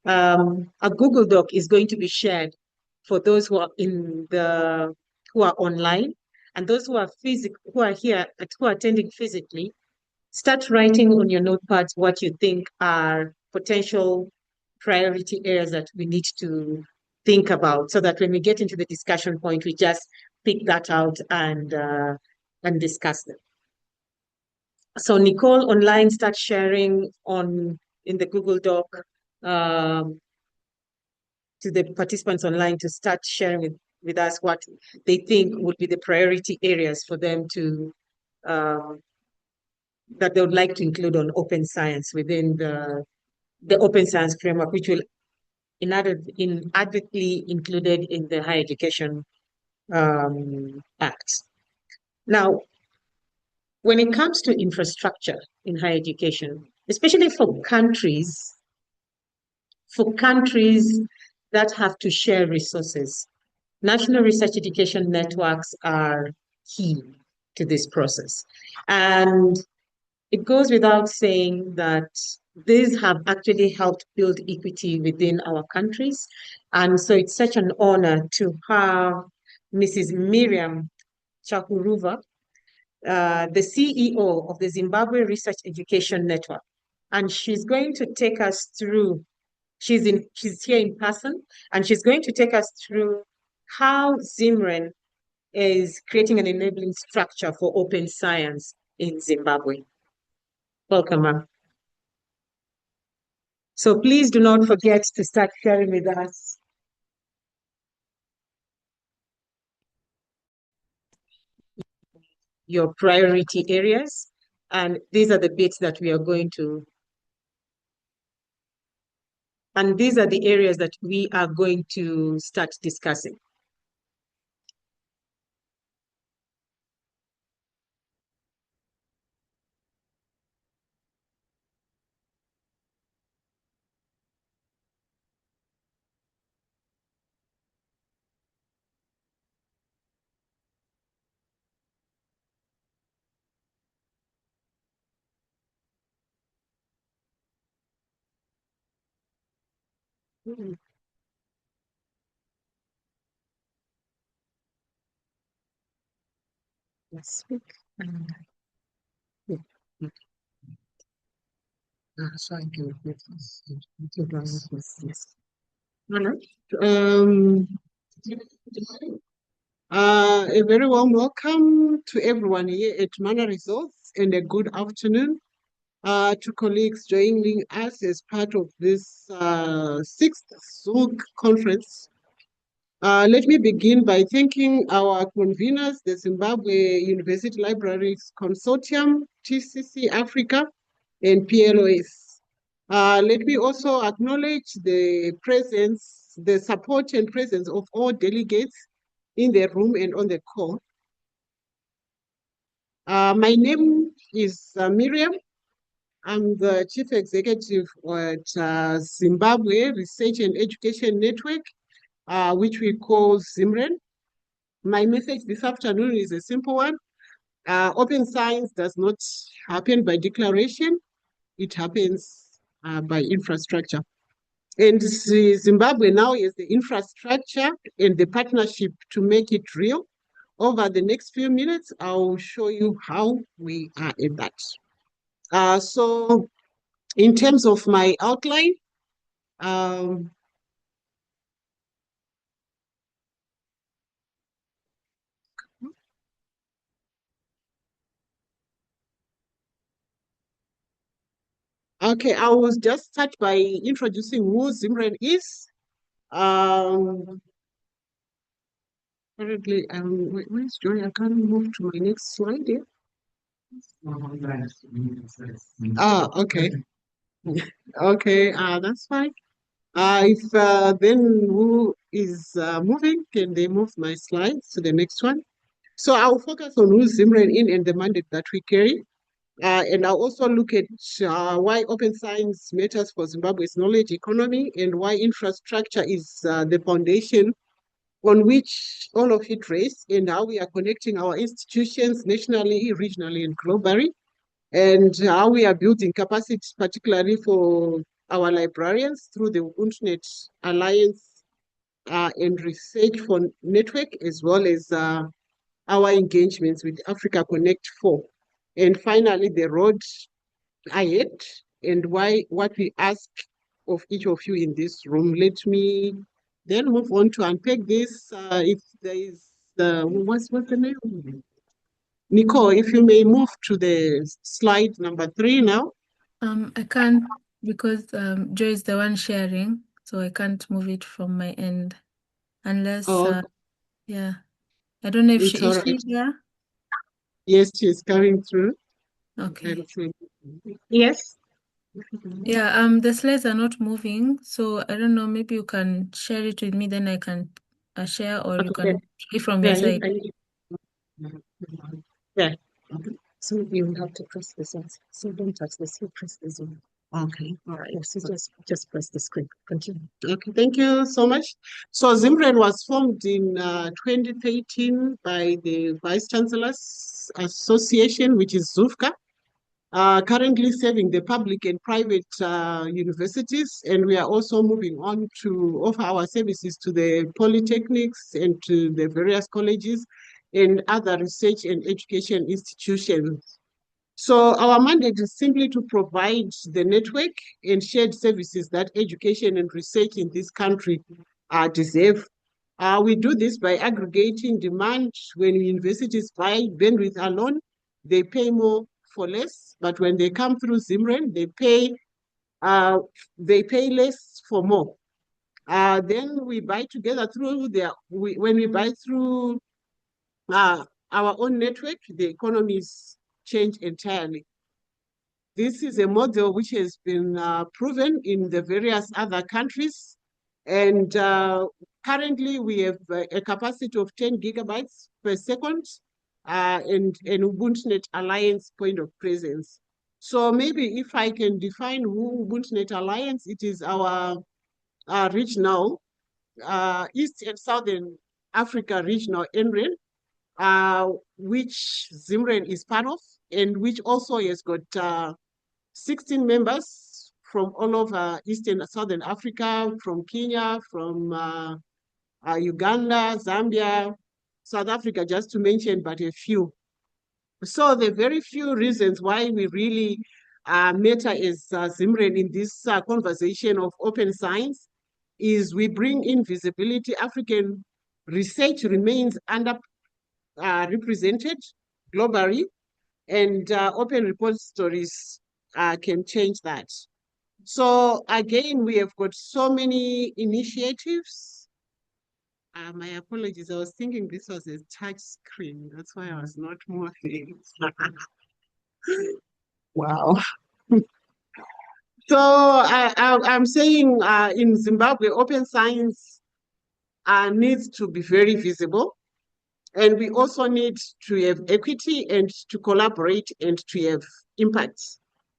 a Google Doc is going to be shared for those who are who are online, and those who are attending physically. Start writing on your notepads what you think are potential priority areas that we need to think about, so that when we get into the discussion point, we just pick that out and discuss them. So Nicole online, start sharing in the Google Doc to the participants online to start sharing with us what they think would be the priority areas for them to that they would like to include on open science within the open science framework, which will inadvertently included in the Higher Education Act. Now, when it comes to infrastructure in higher education, especially for countries that have to share resources, national research education networks are key to this process. And it goes without saying that these have actually helped build equity within our countries. And so it's such an honor to have Mrs. Miriam Chakuruva, the CEO of the Zimbabwe Research Education Network. And she's going to take us through, she's here in person, and she's going to take us through how ZIMREN is creating an enabling structure for open science in Zimbabwe. Welcome, ma'am. So please do not forget to start sharing with us your priority areas. And these are the bits that we are going to, and these are the areas that we are going to start discussing. Let's speak. So I can get this. Yes. All right. A very warm welcome to everyone here at Mana Results, and a good afternoon to colleagues joining us as part of this 6th ZULC conference. Let me begin by thanking our conveners, the Zimbabwe University Libraries Consortium, TCC Africa, and PLOS. Let me also acknowledge the presence, the support and presence of all delegates in the room and on the call. My name is Miriam. I'm the Chief Executive at Zimbabwe Research and Education Network, which we call ZIMREN. My message this afternoon is a simple one. Open science does not happen by declaration. It happens by infrastructure. And Zimbabwe now is the infrastructure and the partnership to make it real. Over the next few minutes, I'll show you how we are at that. So in terms of my outline, okay, I will just start by introducing who ZIMREN is. Currently, where's Joy? I can't move to my next slide here. Okay. Okay, that's fine. If then who is moving, can they move my slides to the next one? So I'll focus on who ZIMREN in and the mandate that we carry. And I'll also look at why open science matters for Zimbabwe's knowledge economy and why infrastructure is the foundation on which all of it rests, and how we are connecting our institutions nationally, regionally, and globally, and how we are building capacity, particularly for our librarians through the Internet Alliance and Research for Network, as well as our engagements with Africa Connect 4. And finally, the road ahead and what we ask of each of you in this room. Let me then move on to unpack this. If there is what's the name? Nicole, if you may move to the slide number 3 now. I can't because Joy is the one sharing, so I can't move it from my end unless yeah. I don't know if It's all she right. here. Yes, she's coming through. Okay. Yes. Yeah, the slides are not moving, so I don't know, maybe you can share it with me, then I can share, or you can try from your side. Yeah. So you will have to press this one. So don't touch this, you press this one. Okay, all right. So just press the screen. Continue. Okay, thank you so much. So ZIMREN was formed in 2013 by the Vice Chancellor's Association, which is ZULC, currently serving the public and private universities, and we are also moving on to offer our services to the polytechnics and to the various colleges and other research and education institutions. So our mandate is simply to provide the network and shared services that education and research in this country deserve. We do this by aggregating demand. When universities buy bandwidth alone, they pay more for less, but when they come through ZIMREN, they pay less for more. Then we buy together through when we buy through our own network, the economies change entirely. This is a model which has been proven in the various other countries, and currently we have a capacity of 10 gigabytes per second and an UbuntuNet Alliance point of presence. So maybe if I can define who UbuntuNet Alliance, it is our regional East and Southern Africa regional NREN, which ZIMREN is part of, and which also has got 16 members from all over Eastern and Southern Africa, from Kenya, from Uganda, Zambia, South Africa, just to mention but a few. So the very few reasons why we really matter as ZIMREN in this conversation of open science is we bring in visibility. African research remains represented globally, and open repositories can change that. So again, we have got so many initiatives. My apologies, I was thinking this was a touch screen. That's why I was not moving. Wow. So I'm saying in Zimbabwe, open science needs to be very visible. And we also need to have equity and to collaborate and to have impact.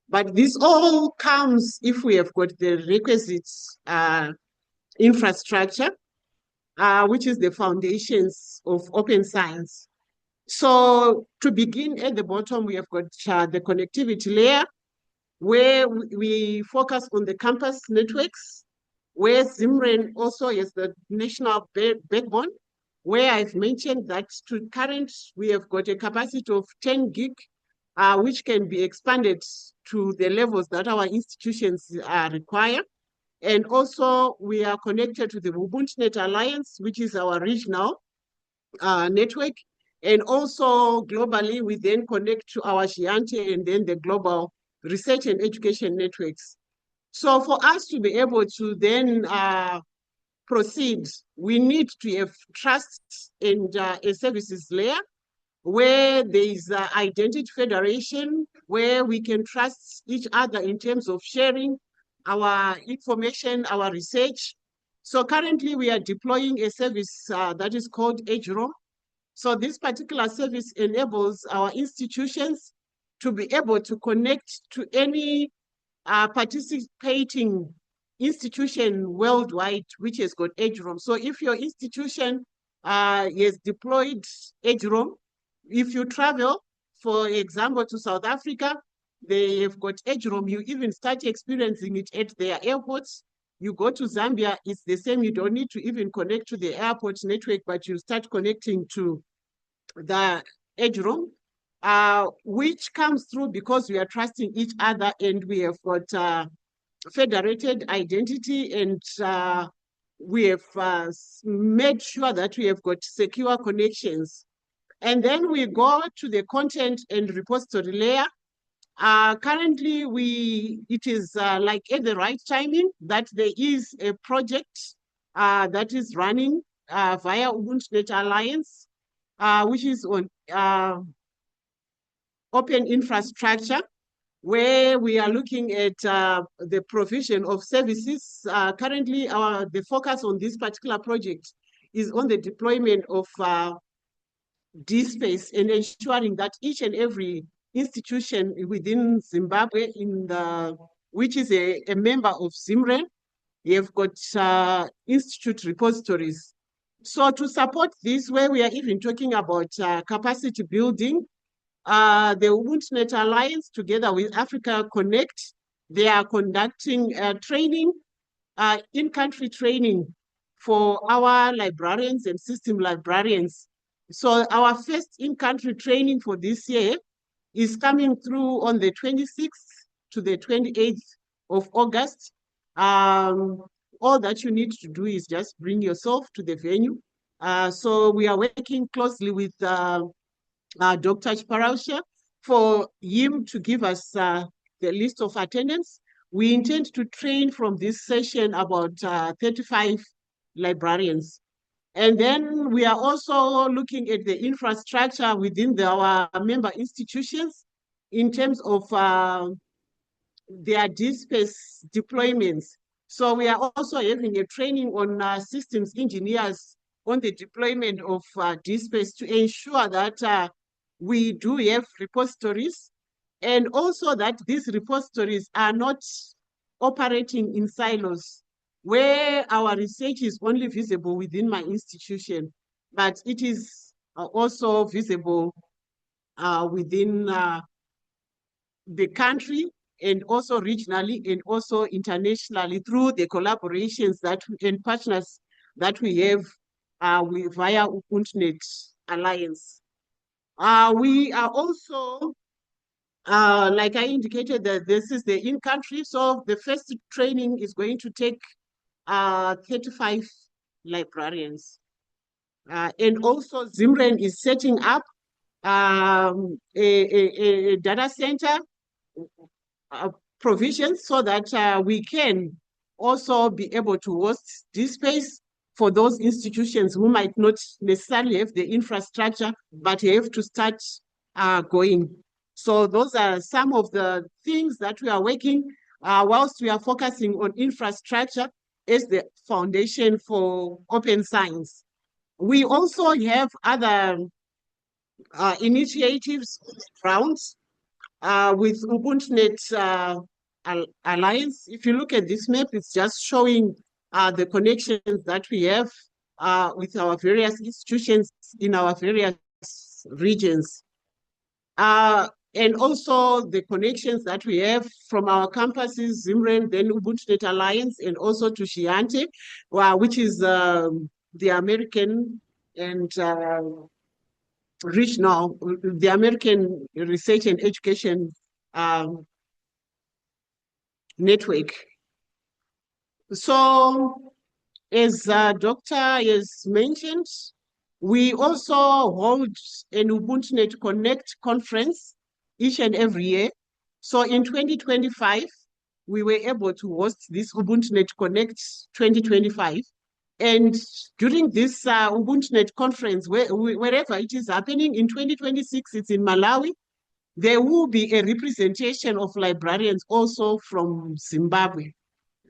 But this all comes if we have got the requisite infrastructure, which is the foundations of open science. So to begin at the bottom, we have got the connectivity layer, where we focus on the campus networks, where ZIMREN also is the national backbone, where I've mentioned that to current, we have got a capacity of 10 gig, which can be expanded to the levels that our institutions require. And also we are connected to the UbuntuNet Alliance, which is our regional network. And also globally, we then connect to our Giante and then the global research and education networks. So for us to be able to then proceed, we need to have trust and a services layer where there is identity federation, where we can trust each other in terms of sharing our information, our research. So currently we are deploying a service that is called EdgeRoam. So this particular service enables our institutions to be able to connect to any participating institution worldwide which has got EdgeRoam. So if your institution has deployed EdgeRoam, if you travel, for example, to South Africa, they have got EdgeRoam. You even start experiencing it at their airports. You go to Zambia, it's the same. You don't need to even connect to the airport network, but you start connecting to the EdgeRoam, which comes through because we are trusting each other and we have got federated identity, and we have made sure that we have got secure connections. And then we go to the content and repository layer. Currently, it is like at the right timing that there is a project that is running via UbuntuNet Alliance, which is on open infrastructure, where we are looking at the provision of services. Currently, the focus on this particular project is on the deployment of DSpace and ensuring that each and every institution within Zimbabwe in the which is a member of ZIMREN. You've got institute repositories. So to support this, where we are even talking about capacity building, the UbuntuNet Alliance, together with Africa Connect, they are conducting training, in-country training for our librarians and system librarians. So our first in-country training for this year is coming through on the 26th to the 28th of August. All that you need to do is just bring yourself to the venue. So we are working closely with Dr. Chiparausha for him to give us the list of attendance. We intend to train from this session about 35 librarians. And then we are also looking at the infrastructure within our member institutions in terms of their DSpace deployments. So we are also having a training on systems engineers on the deployment of DSpace to ensure that we do have repositories, and also that these repositories are not operating in silos, where our research is only visible within my institution, but it is also visible within the country, and also regionally, and also internationally through the collaborations and partners that we have via UbuntuNet Alliance. We are also, like I indicated, that this is the in-country, so the first training is going to take 35 librarians. And also ZIMREN is setting up a data center provision so that we can also be able to host this space for those institutions who might not necessarily have the infrastructure, but have to start going. So those are some of the things that we are working whilst we are focusing on infrastructure as the foundation for open science. We also have other initiatives around with UbuntuNet Alliance. If you look at this map, it's just showing the connections that we have with our various institutions in our various regions. And also the connections that we have from our campuses, ZIMREN, then UbuntuNet Alliance, and also to Shiante, which is the American and regional, the American Research and Education Network. So, as Doctor has mentioned, we also hold an UbuntuNet Connect conference each and every year. So in 2025, we were able to host this UbuntuNet Connect 2025. And during this UbuntuNet conference, wherever it is happening, in 2026, it's in Malawi, there will be a representation of librarians also from Zimbabwe.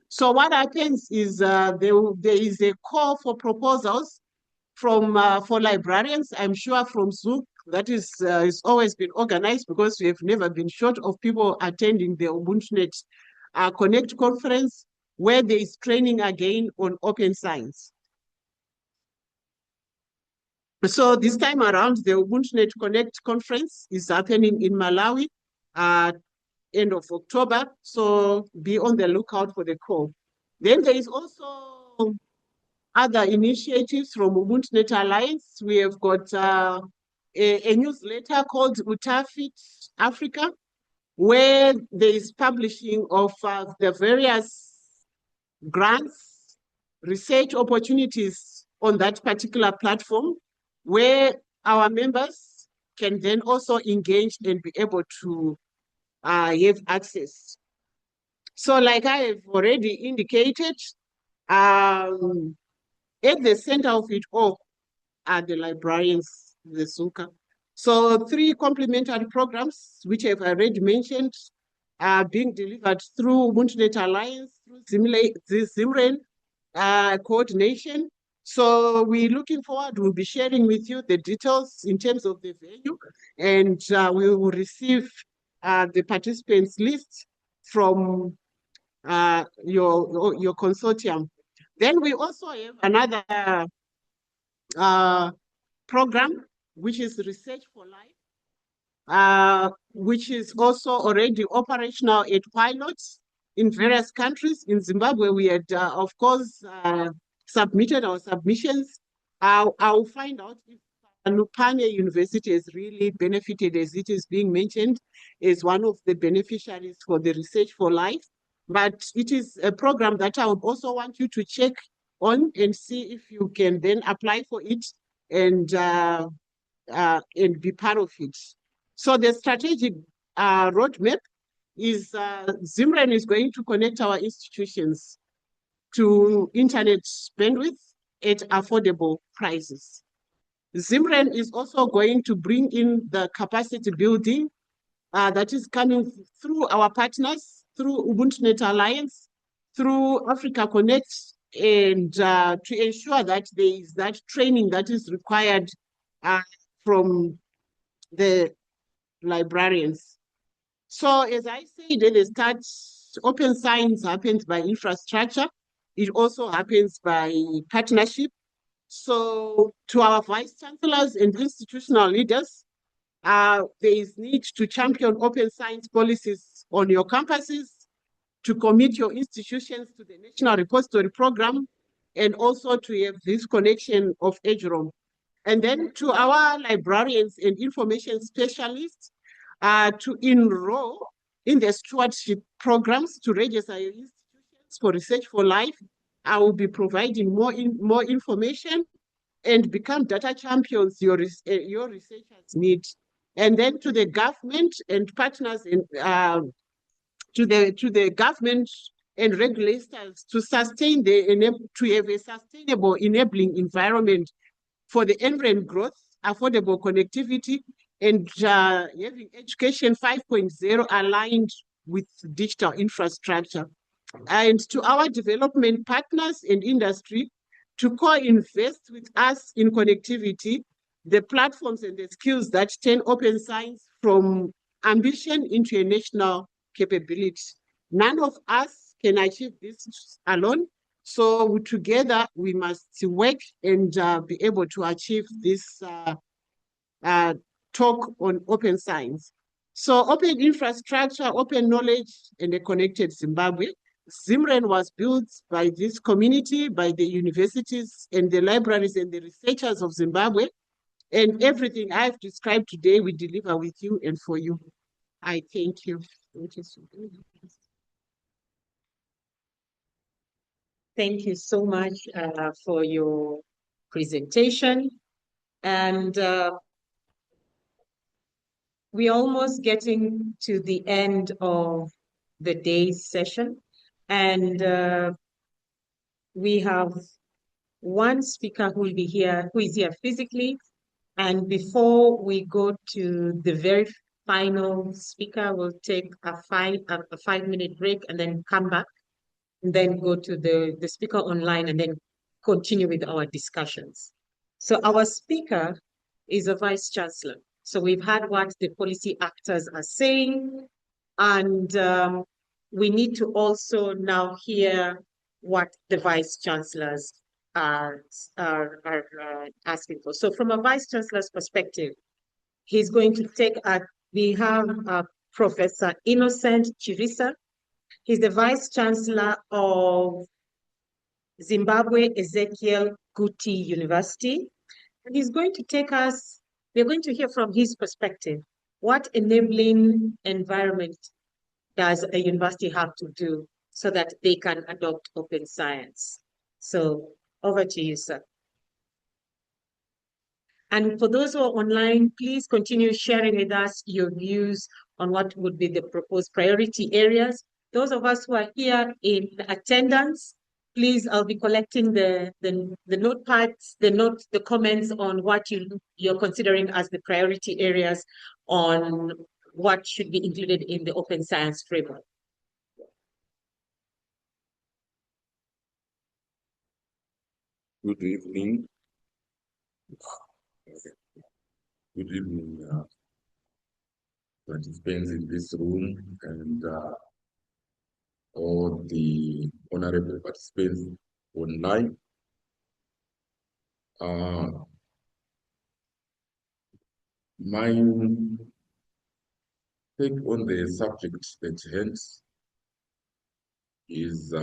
So what happens is there is a call for proposals from for librarians, I'm sure from ZULC, that is it's always been organized, because we have never been short of people attending the UbuntuNet Connect conference, where there is training again on open science. So this time around, the UbuntuNet Connect conference is happening in Malawi end of October, so be on the lookout for the call. Then there is also other initiatives from UbuntuNet Alliance. We have got a newsletter called Utafit Africa, where there is publishing of the various grants, research opportunities on that particular platform, where our members can then also engage and be able to have access. So like I have already indicated, at the center of it all are the librarians, the ZULC. So 3 complementary programs, which I've already mentioned, are being delivered through UbuntuNet Alliance, through ZIMREN coordination. So we're looking forward, we'll be sharing with you the details in terms of the venue, and we will receive the participants list from your consortium. Then we also have another program, which is Research for Life, which is also already operational at pilots in various countries. In Zimbabwe, we had, of course, submitted our submissions. I'll find out if Lupane University has really benefited, as it is being mentioned, as one of the beneficiaries for the Research for Life. But it is a program that I would also want you to check on and see if you can then apply for it and be part of it. So the strategic roadmap is ZIMREN is going to connect our institutions to internet bandwidth at affordable prices. ZIMREN is also going to bring in the capacity building that is coming through our partners, through UbuntuNet Alliance, through Africa Connect, and to ensure that there is that training that is required from the librarians. So as I said at the start, open science happens by infrastructure. It also happens by partnership. So to our vice chancellors and institutional leaders, there is need to champion open science policies on your campuses, to commit your institutions to the National Repository Program, and also to have this connection of EdgeROM. And then to our librarians and information specialists, to enroll in the stewardship programs to register your institutions for Research for Life. I will be providing more information, and become data champions your researchers need. And then to the government and partners, and to the government and regulators to sustain to have a sustainable enabling environment for the NREN growth, affordable connectivity, and having education 5.0 aligned with digital infrastructure. And to our development partners and industry, to co-invest with us in connectivity, the platforms and the skills that turn open science from ambition into a national capability. None of us can achieve this alone. So together we must work and be able to achieve this talk on open science. So open infrastructure, open knowledge, and a connected Zimbabwe. ZIMREN was built by this community, by the universities and the libraries and the researchers of Zimbabwe. And everything I've described today, we deliver with you and for you. I thank you. Thank you so much for your presentation. And we're almost getting to the end of the day's session. And we have one speaker who is here physically. And before we go to the very final speaker, we'll take a 5-minute break and then come back, and then go to the speaker online, and then continue with our discussions. So our speaker is a vice chancellor. So we've heard what the policy actors are saying, and we need to also now hear what the vice chancellors are asking for. So from a vice chancellor's perspective, he's going to take we have Professor Innocent Chirisa. He's the vice chancellor of Zimbabwe Ezekiel Guti University. And he's going to take us, we're going to hear from his perspective, what enabling environment does a university have to do so that they can adopt open science? So over to you, sir. And for those who are online, please continue sharing with us your views on what would be the proposed priority areas. Those of us who are here in attendance, please, I'll be collecting the notepads, the comments on what you're considering as the priority areas on what should be included in the open science framework. Good evening. Good evening, participants in this room, and all the honorable participants online. My take on the subject at hand is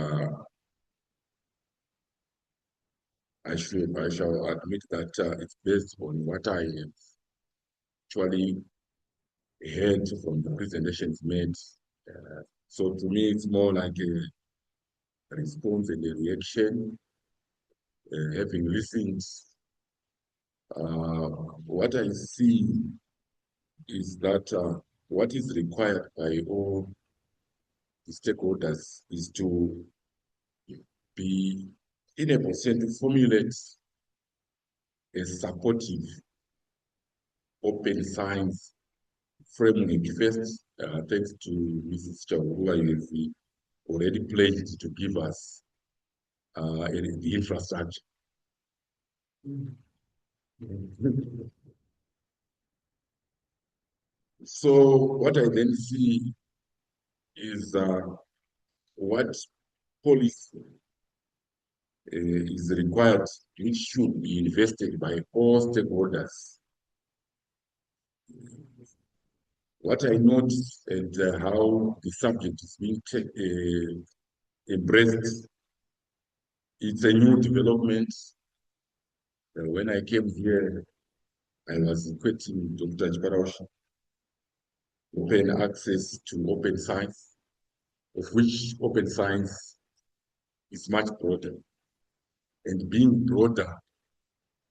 I shall admit that it's based on what I have actually heard from the presentations made. So to me, it's more like a response and a reaction, having listened. What I see is that what is required by all the stakeholders is to be in a position to formulate a supportive, open science framework first, thanks to Mrs. Chahua, you have already pledged to give us the infrastructure. So what I then see is what policy is required, which should be invested by all stakeholders. What I noticed and how the subject is being embraced, it's a new development. When I came here, I was requesting Dr. Jibarawash open access to open science, of which open science is much broader. And being broader,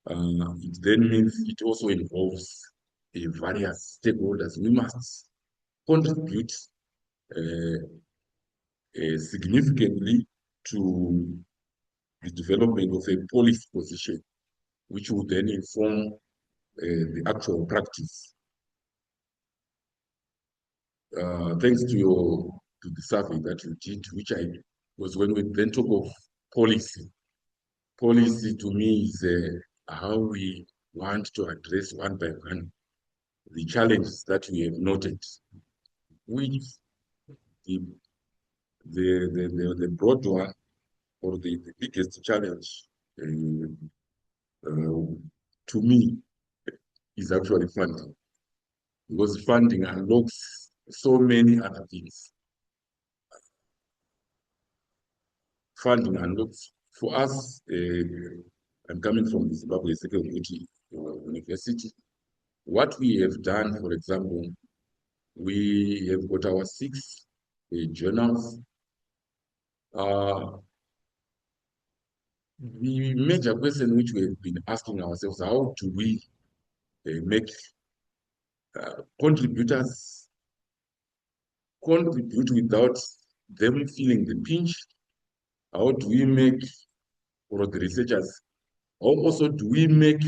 it then means it also involves various stakeholders. We must contribute significantly to the development of a policy position, which will then inform the actual practice. Thanks to the survey that you did, which I was when we then talk of policy. Policy to me is how we want to address one by one the challenges that we have noted, which the broad one or the biggest challenge to me is actually funding, because funding unlocks so many other things. Funding unlocks for us. I'm coming from the Zimbabwe Security University. What we have done, for example, we have got our 6 journals. The major question which we have been asking ourselves, how do we make contributors contribute without them feeling the pinch? How do we make, or the researchers, how also do we make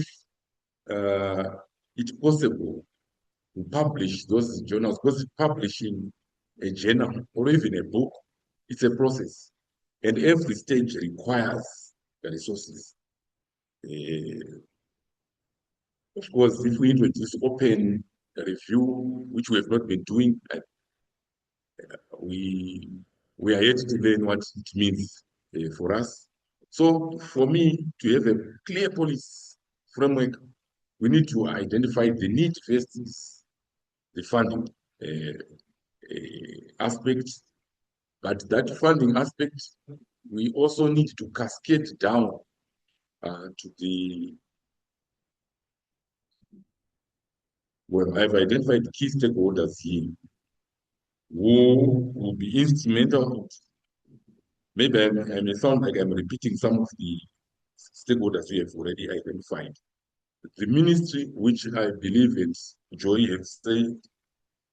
it possible to publish those journals? Because publishing a journal or even a book, it's a process. And every stage requires the resources. Of course, if we introduce open review, which we have not been doing, we are yet to learn what it means for us. So for me, to have a clear policy framework, we need to identify the need versus the funding aspect. But that funding aspect, we also need to cascade down to the, well, I've identified key stakeholders here who will be instrumental. Maybe I may sound like I'm repeating some of the stakeholders we have already identified. The ministry, which I believe it's Joy has said,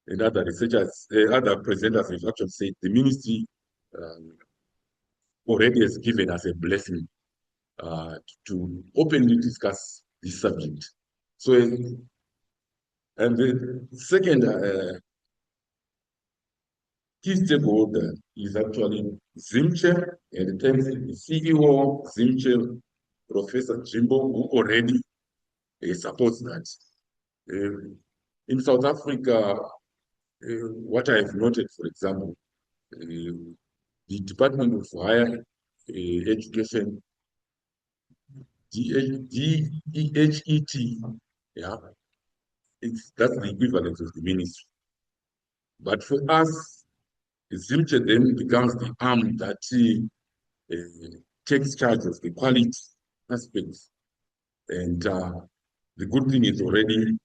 and other researchers, other presenters have actually said, the ministry already has given us a blessing to openly discuss this subject. So, and the second key stakeholder is actually ZIMCHE, and thanks to the CEO ZIMCHE, Professor Jimbo, who already supports that. In South Africa, what I have noted, for example, the the Department of Higher Education, DHET, yeah, that's the equivalent of the ministry. But for us, ZULC then becomes the arm that takes charge of the quality aspects. And the good thing is already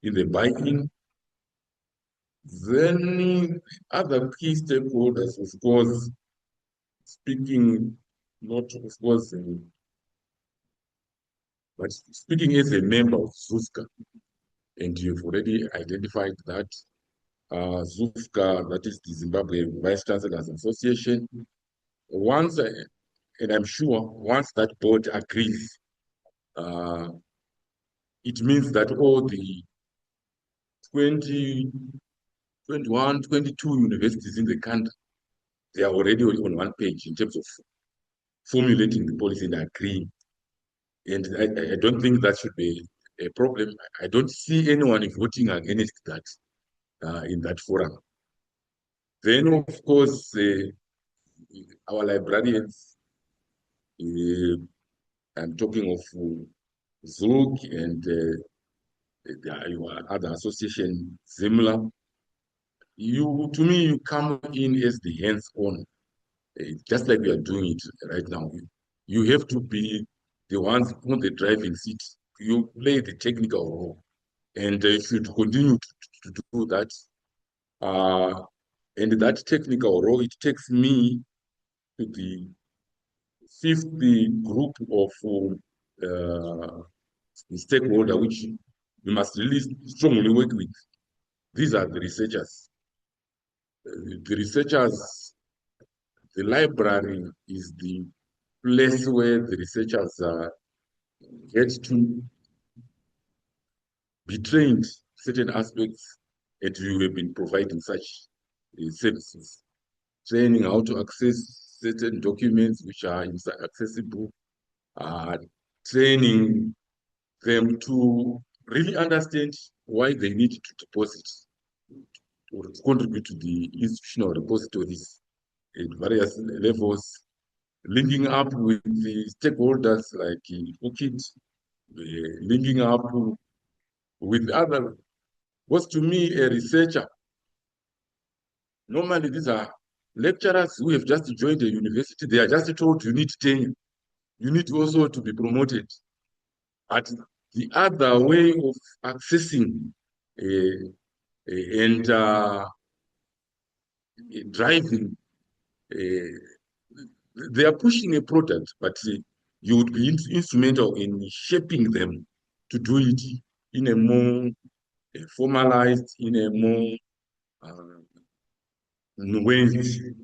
in the buy-in. Then other key stakeholders, of course, speaking not, of course, but speaking as a member of ZULC, and you've already identified that ZULC, that is the Zimbabwe Vice Chancellors Association, once, and I'm sure once that board agrees, it means that all the 20, 21, 22 universities in the country, they are already on one page in terms of formulating the policy and agreeing. And I don't think that should be a problem. I don't see anyone voting against that in that forum. Then, of course, our librarians, I'm talking of ZULC and other association, ZIMLA. To me, you come in as the hands-on, just like we are doing it right now. You have to be the ones on the driving seat. You play the technical role, and you should continue to do that. And that technical role, it takes me to the fifth group of stakeholder, which we must really strongly work with. These are the researchers. The researchers, the library is the place where the researchers get to be trained certain aspects, and we have been providing such services. Training how to access certain documents which are accessible, training them to really understand why they need to deposit or contribute to the institutional repositories at various levels, linking up with the stakeholders like OKIT, linking up with other. Was to me a researcher. Normally, these are lecturers who have just joined a university. They are just told you need tenure. You need also to be promoted. But the other way of accessing and driving, they are pushing a product, but you would be instrumental in shaping them to do it in a more formalized, in a more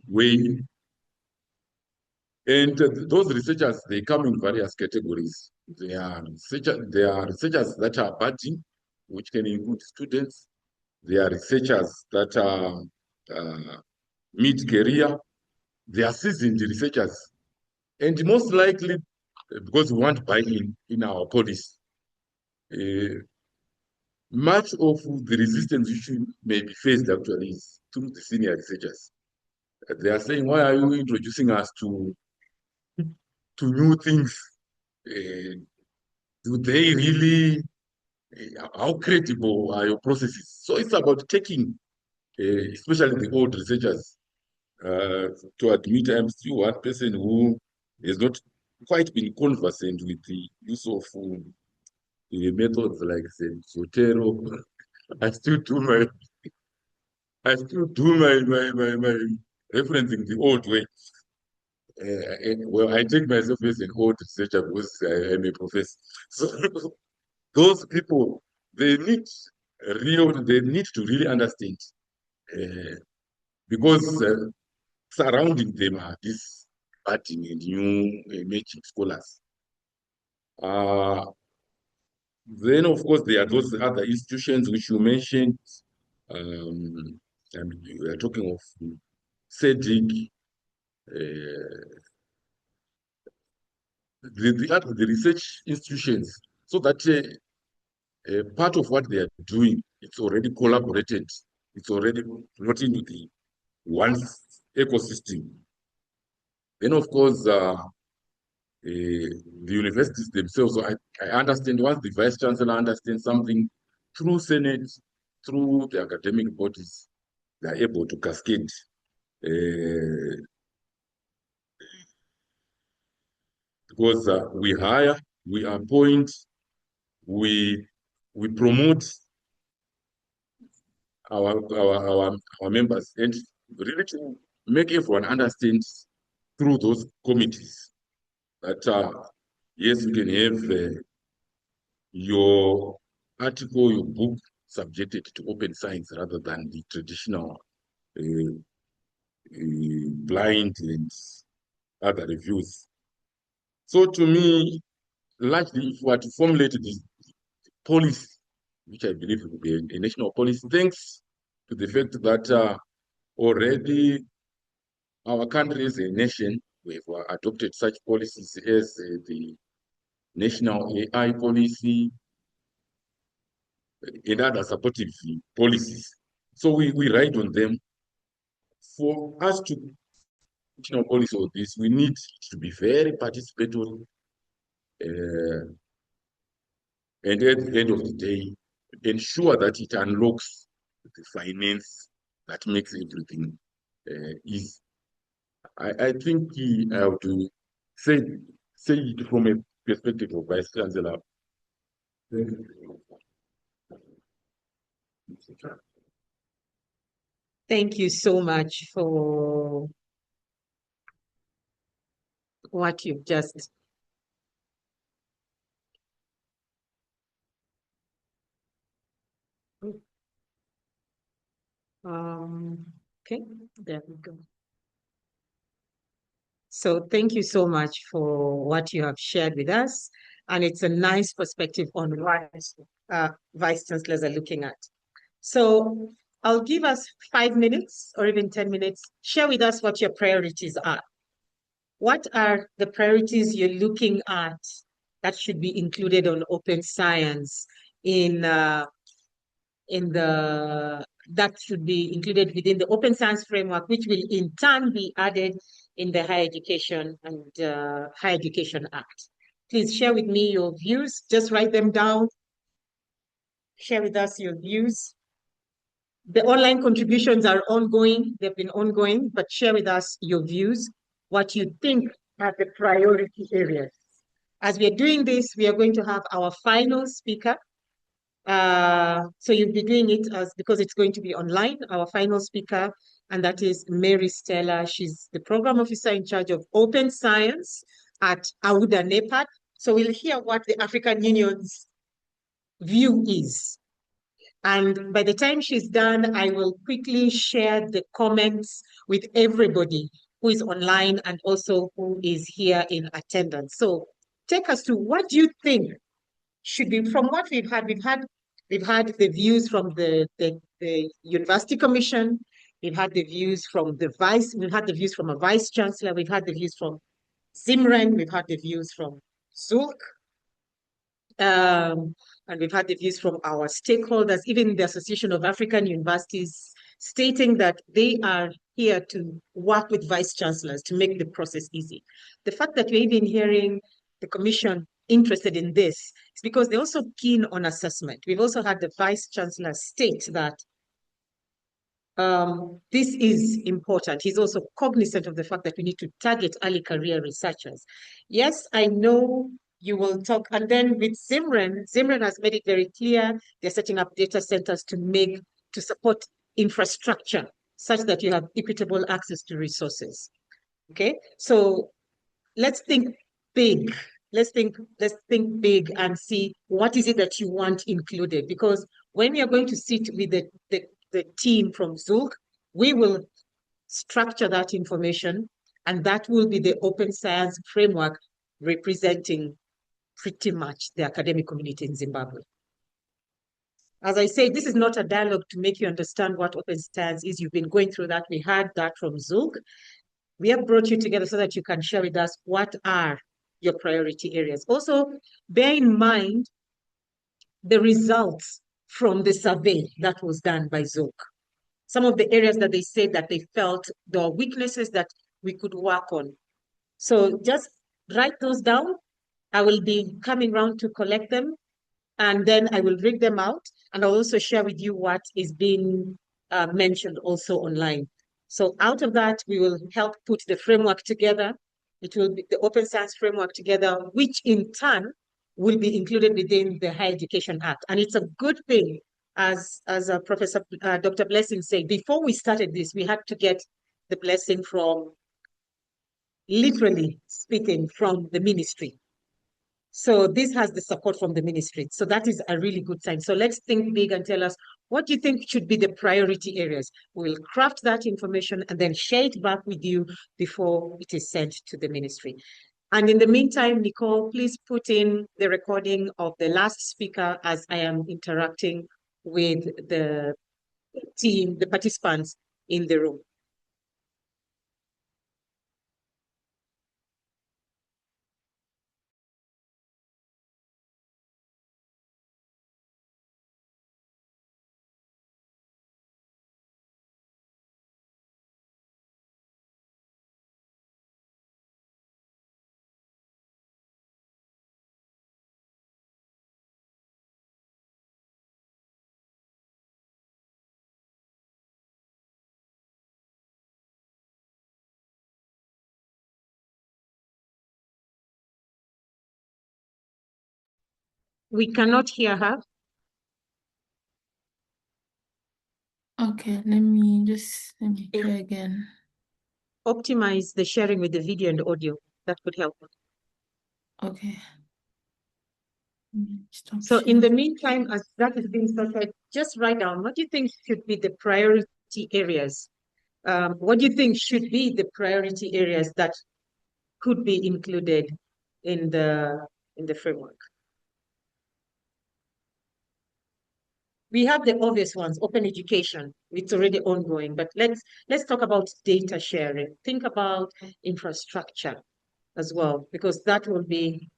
way. And those researchers, they come in various categories. They are researchers that are budding, which can include students. They are researchers that are mid-career. They are seasoned researchers. And most likely, because we want buy-in in our policy, much of the resistance issue may be faced actually through the senior researchers. They are saying, why are you introducing us to new things? Do they really, how credible are your processes? So it's about taking, especially the old researchers, to admit I'm still one person who has not quite been conversant with the use of methods like Zotero. I still do my referencing the old way. Well, I take myself as an old researcher because I am a professor. So those people, they need to really understand, because surrounding them are these budding and new emerging scholars. Then, of course, there are those other institutions which you mentioned. And we are talking of SEDIC, the research institutions, so that part of what they are doing, it's already collaborated. It's already brought into the one ecosystem. Then, of course, the universities themselves. So I understand once the Vice Chancellor understands something through Senate, through the academic bodies, they are able to cascade. Because we hire, we appoint, we promote our members, and really to make everyone understand through those committees that yes, you can have your article, your book subjected to open science rather than the traditional blind and other reviews. So to me, largely, if we are to formulate this policy, which I believe will be a national policy, thanks to the fact that already our country as a nation, we've adopted such policies as the National AI Policy and other supportive policies. So we ride on them. For us to national policy of this, we need to be very participatory. And at the end of the day, ensure that it unlocks the finance that makes everything easy. I think I have to say it from a perspective of Vice Chancellor. Thank you so much for what you've just okay, there we go. So thank you so much for what you have shared with us. And it's a nice perspective on what Vice Chancellors are looking at. So I'll give us 5 minutes or even 10 minutes. Share with us what your priorities are. What are the priorities you're looking at that should be included on open science that should be included within the open science framework, which will in turn be added in the Higher Education and Higher Education Act. Please share with me your views. Just write them down. Share with us your views. The online contributions are ongoing. They've been ongoing, but share with us your views, what you think are the priority areas. As we are doing this, we are going to have our final speaker. So you'll be doing it because it's going to be online, our final speaker, and that is Mary Stella. She's the program officer in charge of open science at AUDA NEPAD. So we'll hear what the African Union's view is. And by the time she's done, I will quickly share the comments with everybody who is online and also who is here in attendance. So take us to what do you think should be, from what we've had the views from the University Commission, we've had the views from the from a Vice Chancellor, we've had the views from ZIMREN, we've had the views from ZULC, and we've had the views from our stakeholders, even the Association of African Universities, stating that they are here to work with Vice Chancellors to make the process easy. The fact that we're even hearing the Commission interested in this is because they're also keen on assessment. We've also had the Vice Chancellor state that this is important. He's also cognizant of the fact that we need to target early career researchers. Yes, I know you will talk, and then with ZIMREN has made it very clear they're setting up data centers to support infrastructure such that you have equitable access to resources. Okay, so let's think big. Let's think big and see what is it that you want included. Because when we are going to sit with the team from ZULC, we will structure that information, and that will be the open science framework representing pretty much the academic community in Zimbabwe. As I say, this is not a dialogue to make you understand what open science is. You've been going through that. We heard that from ZULC. We have brought you together so that you can share with us what are your priority areas. Also, bear in mind the results from the survey that was done by ZULC. Some of the areas that they said that they felt there were weaknesses that we could work on. So just write those down. I will be coming round to collect them, and then I will read them out, and I'll also share with you what is being mentioned also online. So out of that, we will help put the framework together. It will be the Open Science Framework together, which in turn will be included within the Higher Education Act. And it's a good thing, as Professor Dr. Blessing said, before we started this, we had to get the blessing from, literally speaking, from the ministry. So this has the support from the ministry. So that is a really good sign. So let's think big and tell us, what do you think should be the priority areas? We'll craft that information and then share it back with you before it is sent to the ministry. And in the meantime, Nicole, please put in the recording of the last speaker as I am interacting with the team, the participants in the room. We cannot hear her. Okay, let me try again. Optimize the sharing with the video and audio. That could help. Okay. Stop So in the sharing. meantime, as that is being sorted, just write down, what do you think should be the priority areas? What do you think should be the priority areas that could be included in the framework? We have the obvious ones, open education, it's already ongoing, but let's talk about data sharing. Think about infrastructure as well, because that will be,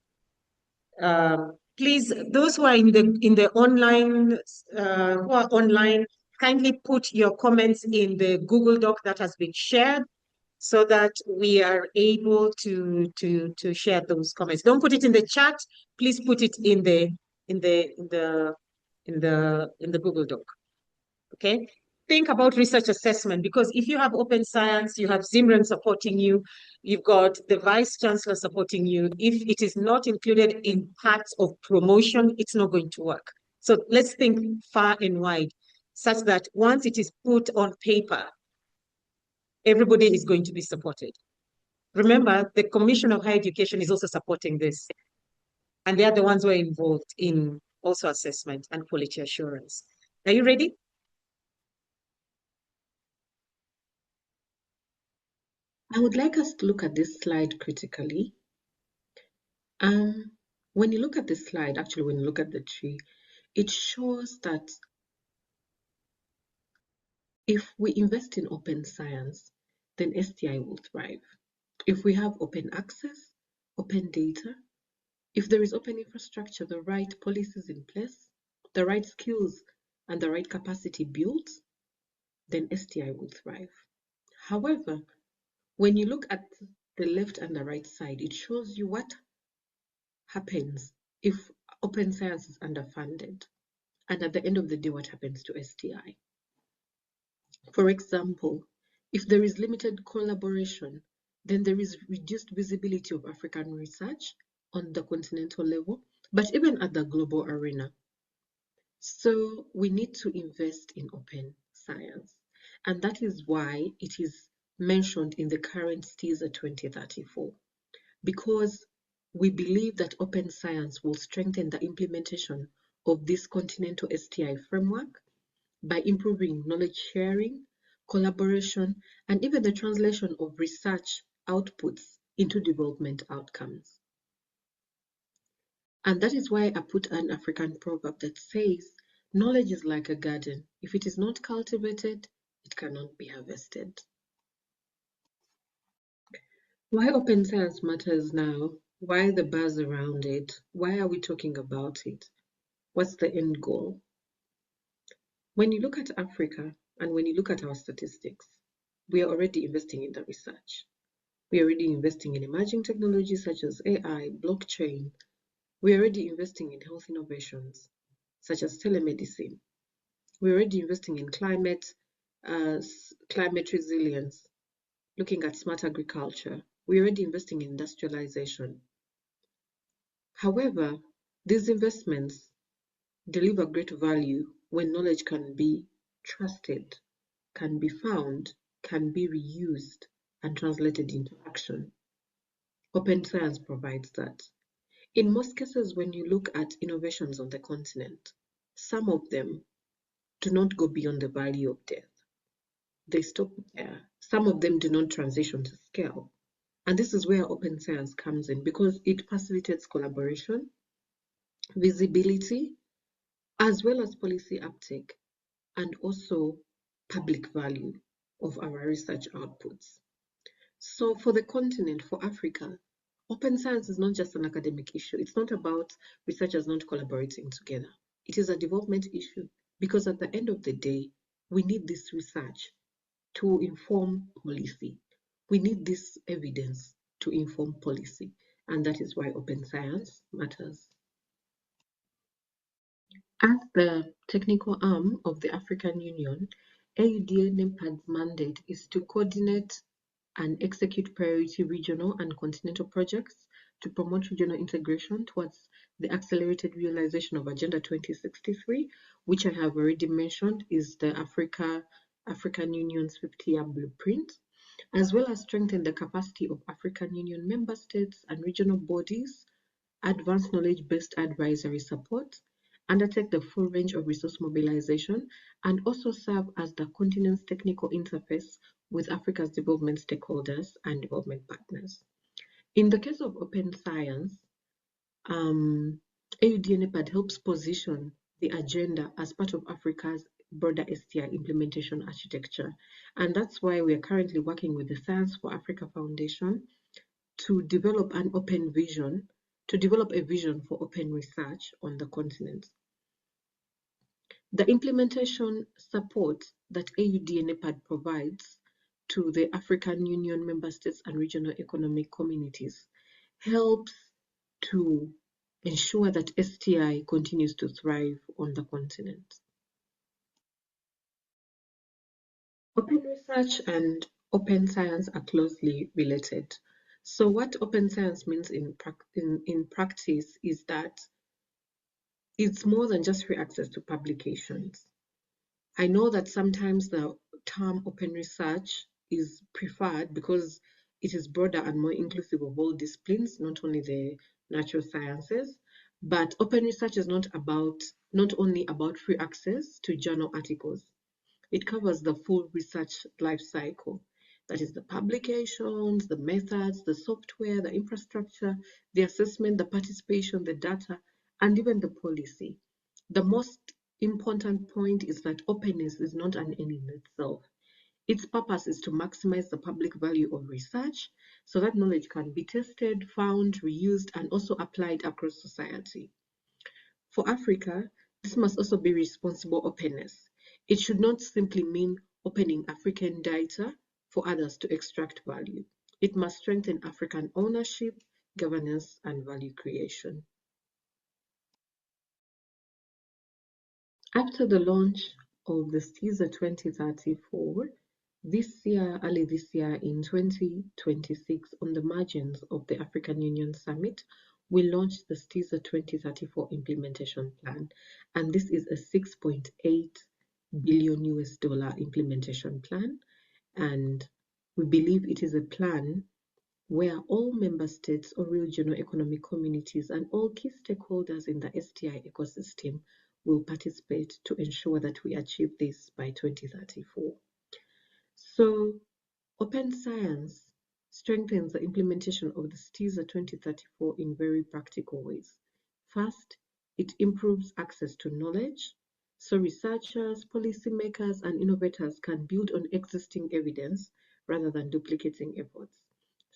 please, those who are in the online, who are online, kindly put your comments in the Google Doc that has been shared, so that we are able to share those comments. Don't put it in the chat. Please put it in the Google Doc. Okay. Think about research assessment, because if you have open science, you have Zimran supporting you, you've got the vice chancellor supporting you. If it is not included in parts of promotion, it's not going to work. So let's think far and wide, such that once it is put on paper, everybody is going to be supported. Remember, the Commission of Higher Education is also supporting this. And they are the ones who are involved in also assessment and quality assurance. Are you ready? I would like us to look at this slide critically. When you look at this slide, actually, when you look at the tree, it shows that if we invest in open science, then STI will thrive. If we have open access, open data, if there is open infrastructure, the right policies in place, the right skills and the right capacity built, then STI will thrive. However, when you look at the left and the right side, it shows you what happens if open science is underfunded. And at the end of the day, what happens to STI? For example, if there is limited collaboration, then there is reduced visibility of African research on the continental level, but even at the global arena. So we need to invest in open science. And that is why it is mentioned in the current STISA 2034, because we believe that open science will strengthen the implementation of this continental STI framework by improving knowledge sharing, collaboration, and even the translation of research outputs into development outcomes. And that is why I put an African proverb that says, knowledge is like a garden. If it is not cultivated, it cannot be harvested. Why open science matters now? Why the buzz around it? Why are we talking about it? What's the end goal? When you look at Africa and when you look at our statistics, we are already investing in the research. We're already investing in emerging technologies such as AI, blockchain. We're already investing in health innovations such as telemedicine. We're already investing in climate resilience, looking at smart agriculture. We're already investing in industrialization. However, these investments deliver great value when knowledge can be trusted, can be found, can be reused, and translated into action. Open science provides that. In most cases, when you look at innovations on the continent, some of them do not go beyond the valley of death. They stop there. Some of them do not transition to scale. And this is where open science comes in because it facilitates collaboration, visibility, as well as policy uptake, and also public value of our research outputs. So for the continent, for Africa, open science is not just an academic issue. It's not about researchers not collaborating together. It is a development issue because at the end of the day, we need this research to inform policy. We need this evidence to inform policy, and that is why open science matters. As the technical arm of the African Union, AUD-NEPAD's mandate is to coordinate and execute priority regional and continental projects to promote regional integration towards the accelerated realization of Agenda 2063, which I have already mentioned is the African Union's 50-year blueprint, as well as strengthen the capacity of African Union member states and regional bodies, advance knowledge-based advisory support, undertake the full range of resource mobilization, and also serve as the continent's technical interface with Africa's development stakeholders and development partners. In the case of open science, AUD-NEPAD helps position the agenda as part of Africa's broader STI implementation architecture. And that's why we are currently working with the Science for Africa Foundation to develop an open vision, to develop a vision for open research on the continent. The implementation support that AUD-NEPAD provides to the African Union member states and regional economic communities helps to ensure that STI continues to thrive on the continent. Open research and open science are closely related. So what open science means in practice is that it's more than just free access to publications. I know that sometimes the term open research is preferred because it is broader and more inclusive of all disciplines, not only the natural sciences, but open research is not only about free access to journal articles. It covers the full research life cycle. That is the publications, the methods, the software, the infrastructure, the assessment, the participation, the data, and even the policy. The most important point is that openness is not an end in itself. Its purpose is to maximize the public value of research so that knowledge can be tested, found, reused, and also applied across society. For Africa, this must also be responsible openness. It should not simply mean opening African data for others to extract value. It must strengthen African ownership, governance, and value creation. After the launch of the STISA 2034, early this year in 2026, on the margins of the African Union Summit, we launched the STISA 2034 implementation plan, and this is a $6.8 billion implementation plan, and we believe it is a plan where all member states or regional economic communities and all key stakeholders in the STI ecosystem will participate to ensure that we achieve this by 2034. So, open science strengthens the implementation of the STISA 2034 in very practical ways. First, it improves access to knowledge, so researchers, policymakers, and innovators can build on existing evidence rather than duplicating efforts.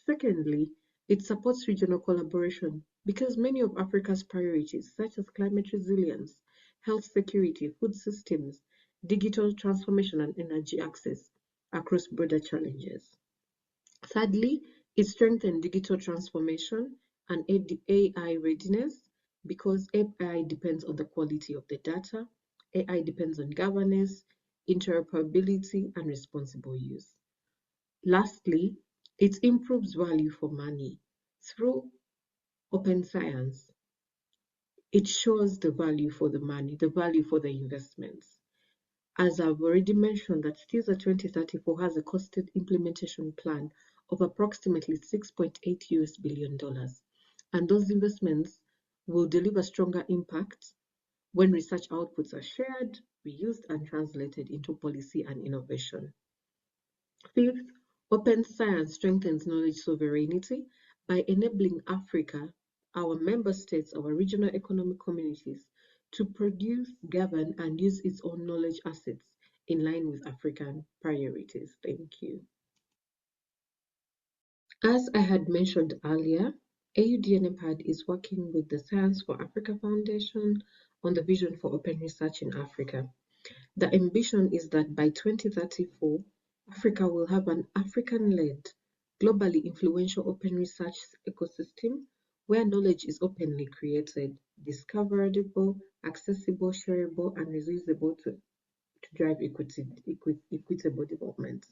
Secondly, it supports regional collaboration because many of Africa's priorities, such as climate resilience, health security, food systems, digital transformation, and energy access, across broader challenges. Thirdly, It strengthens digital transformation and AI readiness, because AI depends on the quality of the data. AI depends on governance, interoperability, and responsible use. Lastly, it improves value for money. Through open science, it shows the value for the money, the value for the investments. As I've already mentioned, that STISA 2034 has a costed implementation plan of approximately $6.8 billion. And those investments will deliver stronger impact when research outputs are shared, reused, and translated into policy and innovation. Fifth, open science strengthens knowledge sovereignty by enabling Africa, our member states, our regional economic communities, to produce, govern, and use its own knowledge assets in line with African priorities. Thank you. As I had mentioned earlier, AUD-NEPAD is working with the Science for Africa Foundation on the vision for open research in Africa. The ambition is that by 2034, Africa will have an African-led, globally influential open research ecosystem where knowledge is openly created, discoverable, accessible, shareable, and reusable to drive equitable development.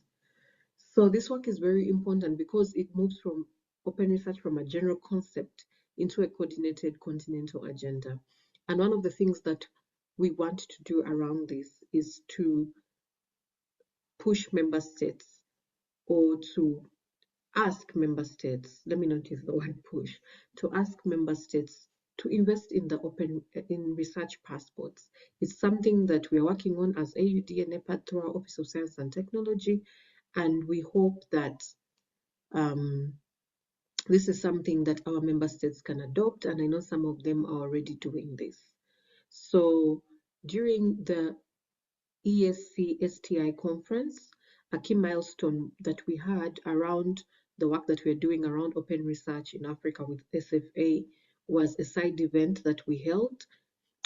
So this work is very important because it moves from open research from a general concept into a coordinated continental agenda. And one of the things that we want to do around this is to push member states, or to ask member states, let me not use the word push, to ask member states to invest in in research passports. It's something that we are working on as AUD-NEPAD through our Office of Science and Technology, and we hope that this is something that our member states can adopt, and I know some of them are already doing this. So during the ESC-STI conference, a key milestone that we had around the work that we're doing around open research in Africa with SFA was a side event that we held,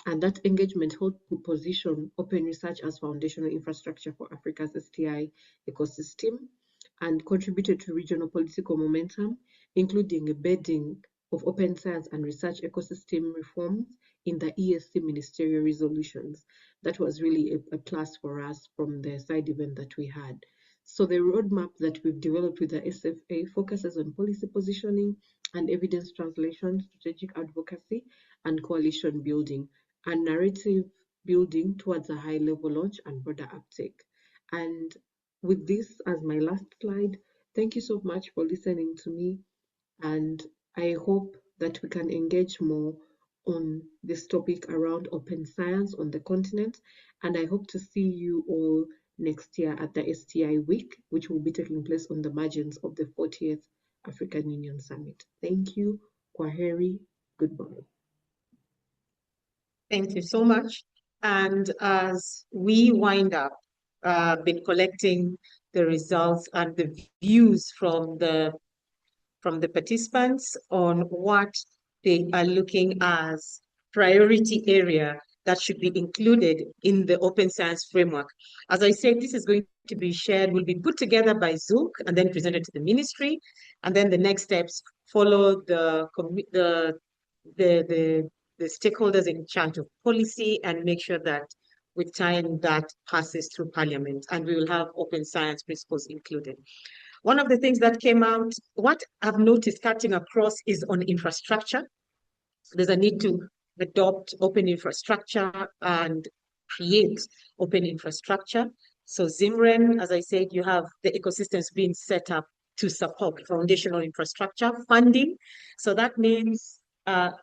and that engagement helped to position open research as foundational infrastructure for Africa's STI ecosystem and contributed to regional political momentum, including embedding of open science and research ecosystem reforms in the ESC ministerial resolutions. That was really a plus for us from the side event that we had. So the roadmap that we've developed with the SFA focuses on policy positioning and evidence translation, strategic advocacy, and coalition building, and narrative building towards a high-level launch and broader uptake. And with this as my last slide, thank you so much for listening to me, and I hope that we can engage more on this topic around open science on the continent, and I hope to see you all next year at the STI Week, which will be taking place on the margins of the 40th African Union Summit. Thank you. Kwaheri. Goodbye. Thank you so much. And as we wind up, been collecting the results and the views from the participants on what they are looking as priority area that should be included in the open science framework. As I said, this is going to be shared, will be put together by ZULC and then presented to the ministry. And then the next steps follow the stakeholders in charge of policy and make sure that with time that passes through parliament, and we will have open science principles included. One of the things that came out, what I've noticed cutting across is on infrastructure. There's a need to adopt open infrastructure and create open infrastructure. So ZIMREN, as I said, you have the ecosystems being set up to support foundational infrastructure funding. So that means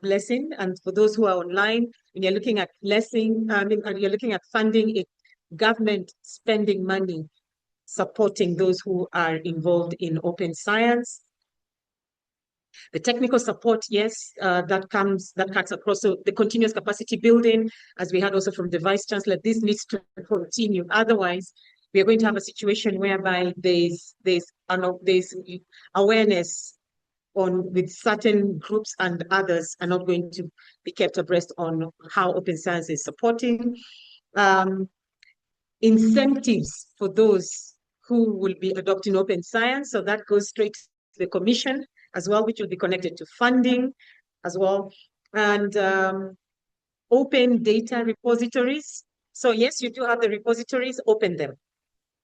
blessing. And for those who are online, when you're looking at blessing, you're looking at funding, it government spending money supporting those who are involved in open science. The technical support, yes, that cuts across. So the continuous capacity building, as we had also from the Vice Chancellor, this needs to continue. Otherwise, we are going to have a situation whereby there's awareness with certain groups, and others are not going to be kept abreast on how open science is supporting. Incentives for those who will be adopting open science. So that goes straight the commission as well, which will be connected to funding as well, and open data repositories. So yes, you do have the repositories, open them.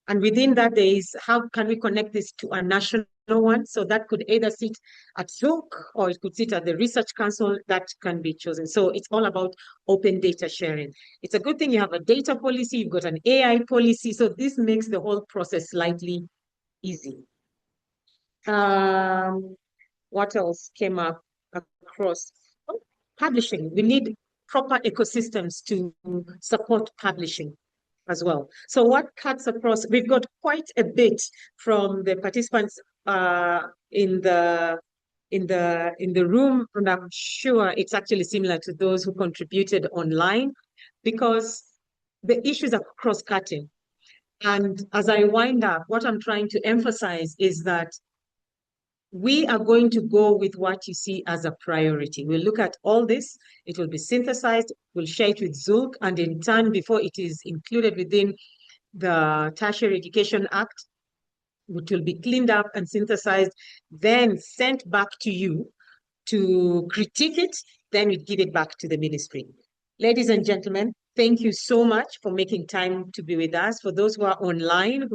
And within that, there is how can we connect this to a national one? So that could either sit at ZULC or it could sit at the Research Council. That can be chosen. So it's all about open data sharing. It's a good thing you have a data policy, you've got an AI policy. So this makes the whole process slightly easy. What else came up across? Oh, publishing. We need proper ecosystems to support publishing as well. So what cuts across? We've got quite a bit from the participants in the room, and I'm sure it's actually similar to those who contributed online, because the issues are cross-cutting. And as I wind up, what I'm trying to emphasize is that we are going to go with what you see as a priority. We'll look at all this. It will be synthesized. We'll share it with ZULC, and in turn, before it is included within the Tertiary Education Act, which will be cleaned up and synthesized, then sent back to you to critique it. Then we give it back to the ministry. Ladies and gentlemen, thank you so much for making time to be with us. For those who are online,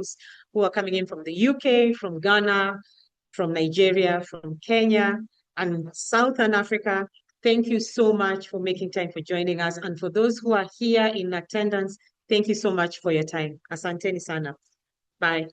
who are coming in from the UK, from Ghana, from Nigeria, from Kenya, and Southern Africa, thank you so much for making time for joining us. And for those who are here in attendance, thank you so much for your time. Asanteni sana. Bye.